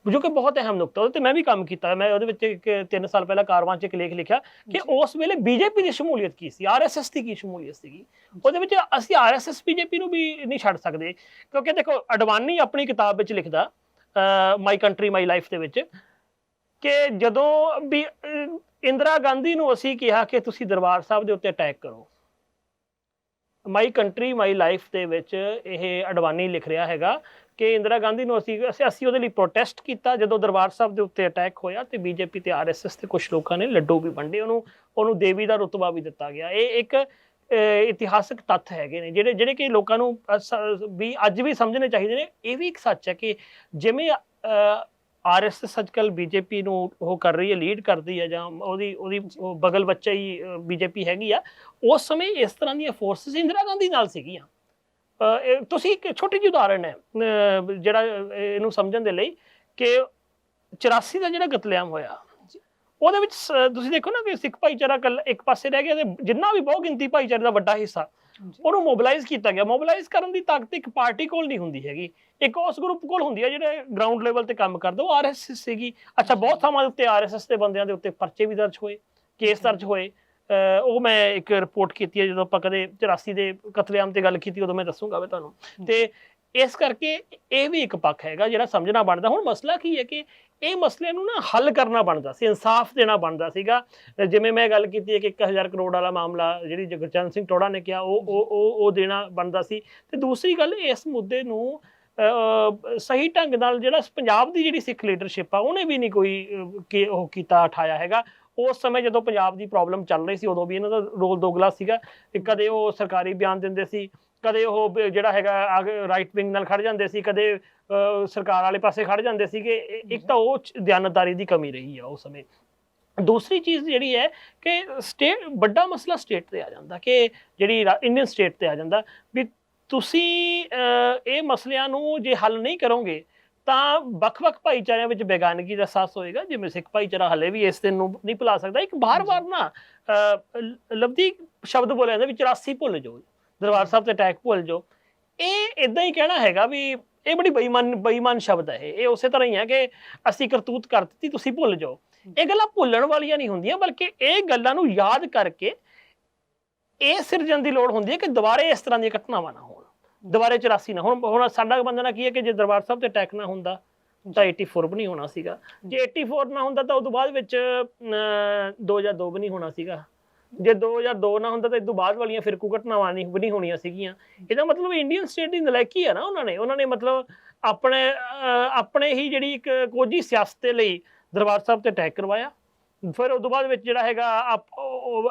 ਜੋ ਕਿ ਬਹੁਤ ਅਹਿਮ ਨੁਕਤਾ, ਉਹਦੇ ਤੇ ਮੈਂ ਵੀ ਕੰਮ ਕੀਤਾ। ਮੈਂ ਉਹਦੇ ਵਿੱਚ 3 ਸਾਲ ਪਹਿਲਾਂ ਕਾਰਵਾਂ 'ਚ ਇੱਕ ਲੇਖ ਲਿਖਿਆ ਕਿ ਉਸ ਵੇਲੇ BJP ਦੀ ਸ਼ਮੂਲੀਅਤ ਕੀ ਸੀ, RSS ਦੀ ਕੀ ਸ਼ਮੂਲੀਅਤ ਸੀਗੀ। ਉਹਦੇ ਵਿੱਚ ਅਸੀਂ RSS BJP ਨੂੰ ਵੀ ਨਹੀਂ ਛੱਡ ਸਕਦੇ, ਕਿਉਂਕਿ ਦੇਖੋ ਅਡਵਾਨੀ ਆਪਣੀ ਕਿਤਾਬ ਵਿੱਚ ਲਿਖਦਾ ਮਾਈ ਕੰਟਰੀ ਮਾਈ ਲਾਈਫ ਦੇ ਵਿੱਚ ਕਿ ਜਦੋਂ ਵੀ ਇੰਦਰਾ ਗਾਂਧੀ ਨੂੰ ਅਸੀਂ ਕਿਹਾ ਕਿ ਤੁਸੀਂ ਦਰਬਾਰ ਸਾਹਿਬ ਦੇ ਉੱਤੇ ਅਟੈਕ ਕਰੋ, ਮਾਈ ਕੰਟਰੀ ਮਾਈ ਲਾਈਫ ਦੇ ਵਿੱਚ ਇਹ ਅਡਵਾਨੀ ਲਿਖ ਰਿਹਾ ਹੈਗਾ ਕਿ ਇੰਦਰਾ ਗਾਂਧੀ ਨੂੰ ਅਸੀਂ ਉਹਦੇ ਲਈ ਪ੍ਰੋਟੈਸਟ ਕੀਤਾ ਜਦੋਂ ਦਰਬਾਰ ਸਾਹਿਬ ਦੇ ਉੱਤੇ ਅਟੈਕ ਹੋਇਆ, ਤੇ BJP ਤੇ RSS ਤੇ ਕੁਝ ਲੋਕਾਂ ਨੇ ਲੱਡੂ ਵੀ ਵੰਡੇ, ਉਹਨੂੰ ਦੇਵੀ ਦਾ ਰੁਤਬਾ ਵੀ ਦਿੱਤਾ ਗਿਆ। ਇਹ ਇੱਕ ਇਤਿਹਾਸਕ ਤੱਥ ਹੈਗੇ ਨੇ ਜਿਹੜੇ ਕਿ ਲੋਕਾਂ ਨੂੰ ਵੀ ਅੱਜ ਵੀ ਸਮਝਣੇ ਚਾਹੀਦੇ ਨੇ। ਇਹ ਵੀ ਇੱਕ ਸੱਚ ਹੈ ਕਿ ਜਿਵੇਂ ਆਰਐਸਐਸ ਅੱਜਕੱਲ ਬੀਜੇਪੀ ਨੂੰ ਉਹ ਕਰ ਰਹੀ ਹੈ, ਲੀਡ ਕਰਦੀ ਹੈ, ਜਾਂ ਉਹਦੀ ਬਗਲ ਬੱਚਾ ਹੀ ਬੀਜੇਪੀ ਹੈਗੀ ਆ। ਉਸ ਸਮੇਂ ਇਸ ਤਰ੍ਹਾਂ ਦੀਆਂ ਫੋਰਸਿਸ ਇੰਦਰਾ ਗਾਂਧੀ ਨਾਲ ਸੀਗੀਆਂ। ਤੁਸੀਂ ਇੱਕ ਛੋਟੀ ਜਿਹੀ ਉਦਾਹਰਨ ਹੈ ਜਿਹੜਾ ਇਹਨੂੰ ਸਮਝਣ ਦੇ ਲਈ, ਕਿ 84 ਦਾ ਜਿਹੜਾ ਕਤਲੇਆਮ ਹੋਇਆ, ਉਹਦੇ ਵਿੱਚ ਤੁਸੀਂ ਦੇਖੋ ਨਾ ਕਿ ਸਿੱਖ ਭਾਈਚਾਰਾ ਇੱਕ ਪਾਸੇ ਰਹਿ ਗਿਆ, ਤੇ ਜਿੰਨਾ ਵੀ ਬਹੁ ਗਿਣਤੀ ਭਾਈਚਾਰੇ ਦਾ ਵੱਡਾ ਹਿੱਸਾ ਉਹਨੂੰ ਮੋਬਿਲਾਈਜ਼ ਕੀਤਾ ਗਿਆ। ਮੋਬਿਲਾਈਜ਼ ਕਰਨ ਦੀ ਤਾਕਤ ਇੱਕ ਪਾਰਟੀ ਕੋਲ ਨਹੀਂ ਹੁੰਦੀ ਹੈਗੀ, ਇੱਕ ਉਸ ਗਰੁੱਪ ਕੋਲ ਹੁੰਦੀ ਹੈ ਜਿਹੜੇ ਗਰਾਊਂਡ ਲੈਵਲ ਤੇ ਕੰਮ ਕਰਦਾ। ਉਹ ਆਰਐਸਐਸ ਸੀਗੀ। ਅੱਛਾ, ਬਹੁਤ ਥਾਵਾਂ ਦੇ ਉੱਤੇ ਆਰਐਸਐਸ ਦੇ ਬੰਦਿਆਂ ਦੇ ਉੱਤੇ ਪਰਚੇ ਵੀ ਦਰਜ ਹੋਏ, ਕੇਸ ਦਰਜ ਹੋਏ। ਉਹ ਮੈਂ ਇੱਕ ਰਿਪੋਰਟ ਕੀਤੀ ਹੈ, ਜਦੋਂ ਆਪਾਂ ਕਦੇ 84 ਦੇ ਕਤਲੇਆਮ ਤੇ ਗੱਲ ਕੀਤੀ ਉਦੋਂ ਮੈਂ ਦੱਸੂਗਾ ਮੈਂ ਤੁਹਾਨੂੰ। ਤੇ ਇਸ ਕਰਕੇ ਇਹ ਵੀ ਇੱਕ ਪੱਖ ਹੈਗਾ ਜਿਹੜਾ ਸਮਝਣਾ ਬਣਦਾ। ਹੁਣ ਮਸਲਾ ਕੀ ਹੈ ਕਿ ਇਹ ਮਸਲੇ ਨੂੰ ਨਾ ਹੱਲ ਕਰਨਾ ਬਣਦਾ ਸੀ, ਇਨਸਾਫ ਦੇਣਾ ਬਣਦਾ ਸੀਗਾ। ਜਿਵੇਂ ਮੈਂ ਗੱਲ ਕੀਤੀ ਹੈ ਕਿ 1000 ਕਰੋੜ ਵਾਲਾ ਮਾਮਲਾ ਜਿਹੜੀ ਗੁਰਚਰਨ ਸਿੰਘ ਟੋੜਾ ਨੇ ਕਿਹਾ, ਉਹ ਦੇਣਾ ਬਣਦਾ ਸੀ। ਤੇ ਦੂਸਰੀ ਗੱਲ, ਇਸ ਮੁੱਦੇ ਨੂੰ ਸਹੀ ਢੰਗ ਨਾਲ ਜਿਹੜਾ ਪੰਜਾਬ ਦੀ ਜਿਹੜੀ ਸਿੱਖ ਲੀਡਰਸ਼ਿਪ ਆ ਉਹਨੇ ਵੀ ਨਹੀਂ ਕੋਈ ਉਹ ਕੀਤਾ, ਉਠਾਇਆ ਹੈਗਾ। ਉਸ ਸਮੇਂ ਜਦੋਂ ਪੰਜਾਬ ਦੀ ਪ੍ਰੋਬਲਮ ਚੱਲ ਰਹੀ ਸੀ, ਉਦੋਂ ਵੀ ਇਹਨਾਂ ਦਾ ਰੋਲ ਦੋਗਲਾ ਸੀਗਾ। ਕਦੇ ਉਹ ਸਰਕਾਰੀ ਬਿਆਨ ਦਿੰਦੇ ਸੀ, ਕਦੇ ਉਹ ਜਿਹੜਾ ਹੈਗਾ ਰਾਈਟ ਵਿੰਗ ਨਾਲ ਖੜ ਜਾਂਦੇ ਸੀ, ਕਦੇ ਸਰਕਾਰ ਵਾਲੇ ਪਾਸੇ ਖੜ ਜਾਂਦੇ ਸੀਗੇ। ਇੱਕ ਤਾਂ ਉਹ ਦਿਆਨਤਦਾਰੀ ਦੀ ਕਮੀ ਰਹੀ ਆ ਉਸ ਸਮੇਂ। ਦੂਸਰੀ ਚੀਜ਼ ਜਿਹੜੀ ਹੈ ਕਿ ਵੱਡਾ ਮਸਲਾ ਸਟੇਟ ਤੇ ਆ ਜਾਂਦਾ, ਕਿ ਜਿਹੜੀ ਇੰਡੀਅਨ ਸਟੇਟ ਤੇ ਆ ਜਾਂਦਾ ਵੀ ਤੁਸੀਂ ਇਹ ਮਸਲਿਆਂ ਨੂੰ ਜੇ ਹੱਲ ਨਹੀਂ ਕਰੋਗੇ ਤਾਂ ਵੱਖ-ਵੱਖ ਭਾਈਚਾਰਿਆਂ ਵਿੱਚ ਬੇਗਾਨਗੀ ਦਾ ਅਹਿਸਾਸ ਹੋਏਗਾ। ਜਿਵੇਂ ਸਿੱਖ ਭਾਈਚਾਰਾ ਹਲੇ ਵੀ ਇਸ ਦਿਨ ਨੂੰ ਨਹੀਂ ਭੁਲਾ ਸਕਦਾ। ਇੱਕ ਬਾਰ-ਬਾਰ ਨਾ ਲਫ਼ਜ਼ੀ ਸ਼ਬਦ ਬੋਲਿਆ ਜਾਂਦਾ ਵੀ 84 ਭੁੱਲ ਜਾਓ, ਦਰਬਾਰ ਸਾਹਿਬ ਤੇ ਅਟੈਕ ਭੁੱਲ ਜਾਓ। ਇਹ ਇਦਾਂ ਹੀ ਕਹਿਣਾ ਹੈਗਾ ਵੀ ਇਹ ਬੜੀ ਬੇਈਮਾਨ ਸ਼ਬਦ ਹੈ। ਇਹ ਉਸੇ ਤਰ੍ਹਾਂ ਹੀ ਹੈ ਕਿ ਅਸੀਂ ਕਰਤੂਤ ਕਰ ਦਿੱਤੀ, ਤੁਸੀਂ ਭੁੱਲ ਜਾਓ। ਇਹ ਗੱਲਾਂ ਭੁੱਲਣ ਵਾਲੀਆਂ ਨਹੀਂ ਹੁੰਦੀਆਂ, ਬਲਕਿ ਇਹ ਗੱਲਾਂ ਨੂੰ ਯਾਦ ਕਰਕੇ ਇਹ ਸਿਰਜਣ ਦੀ ਲੋੜ ਹੁੰਦੀ ਹੈ ਕਿ ਦੁਬਾਰੇ ਇਸ ਤਰ੍ਹਾਂ ਦੀਆਂ ਘਟਨਾਵਾਂ ਨਾ ਹੋਣ, ਦੁਬਾਰੇ 84 ਨਾ ਹੋਣ। ਹੁਣ ਸਾਡਾ ਬੰਦਨਾ ਕੀ ਹੈ ਕਿ ਜੇ ਦਰਬਾਰ ਸਾਹਿਬ ਤੇ ਅਟੈਕ ਨਾ ਹੁੰਦਾ ਤਾਂ 84 ਵੀ ਨਹੀਂ ਹੋਣਾ ਸੀਗਾ। ਜੇ 84 ਨਾ ਹੁੰਦਾ ਤਾਂ ਉਦੋਂ ਬਾਅਦ ਵਿੱਚ 2002 ਵੀ ਨਹੀਂ ਹੋਣਾ ਸੀਗਾ। ਜੇ 2002 ਨਾ ਹੁੰਦਾ ਤਾਂ ਇਸ ਤੋਂ ਬਾਅਦ ਵਾਲੀਆਂ ਫਿਰਕੂ ਘਟਨਾਵਾਂ ਵੀ ਨਹੀਂ ਹੋਣੀਆਂ ਸੀਗੀਆਂ। ਇਹਦਾ ਮਤਲਬ ਇੰਡੀਅਨ ਸਟੇਟ ਦੀ ਨਲਾਇਕੀ ਹੈ ਨਾ। ਉਹਨਾਂ ਨੇ ਮਤਲਬ ਆਪਣੇ ਹੀ ਜਿਹੜੀ ਇੱਕ ਕੋਝੀ ਸਿਆਸਤ ਦੇ ਲਈ ਦਰਬਾਰ ਸਾਹਿਬ ਤੇ ਅਟੈਕ ਕਰਵਾਇਆ। ਫਿਰ ਉਸ ਤੋਂ ਬਾਅਦ ਵਿੱਚ ਜਿਹੜਾ ਹੈਗਾ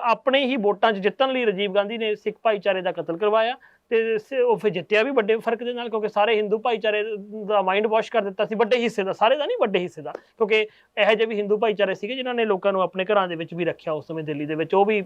ਆਪਣੇ ਹੀ ਵੋਟਾਂ 'ਚ ਜਿੱਤਣ ਲਈ ਰਾਜੀਵ ਗਾਂਧੀ ਨੇ ਸਿੱਖ ਭਾਈਚਾਰੇ ਦਾ ਕਤਲ ਕਰਵਾਇਆ, ਤੇ ਉਹ ਫਿਰ ਜਿੱਤਿਆ ਵੀ ਵੱਡੇ ਫਰਕ ਦੇ ਨਾਲ, ਕਿਉਂਕਿ ਸਾਰੇ ਹਿੰਦੂ ਭਾਈਚਾਰੇ ਦਾ ਮਾਈਂਡ ਵਾਸ਼ ਕਰ ਦਿੱਤਾ ਸੀ, ਵੱਡੇ ਹਿੱਸੇ ਦਾ, ਸਾਰੇ ਦਾ ਨਹੀਂ ਵੱਡੇ ਹਿੱਸੇ ਦਾ। ਕਿਉਂਕਿ ਇਹੋ ਜਿਹੇ ਵੀ ਹਿੰਦੂ ਭਾਈਚਾਰੇ ਸੀਗੇ ਜਿਨ੍ਹਾਂ ਨੇ ਲੋਕਾਂ ਨੂੰ ਆਪਣੇ ਘਰਾਂ ਦੇ ਵਿੱਚ ਵੀ ਰੱਖਿਆ ਉਸ ਸਮੇਂ ਦਿੱਲੀ ਦੇ ਵਿੱਚ। ਉਹ ਵੀ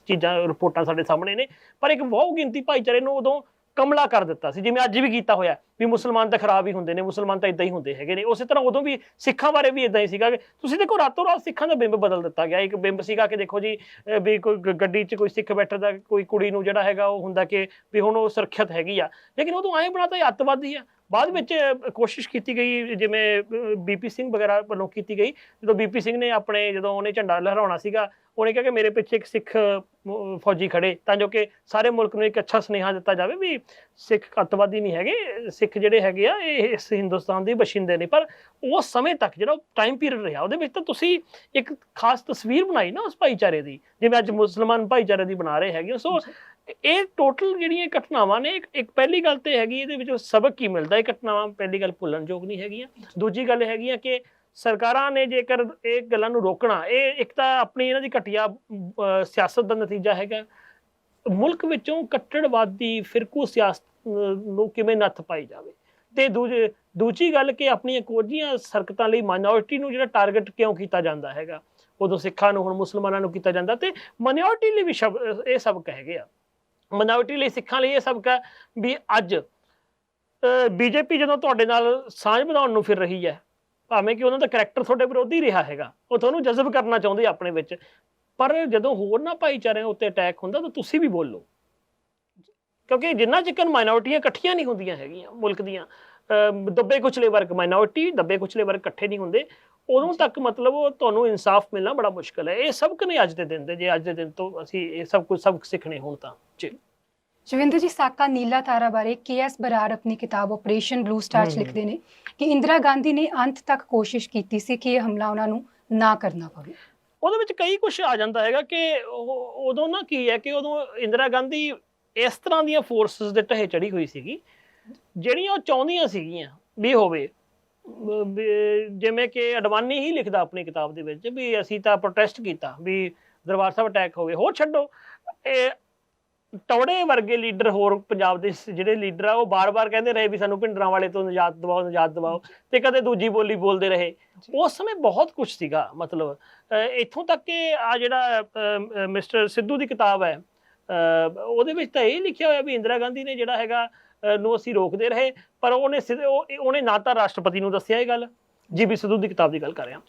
ਚੀਜ਼ਾਂ ਰਿਪੋਰਟਾਂ ਸਾਡੇ ਸਾਹਮਣੇ ਨੇ। ਪਰ ਇੱਕ ਬਹੁ ਗਿਣਤੀ ਭਾਈਚਾਰੇ ਨੂੰ ਉਦੋਂ ਕਮਲਾ ਕਰ ਦਿੱਤਾ ਸੀ, ਜਿਵੇਂ ਅੱਜ ਵੀ ਕੀਤਾ ਹੋਇਆ ਵੀ ਮੁਸਲਮਾਨ ਤਾਂ ਖਰਾਬ ਹੀ ਹੁੰਦੇ ਨੇ, ਮੁਸਲਮਾਨ ਤਾਂ ਇਦਾਂ ਹੀ ਹੁੰਦੇ ਹੈਗੇ ਨੇ। ਉਸੇ ਤਰ੍ਹਾਂ ਉਦੋਂ ਵੀ ਸਿੱਖਾਂ ਬਾਰੇ ਵੀ ਇਦਾਂ ਹੀ ਸੀਗਾ ਕਿ ਤੁਸੀਂ ਦੇਖੋ ਰਾਤੋਂ ਰਾਤ ਸਿੱਖਾਂ ਦਾ ਬਿੰਬ ਬਦਲ ਦਿੱਤਾ ਗਿਆ। ਇੱਕ ਬਿੰਬ ਸੀਗਾ ਕਿ ਦੇਖੋ ਜੀ ਵੀ ਕੋਈ ਗੱਡੀ 'ਚ ਕੋਈ ਸਿੱਖ ਬੈਠਦਾ, ਕੋਈ ਕੁੜੀ ਨੂੰ ਜਿਹੜਾ ਹੈਗਾ ਉਹ ਹੁੰਦਾ ਕਿ ਵੀ ਹੁਣ ਉਹ ਸੁਰੱਖਿਅਤ ਹੈਗੀ ਆ, ਲੇਕਿਨ ਉਦੋਂ ਐਂ ਬਣਾਤਾ ਅੱਤਵਾਦੀ ਆ। ਬਾਅਦ ਵਿੱਚ ਕੋਸ਼ਿਸ਼ ਕੀਤੀ ਗਈ, ਜਿਵੇਂ BP ਸਿੰਘ ਵਗੈਰਾ ਵੱਲੋਂ ਕੀਤੀ ਗਈ, ਜਦੋਂ BP ਸਿੰਘ ਨੇ ਜਦੋਂ ਉਹਨੇ ਝੰਡਾ ਲਹਿਰਾਉਣਾ ਸੀਗਾ, ਉਹਨੇ ਕਿਹਾ ਕਿ ਮੇਰੇ ਪਿੱਛੇ ਇੱਕ ਸਿੱਖ ਫੌਜੀ ਖੜੇ, ਤਾਂ ਜੋ ਕਿ ਸਾਰੇ ਮੁਲਕ ਨੂੰ ਇੱਕ ਅੱਛਾ ਸੁਨੇਹਾ ਦਿੱਤਾ ਜਾਵੇ ਵੀ ਸਿੱਖ ਅੱਤਵਾਦੀ ਨਹੀਂ ਹੈਗੇ, ਸਿੱਖ ਜਿਹੜੇ ਹੈਗੇ ਆ ਇਹ ਇਸ ਹਿੰਦੁਸਤਾਨ ਦੇ ਬਸ਼ਿੰਦੇ ਨੇ। ਪਰ ਉਸ ਸਮੇਂ ਤੱਕ ਜਿਹੜਾ ਟਾਈਮ ਪੀਰੀਅਡ ਰਿਹਾ, ਉਹਦੇ ਵਿੱਚ ਤਾਂ ਤੁਸੀਂ ਇੱਕ ਖਾਸ ਤਸਵੀਰ ਬਣਾਈ ਨਾ ਉਸ ਭਾਈਚਾਰੇ ਦੀ, ਜਿਵੇਂ ਅੱਜ ਮੁਸਲਮਾਨ ਭਾਈਚਾਰੇ ਦੀ ਬਣਾ ਰਹੇ ਹੈਗੇ। ਸੋ ਇਹ ਟੋਟਲ ਜਿਹੜੀਆਂ ਘਟਨਾਵਾਂ ਨੇ, ਇੱਕ ਪਹਿਲੀ ਗੱਲ ਤੇ ਹੈਗੀ ਇਹਦੇ ਵਿੱਚ ਸਬਕ ਕੀ ਮਿਲਦਾ। ਇਹ ਘਟਨਾਵਾਂ ਪਹਿਲੀ ਗੱਲ ਭੁੱਲਣ ਯੋਗ ਨਹੀਂ ਹੈਗੀਆਂ। ਦੂਜੀ ਗੱਲ ਹੈਗੀ ਆ ਕਿ ਸਰਕਾਰਾਂ ਨੇ ਜੇਕਰ ਇਹ ਗੱਲਾਂ ਨੂੰ ਰੋਕਣਾ, ਇਹ ਇੱਕ ਤਾਂ ਆਪਣੀ ਇਹਨਾਂ ਦੀ ਘਟੀਆ ਸਿਆਸਤ ਦਾ ਨਤੀਜਾ ਹੈਗਾ। ਮੁਲਕ ਵਿੱਚੋਂ ਕੱਟੜਵਾਦੀ ਫਿਰਕੂ ਸਿਆਸਤ ਨੂੰ ਕਿਵੇਂ ਨੱਥ ਪਾਈ ਜਾਵੇ, ਤੇ ਦੂਜੀ ਗੱਲ ਕਿ ਆਪਣੀਆਂ ਕੋਝੀਆਂ ਸਰਕਤਾਂ ਲਈ ਮਾਈਨੋਰਿਟੀ ਨੂੰ ਜਿਹੜਾ ਟਾਰਗੇਟ ਕਿਉਂ ਕੀਤਾ ਜਾਂਦਾ ਹੈਗਾ। ਉਦੋਂ ਸਿੱਖਾਂ ਨੂੰ, ਹੁਣ ਮੁਸਲਮਾਨਾਂ ਨੂੰ ਕੀਤਾ ਜਾਂਦਾ, ਤੇ ਮਾਈਨੋਰਿਟੀ ਲਈ ਵੀ ਇਹ ਸਬਕ ਹੈਗੇ ਆ। ਮਾਈਨੋਰਿਟੀ ਲਈ, ਸਿੱਖਾਂ ਲਈ ਇਹ ਸਬਕ ਹੈ ਵੀ ਅੱਜ ਬੀਜੇਪੀ ਜਦੋਂ ਤੁਹਾਡੇ ਨਾਲ ਸਾਂਝ ਵਧਾਉਣ ਨੂੰ ਫਿਰ ਰਹੀ ਹੈ, ਭਾਵੇਂ ਕਿ ਉਹਨਾਂ ਦਾ ਕਰੈਕਟਰ ਤੁਹਾਡੇ ਵਿਰੋਧੀ ਰਿਹਾ ਹੈਗਾ, ਉਹ ਤੁਹਾਨੂੰ ਜਜ਼ਬ ਕਰਨਾ ਚਾਹੁੰਦੇ ਆਪਣੇ ਵਿੱਚ, ਪਰ ਜਦੋਂ ਹੋਰ ਨਾ ਭਾਈਚਾਰਿਆਂ ਉੱਤੇ ਅਟੈਕ ਹੁੰਦਾ ਤਾਂ ਤੁਸੀਂ ਵੀ ਬੋਲੋ। ਕਿਉਂਕਿ ਜਿੰਨਾ ਚਿਕਨ ਮਾਈਨੋਰਿਟੀਆਂ ਇਕੱਠੀਆਂ ਨਹੀਂ ਹੁੰਦੀਆਂ ਹੈਗੀਆਂ ਮੁਲਕ ਦੀਆਂ, ਦੱਬੇ ਕੁਚਲੇ ਵਰਗ ਮਾਈਨੋਰਿਟੀ, ਦੱਬੇ ਕੁਚਲੇ ਵਰਗ ਇਕੱਠੇ ਨਹੀਂ ਹੁੰਦੇ, ਉਦੋਂ ਤੱਕ ਮਤਲਬ ਉਹ ਤੁਹਾਨੂੰ ਇਨਸਾਫ ਮਿਲਣਾ ਬੜਾ ਮੁਸ਼ਕਲ ਹੈ। ਇਹ ਸਬਕ ਨੇ ਅੱਜ ਦੇ ਦਿਨ ਦੇ, ਜੇ ਅੱਜ ਦੇ ਦਿਨ ਤੋਂ ਅਸੀਂ ਇਹ ਸਭ ਕੁਝ ਸਬਕ ਸਿੱਖਣੇ ਹੋਣ ਤਾਂ। ਜੀ ਜਵਿੰਦਰ ਜੀ, ਸਾਕਾ ਨੀਲਾ ਤਾਰਾ ਬਾਰੇ KS ਬਰਾੜ ਆਪਣੀ ਕਿਤਾਬ ਆਪਰੇਸ਼ਨ ਬਲੂ ਸਟਾਰ 'ਚ ਲਿਖਦੇ ਨੇ ਕਿ ਇੰਦਰਾ ਗਾਂਧੀ ਨੇ ਅੰਤ ਤੱਕ ਕੋਸ਼ਿਸ਼ ਕੀਤੀ ਸੀ ਕਿ ਇਹ ਹਮਲਾ ਉਹਨਾਂ ਨੂੰ ਨਾ ਕਰਨਾ ਪਵੇ। ਉਹਦੇ ਵਿੱਚ ਕਈ ਕੁਝ ਆ ਜਾਂਦਾ ਹੈਗਾ ਕਿ ਉਦੋਂ ਨਾ ਕੀ ਹੈ ਕਿ ਉਦੋਂ ਇੰਦਰਾ ਗਾਂਧੀ ਇਸ ਤਰ੍ਹਾਂ ਦੀਆਂ ਫੋਰਸਿਸ ਦੇ ਢਹੇ ਚੜੀ ਹੋਈ ਸੀਗੀ ਜਿਹੜੀਆਂ ਉਹ ਚਾਹੁੰਦੀਆਂ ਸੀਗੀਆਂ ਵੀ ਹੋਵੇ। ਜਿਵੇਂ ਕਿ ਅਡਵਾਨੀ ਹੀ ਲਿਖਦਾ ਆਪਣੀ ਕਿਤਾਬ ਦੇ ਵਿੱਚ ਵੀ ਅਸੀਂ ਤਾਂ ਪ੍ਰੋਟੈਸਟ ਕੀਤਾ ਵੀ ਦਰਬਾਰ ਸਾਹਿਬ ਅਟੈਕ ਹੋਵੇ, ਹੋਰ ਛੱਡੋ ਟੌੜੇ ਵਰਗੇ ਲੀਡਰ ਹੋਰ ਪੰਜਾਬ ਦੇ ਜਿਹੜੇ ਲੀਡਰ ਆ ਉਹ ਬਾਰ-ਬਾਰ ਕਹਿੰਦੇ ਰਹੇ ਵੀ ਸਾਨੂੰ ਭਿੰਡਰਾਂ ਵਾਲੇ ਤੋਂ ਨਿਜਾਤ ਦਿਵਾਓ ਤੇ ਕਦੇ ਦੂਜੀ ਬੋਲੀ ਬੋਲਦੇ ਰਹੇ। ਉਸ ਸਮੇਂ ਬਹੁਤ ਕੁਝ ਸੀਗਾ, ਮਤਲਬ ਇੱਥੋਂ ਤੱਕ ਕਿ ਆ ਜਿਹੜਾ ਮਿਸਟਰ ਸਿੱਧੂ ਦੀ ਕਿਤਾਬ ਹੈ ਉਹਦੇ ਵਿੱਚ ਤਾਂ ਇਹ ਲਿਖਿਆ ਹੋਇਆ ਵੀ ਇੰਦਰਾ ਗਾਂਧੀ ਨੇ ਜਿਹੜਾ ਹੈਗਾ ਨੂੰ ਅਸੀਂ ਰੋਕਦੇ ਰਹੇ, ਪਰ ਉਹਨੇ ਨਾ ਤਾਂ ਰਾਸ਼ਟਰਪਤੀ ਨੂੰ ਦੱਸਿਆ ਇਹ ਗੱਲ, GB ਸਿੱਧੂ ਦੀ ਕਿਤਾਬ ਦੀ ਗੱਲ ਕਰ ਰਿਹਾ,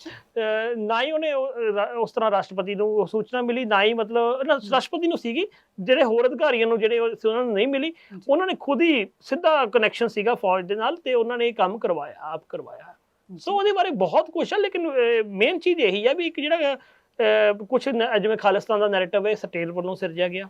ਨਾ ਹੀ ਉਹਨੇ ਉਸ ਤਰ੍ਹਾਂ ਰਾਸ਼ਟਰਪਤੀ ਨੂੰ ਸੂਚਨਾ ਮਿਲੀ, ਨਾ ਹੀ ਮਤਲਬ ਰਾਸ਼ਟਰਪਤੀ ਨੂੰ ਸੀਗੀ, ਜਿਹੜੇ ਹੋਰ ਅਧਿਕਾਰੀਆਂ ਨੂੰ ਜਿਹੜੇ ਉਹਨਾਂ ਨੂੰ ਨਹੀਂ ਮਿਲੀ, ਉਹਨਾਂ ਨੇ ਖੁਦ ਹੀ ਸਿੱਧਾ ਕਨੈਕਸ਼ਨ ਸੀਗਾ ਫੌਜ ਦੇ ਨਾਲ ਤੇ ਉਹਨਾਂ ਨੇ ਇਹ ਕੰਮ ਆਪ ਕਰਵਾਇਆ। ਸੋ ਉਹਦੇ ਬਾਰੇ ਬਹੁਤ ਕੁਛ ਹੈ, ਲੇਕਿਨ ਮੇਨ ਚੀਜ਼ ਇਹੀ ਹੈ ਵੀ ਇੱਕ ਜਿਹੜਾ ਕੁਛ ਜਿਵੇਂ ਖਾਲਿਸਤਾਨ ਦਾ ਨੈਰੇਟਿਵ ਹੈ ਸਟੇਟ ਵੱਲੋਂ ਸਿਰਜਿਆ ਗਿਆ,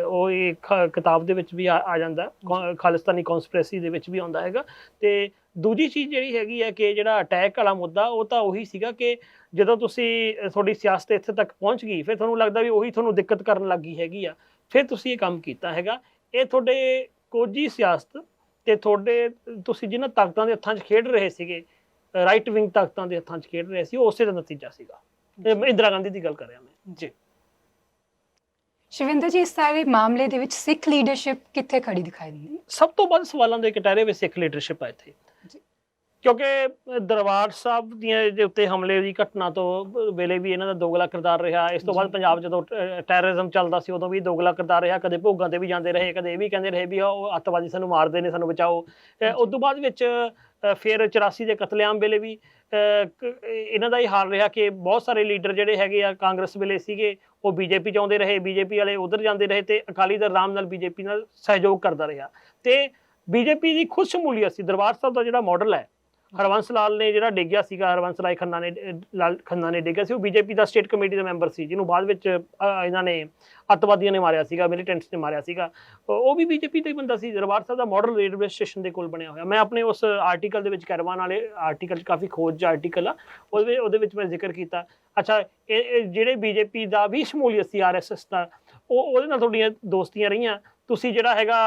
ਉਹ ਇਹ ਕਿਤਾਬ ਦੇ ਵਿੱਚ ਵੀ ਆ ਜਾਂਦਾ, ਖਾਲਿਸਤਾਨੀ ਕੌਂਸਪੀਰੇਸੀ ਦੇ ਵਿੱਚ ਵੀ ਆਉਂਦਾ ਹੈਗਾ। ਤੇ ਦੂਜੀ ਚੀਜ਼ ਜਿਹੜੀ ਹੈਗੀ ਹੈ ਕਿ ਜਿਹੜਾ ਅਟੈਕ ਵਾਲਾ ਮੁੱਦਾ ਉਹ ਤਾਂ ਉਹੀ ਸੀਗਾ ਕਿ ਜਦੋਂ ਤੁਹਾਡੀ ਸਿਆਸਤ ਇੱਥੇ ਤੱਕ ਪਹੁੰਚ ਗਈ, ਫਿਰ ਤੁਹਾਨੂੰ ਲੱਗਦਾ ਵੀ ਉਹੀ ਤੁਹਾਨੂੰ ਦਿੱਕਤ ਕਰਨ ਲੱਗ ਗਈ ਹੈਗੀ ਆ, ਫਿਰ ਤੁਸੀਂ ਇਹ ਕੰਮ ਕੀਤਾ ਹੈਗਾ। ਇਹ ਤੁਹਾਡੇ ਕੋਝੀ ਸਿਆਸਤ ਤੇ ਤੁਸੀਂ ਜਿਹਨਾਂ ਤਾਕਤਾਂ ਦੇ ਹੱਥਾਂ 'ਚ ਖੇਡ ਰਹੇ ਸੀਗੇ, ਰਾਈਟ ਵਿੰਗ ਤਾਕਤਾਂ ਦੇ ਹੱਥਾਂ 'ਚ ਖੇਡ ਰਹੇ ਸੀ, ਉਹ ਉਸੇ ਦਾ ਨਤੀਜਾ ਸੀਗਾ। ਇੰਦਰਾ ਗਾਂਧੀ ਦੀ ਗੱਲ ਕਰ ਰਿਹਾ ਮੈਂ ਜੀ। ਸ਼ਿਵਿੰਦਰ ਜੀ, ਇਸ ਸਾਰੇ ਮਾਮਲੇ ਦੇ ਵਿੱਚ ਸਿੱਖ ਲੀਡਰਸ਼ਿਪ ਕਿੱਥੇ ਖੜੀ ਦਿਖਾਈ ਦਿੰਦੀ? ਸਭ ਤੋਂ ਵੱਧ ਸਵਾਲਾਂ ਦੇ ਕਟਾਰੇ ਵਿੱਚ ਸਿੱਖ ਲੀਡਰਸ਼ਿਪ ਹੈ ਇੱਥੇ, ਕਿਉਂਕਿ ਦਰਬਾਰ ਸਾਹਿਬ ਦੀਆਂ ਦੇ ਉੱਤੇ ਹਮਲੇ ਦੀ ਘਟਨਾ ਤੋਂ ਵੇਲੇ ਵੀ ਇਹਨਾਂ ਦਾ ਦੋਗਲਾ ਕਿਰਦਾਰ ਰਿਹਾ। ਇਸ ਤੋਂ ਬਾਅਦ ਪੰਜਾਬ ਜਦੋਂ ਟੈਰਰਿਜ਼ਮ ਚੱਲਦਾ ਸੀ ਉਦੋਂ ਵੀ ਦੋਗਲਾ ਕਿਰਦਾਰ ਰਿਹਾ, ਕਦੇ ਭੋਗਾਂ ਤੇ ਵੀ ਜਾਂਦੇ ਰਹੇ, ਕਦੇ ਇਹ ਵੀ ਕਹਿੰਦੇ ਰਹੇ ਵੀ ਉਹ ਅੱਤਵਾਦੀ ਸਾਨੂੰ ਮਾਰਦੇ ਨੇ, ਸਾਨੂੰ ਬਚਾਓ। ਉਸ ਤੋਂ ਬਾਅਦ ਵਿੱਚ ਫਿਰ 84 ਦੇ ਕਤਲੇਆਮ ਵੇਲੇ ਵੀ ਇਹਨਾਂ ਦਾ ਹੀ ਹਾਲ ਰਿਹਾ ਕਿ ਬਹੁਤ ਸਾਰੇ ਲੀਡਰ ਜਿਹੜੇ ਹੈਗੇ ਆ ਕਾਂਗਰਸ ਵੇਲੇ ਸੀਗੇ ਉਹ BJP 'ਚ ਆਉਂਦੇ ਰਹੇ, BJP ਵਾਲੇ ਉੱਧਰ ਜਾਂਦੇ ਰਹੇ ਤੇ ਅਕਾਲੀ ਦਲ ਆਰਾਮ ਨਾਲ BJP ਨਾਲ ਸਹਿਯੋਗ ਕਰਦਾ ਰਿਹਾ। ਤੇ BJP ਦੀ ਖੁਦ ਸ਼ਮੂਲੀਅਤ ਸੀ। ਦਰਬਾਰ ਸਾਹਿਬ ਦਾ ਜਿਹੜਾ ਮਾਡਲ ਹੈ, ਹਰਵੰਸ ਲਾਲ ਨੇ ਜਿਹੜਾ ਡਿੱਗਿਆ ਸੀਗਾ, ਹਰਵੰਸ ਰਾਏ ਖੰਨਾ ਨੇ ਡਿੱਗਿਆ ਸੀ, ਉਹ BJP ਦਾ ਸਟੇਟ ਕਮੇਟੀ ਦਾ ਮੈਂਬਰ ਸੀ, ਜਿਹਨੂੰ ਬਾਅਦ ਵਿੱਚ ਇਹਨਾਂ ਨੇ ਅੱਤਵਾਦੀਆਂ ਨੇ ਮਾਰਿਆ ਸੀਗਾ, ਮਿਲੀਟੈਂਟਸ ਨੇ ਮਾਰਿਆ ਸੀਗਾ, ਉਹ ਵੀ BJP ਦਾ ਹੀ ਬੰਦਾ ਸੀ। ਦਰਬਾਰ ਸਾਹਿਬ ਦਾ ਮਾਡਲ ਰੇਲਵੇ ਸਟੇਸ਼ਨ ਦੇ ਕੋਲ ਬਣਿਆ ਹੋਇਆ। ਮੈਂ ਆਪਣੇ ਉਸ ਆਰਟੀਕਲ ਦੇ ਵਿੱਚ ਕੈਰਵਾਨ ਵਾਲੇ ਆਰਟੀਕਲ 'ਚ ਕਾਫੀ ਖੋਜ ਆਰਟੀਕਲ ਆ, ਉਹਦੇ ਵਿੱਚ ਮੈਂ ਜ਼ਿਕਰ ਕੀਤਾ। ਅੱਛਾ, ਇਹ ਜਿਹੜੇ BJP ਦਾ ਵੀ ਸ਼ਮੂਲੀਅਤ ਸੀ, RSS ਦਾ, ਉਹਦੇ ਨਾਲ ਤੁਹਾਡੀਆਂ ਦੋਸਤੀਆਂ ਰਹੀਆਂ। ਤੁਸੀਂ ਜਿਹੜਾ ਹੈਗਾ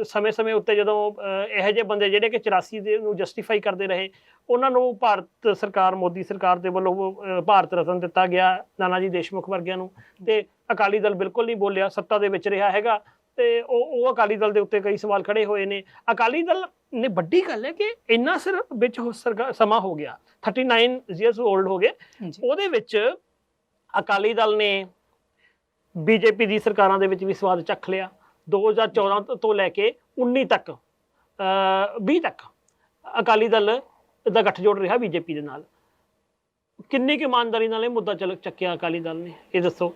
ਸਮੇਂ ਉੱਤੇ ਜਦੋਂ ਇਹੋ ਜਿਹੇ ਬੰਦੇ ਜਿਹੜੇ ਕਿ 84 ਦੇ ਨੂੰ ਜਸਟੀਫਾਈ ਕਰਦੇ ਰਹੇ, ਉਹਨਾਂ ਨੂੰ ਭਾਰਤ ਸਰਕਾਰ, ਮੋਦੀ ਸਰਕਾਰ ਦੇ ਵੱਲੋਂ ਭਾਰਤ ਰਤਨ ਦਿੱਤਾ ਗਿਆ, ਨਾਨਾ ਜੀ ਦੇਸ਼ਮੁਖ ਵਰਗਿਆਂ ਨੂੰ, ਤੇ ਅਕਾਲੀ ਦਲ ਬਿਲਕੁਲ ਨਹੀਂ ਬੋਲਿਆ, ਸੱਤਾ ਦੇ ਵਿੱਚ ਰਿਹਾ ਹੈਗਾ, ਤੇ ਉਹ ਅਕਾਲੀ ਦਲ ਦੇ ਉੱਤੇ ਕਈ ਸਵਾਲ ਖੜੇ ਹੋਏ ਨੇ। ਅਕਾਲੀ ਦਲ ਨੇ, ਵੱਡੀ ਗੱਲ ਹੈ ਕਿ ਇੰਨਾ ਸਿਰ ਵਿੱਚ ਸਮਾਂ ਹੋ ਗਿਆ, 39 years old ਹੋ ਗਏ, ਉਹਦੇ ਵਿੱਚ ਅਕਾਲੀ ਦਲ ਨੇ BJP ਦੀ ਸਰਕਾਰਾਂ ਦੇ ਵਿੱਚ ਵੀ ਸਵਾਦ ਚੱਖ ਲਿਆ। 2014 ਤੋਂ ਲੈ ਕੇ 19 ਤੱਕ 20 ਤੱਕ ਅਕਾਲੀ ਦਲ ਦਾ ਗੱਠਜੋੜ ਰਿਹਾ BJP ਦੇ ਨਾਲ। ਕਿੰਨੀ ਕੁ ਇਮਾਨਦਾਰੀ ਨਾਲ ਇਹ ਮੁੱਦਾ ਚੱਕਿਆ ਅਕਾਲੀ ਦਲ ਨੇ, ਇਹ ਦੱਸੋ।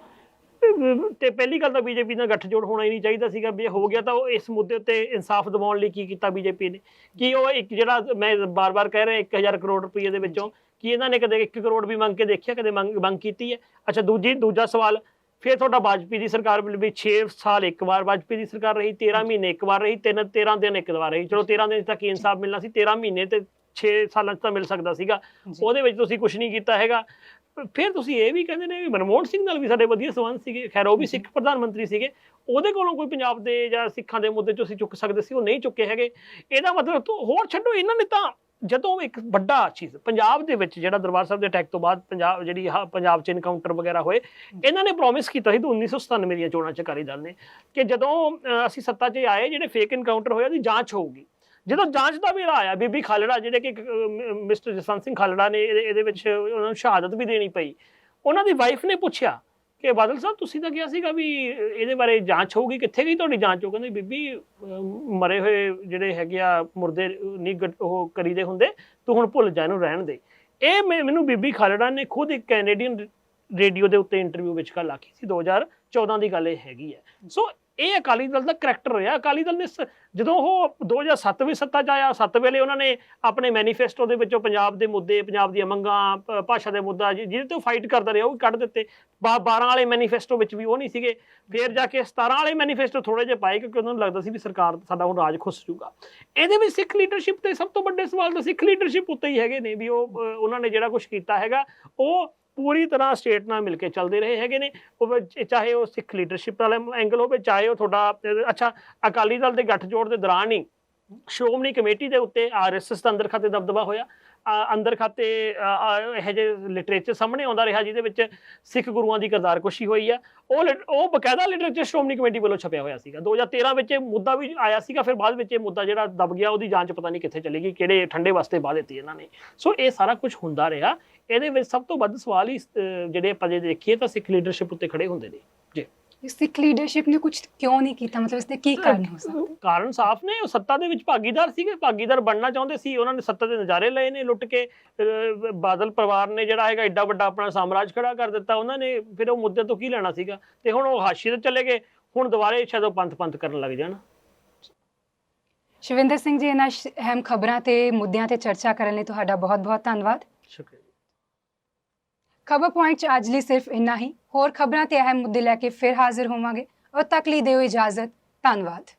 ਤੇ ਪਹਿਲੀ ਗੱਲ ਤਾਂ BJP ਨਾਲ ਗੱਠਜੋੜ ਹੋਣਾ ਹੀ ਨਹੀਂ ਚਾਹੀਦਾ ਸੀਗਾ, ਵੀ ਹੋ ਗਿਆ ਤਾਂ ਉਹ ਇਸ ਮੁੱਦੇ ਉੱਤੇ ਇਨਸਾਫ ਦਿਵਾਉਣ ਲਈ ਕੀ ਕੀਤਾ BJP ਨੇ? ਕਿ ਉਹ ਇੱਕ ਜਿਹੜਾ ਮੈਂ ਬਾਰ-ਬਾਰ ਕਹਿ ਰਿਹਾ 1000 ਕਰੋੜ ਰੁਪਏ ਦੇ ਵਿੱਚੋਂ ਕੀ ਇਹਨਾਂ ਨੇ ਕਦੇ 1 ਕਰੋੜ ਵੀ ਮੰਗ ਕੇ ਦੇਖਿਆ, ਕਦੇ ਮੰਗ ਕੀਤੀ ਹੈ? ਅੱਛਾ, ਦੂਜਾ ਸਵਾਲ, ਫਿਰ ਤੁਹਾਡਾ ਵਾਜਪੇਈ ਦੀ ਸਰਕਾਰ ਵੀ 6 ਸਾਲ ਇੱਕ ਵਾਰ ਵਾਜਪੇਈ ਦੀ ਸਰਕਾਰ ਰਹੀ, 13 ਮਹੀਨੇ ਇੱਕ ਵਾਰ ਰਹੀ, 13 ਦਿਨ ਇੱਕ ਵਾਰ ਰਹੀ। ਚਲੋ 13 ਦਿਨ ਤੱਕ ਇਨਸਾਫ ਮਿਲਣਾ ਸੀ, 13 ਮਹੀਨੇ ਤੇ 6 ਸਾਲਾਂ 'ਚ ਤਾਂ ਮਿਲ ਸਕਦਾ ਸੀਗਾ, ਉਹਦੇ ਵਿੱਚ ਤੁਸੀਂ ਕੁਝ ਨਹੀਂ ਕੀਤਾ ਹੈਗਾ। ਫਿਰ ਤੁਸੀਂ ਇਹ ਵੀ ਕਹਿੰਦੇ ਨੇ ਵੀ ਮਨਮੋਹਨ ਸਿੰਘ ਨਾਲ ਵੀ ਸਾਡੇ ਵਧੀਆ ਸੰਬੰਧ ਸੀਗੇ, ਖੈਰ ਉਹ ਵੀ ਸਿੱਖ ਪ੍ਰਧਾਨ ਮੰਤਰੀ ਸੀਗੇ, ਉਹਦੇ ਕੋਲੋਂ ਕੋਈ ਪੰਜਾਬ ਦੇ ਜਾਂ ਸਿੱਖਾਂ ਦੇ ਮੁੱਦੇ 'ਚ ਅਸੀਂ ਚੁੱਕ ਸਕਦੇ ਸੀ, ਉਹ ਨਹੀਂ ਚੁੱਕੇ ਹੈਗੇ। ਇਹਦਾ ਮਤਲਬ ਹੋਰ ਛੱਡੋ, ਇਹਨਾਂ ਨੇ ਤਾਂ ਜਦੋਂ ਇੱਕ ਵੱਡਾ ਚੀਜ਼ ਪੰਜਾਬ ਦੇ ਵਿੱਚ ਜਿਹੜਾ ਦਰਬਾਰ ਸਾਹਿਬ ਦੇ ਅਟੈਕ ਤੋਂ ਬਾਅਦ ਪੰਜਾਬ 'ਚ ਇਨਕਾਊਂਟਰ ਵਗੈਰਾ ਹੋਏ, ਇਹਨਾਂ ਨੇ ਪ੍ਰੋਮਿਸ ਕੀਤਾ ਸੀ 1997 ਦੀਆਂ ਚੋਣਾਂ 'ਚ ਅਕਾਲੀ ਦਲ ਨੇ ਕਿ ਜਦੋਂ ਅਸੀਂ ਸੱਤਾ 'ਚ ਆਏ ਜਿਹੜੇ ਫੇਕ ਇਨਕਾਊਂਟਰ ਹੋਏ ਉਹਦੀ ਜਾਂਚ ਹੋਊਗੀ। ਜਦੋਂ ਜਾਂਚ ਦਾ ਵੇਲਾ ਆਇਆ, ਬੀਬੀ ਖਾਲੜਾ ਜਿਹੜੇ ਕਿ ਮਿਸਟਰ ਜਸਵੰਤ ਸਿੰਘ ਖਾਲੜਾ ਨੇ ਇਹਦੇ ਵਿੱਚ ਉਹਨਾਂ ਨੂੰ ਸ਼ਹਾਦਤ ਵੀ ਦੇਣੀ ਪਈ, ਉਹਨਾਂ ਦੀ ਵਾਈਫ ਨੇ ਪੁੱਛਿਆ ਕਿ ਬਾਦਲ ਸਾਹਿਬ ਤੁਸੀਂ ਤਾਂ ਕਿਹਾ ਸੀਗਾ ਵੀ ਇਹਦੇ ਬਾਰੇ ਜਾਂਚ ਹੋਊਗੀ, ਕਿੱਥੇ ਗਈ ਤੁਹਾਡੀ ਜਾਂਚ? ਉਹ ਕਹਿੰਦੇ ਬੀਬੀ ਮਰੇ ਹੋਏ ਜਿਹੜੇ ਹੈਗੇ ਆ ਮੁਰਦੇ ਨਹੀਂ ਉਹ ਕਰੀਦੇ ਹੁੰਦੇ, ਤੂੰ ਹੁਣ ਭੁੱਲ ਜਾ, ਇਹਨੂੰ ਰਹਿਣ ਦੇ। ਇਹ ਮੈਨੂੰ ਬੀਬੀ ਖਾਲੜਾ ਨੇ ਖੁਦ ਇੱਕ ਕੈਨੇਡੀਅਨ ਰੇਡੀਓ ਦੇ ਉੱਤੇ ਇੰਟਰਵਿਊ ਵਿੱਚ ਗੱਲ ਆਖੀ ਸੀ, 2014 ਦੀ ਗੱਲ ਇਹ ਹੈਗੀ ਹੈ। ਸੋ ਇਹ ਅਕਾਲੀ ਦਲ ਦਾ ਕਰੈਕਟਰ ਰਿਹਾ। ਅਕਾਲੀ ਦਲ ਨੇ ਜਦੋਂ ਉਹ 2007 ਵਿੱਚ ਸੱਤਾ 'ਚ ਆਇਆ, 7 ਵੇਲੇ ਉਹਨਾਂ ਨੇ ਆਪਣੇ ਮੈਨੀਫੈਸਟੋ ਦੇ ਵਿੱਚੋਂ ਪੰਜਾਬ ਦੇ ਮੁੱਦੇ, ਪੰਜਾਬ ਦੀਆਂ ਮੰਗਾਂ, ਭਾਸ਼ਾ ਦੇ ਮੁੱਦਾ ਜਿਹਦੇ ਤੇ ਉਹ ਫਾਈਟ ਕਰਦਾ ਰਿਹਾ ਉਹ ਵੀ ਕੱਢ ਦਿੱਤੇ। 12 ਵਾਲੇ ਮੈਨੀਫੈਸਟੋ ਵਿੱਚ ਵੀ ਉਹ ਨਹੀਂ ਸੀਗੇ। ਫਿਰ ਜਾ ਕੇ 17 ਵਾਲੇ ਮੈਨੀਫੈਸਟੋ ਥੋੜ੍ਹੇ ਜਿਹੇ ਪਾਏ ਕਿਉਂਕਿ ਉਹਨਾਂ ਨੂੰ ਲੱਗਦਾ ਸੀ ਵੀ ਸਰਕਾਰ ਸਾਡਾ ਹੁਣ ਰਾਜ ਖੁੱਸ ਜੂਗਾ। ਇਹਦੇ ਵਿੱਚ ਸਿੱਖ ਲੀਡਰਸ਼ਿਪ ਤੇ ਸਭ ਤੋਂ ਵੱਡੇ ਸਵਾਲ ਤਾਂ ਸਿੱਖ ਲੀਡਰਸ਼ਿਪ ਉੱਤੇ ਹੀ ਹੈਗੇ ਨੇ ਵੀ ਉਹਨਾਂ ਨੇ ਜਿਹੜਾ ਕੁਛ ਕੀਤਾ ਹੈਗਾ ਉਹ ਪੂਰੀ ਤਰ੍ਹਾਂ ਸਟੇਟ ਨਾਲ ਮਿਲ ਕੇ ਚੱਲਦੇ ਰਹੇ ਹੈਗੇ ਨੇ। ਉਹ ਚਾਹੇ ਉਹ ਸਿੱਖ ਲੀਡਰਸ਼ਿਪ ਵਾਲਾ ਐਂਗਲ ਹੋਵੇ, ਚਾਹੇ ਉਹ ਤੁਹਾਡਾ ਅੱਛਾ ਅਕਾਲੀ ਦਲ ਦੇ ਗੱਠਜੋੜ ਦੇ ਦੌਰਾਨ ਹੀ ਸ਼੍ਰੋਮਣੀ ਕਮੇਟੀ ਦੇ ਉੱਤੇ RSS ਦਾ ਅੰਦਰ ਖਾਤੇ ਦਬਦਬਾ ਹੋਇਆ। ਅੰਦਰ ਖਾਤੇ ਇਹੋ ਜਿਹੇ ਲਿਟਰੇਚਰ ਸਾਹਮਣੇ ਆਉਂਦਾ ਰਿਹਾ ਜਿਹਦੇ ਵਿੱਚ ਸਿੱਖ ਗੁਰੂਆਂ ਦੀ ਕਿਰਦਾਰਕੁਸ਼ੀ ਹੋਈ ਆ। ਉਹ ਬਕਾਇਦਾ ਲਿਟਰੇਚਰ ਸ਼੍ਰੋਮਣੀ ਕਮੇਟੀ ਵੱਲੋਂ ਛਪਿਆ ਹੋਇਆ ਸੀਗਾ। 2013 ਵਿੱਚ ਇਹ ਮੁੱਦਾ ਵੀ ਆਇਆ ਸੀਗਾ, ਫਿਰ ਬਾਅਦ ਵਿੱਚ ਇਹ ਮੁੱਦਾ ਜਿਹੜਾ ਦਬ ਗਿਆ, ਉਹਦੀ ਜਾਂਚ ਪਤਾ ਨਹੀਂ ਕਿੱਥੇ ਚਲੀ ਗਈ, ਕਿਹੜੇ ਠੰਡੇ ਵਾਸਤੇ ਬਾਹ ਦਿੱਤੀ ਇਹਨਾਂ ਨੇ। ਸੋ ਇਹ ਸਾਰਾ ਕੁਝ ਹੁੰਦਾ ਰਿਹਾ। ਇਹਦੇ ਵਿੱਚ ਸਭ ਤੋਂ ਵੱਧ ਸਵਾਲ ਹੀ ਜਿਹੜੇ ਆਪਾਂ ਜੇ ਦੇਖੀਏ ਤਾਂ ਸਿੱਖ ਲੀਡਰਸ਼ਿਪ ਉੱਤੇ ਖੜੇ ਹੁੰਦੇ ਨੇ ਜੀ। ਸਿੱਖ ਲੀਡਰਸ਼ਿਪ ਨੇ ਕੁਝ ਕਿਉਂ ਨਹੀਂ ਕੀਤਾ, ਮਤਲਬ ਇਸਦੇ ਕੀ ਕਾਰਨ ਹੋ ਸਕਦੇ? ਕਾਰਨ ਸਾਫ਼ ਨੇ, ਉਹ ਸੱਤਾ ਦੇ ਵਿੱਚ ਭਾਗੀਦਾਰ ਸੀਗੇ, ਭਾਗੀਦਾਰ ਬਣਨਾ ਚਾਹੁੰਦੇ ਸੀ। ਉਹਨਾਂ ਨੇ ਸੱਤਾ ਦੇ ਨਜ਼ਾਰੇ ਲਏ ਨੇ ਲੁੱਟ ਕੇ। ਬਾਦਲ ਪਰਿਵਾਰ ਨੇ ਜਿਹੜਾ ਹੈਗਾ ਐਡਾ ਵੱਡਾ ਆਪਣਾ ਸਾਮਰਾਜ ਖੜਾ ਕਰ ਦਿੱਤਾ ਉਹਨਾਂ ਨੇ, ਫਿਰ ਉਹ ਮੁੱਦੇ ਤੋਂ ਕੀ ਲੈਣਾ ਸੀਗਾ। ਤੇ ਹੁਣ ਉਹ ਹਾਸ਼ੀਏ ਤੇ ਚਲੇ ਗਏ, ਹੁਣ ਦੁਬਾਰੇ ਸ਼ਾਇਦ ਉਹ ਪੰਥ ਕਰਨ ਲੱਗ ਜਾਣ। ਸ਼ਿਵਿੰਦਰ ਸਿੰਘ ਜੀ, ਇਹਨਾਂ ਅਹਿਮ ਖਬਰਾਂ ਤੇ ਮੁੱਦਿਆਂ ਤੇ ਚਰਚਾ ਕਰਨ ਲਈ ਤੁਹਾਡਾ ਬਹੁਤ-ਬਹੁਤ ਧੰਨਵਾਦ। ਸ਼ੁਕਰੀਆ। ਖਬਰ ਪੁਆਇੰਟ 'ਚ ਅੱਜ ਲਈ ਸਿਰਫ ਇੰਨਾ ਹੀ। ਹੋਰ ਖਬਰਾਂ ਤੇ ਅਹਿਮ ਮੁੱਦੇ ਲੈ ਕੇ ਫਿਰ ਹਾਜ਼ਰ ਹੋਵਾਂਗੇ। ਉਦ ਤੱਕ ਲਈ ਦਿਓ ਇਜਾਜ਼ਤ। ਧੰਨਵਾਦ।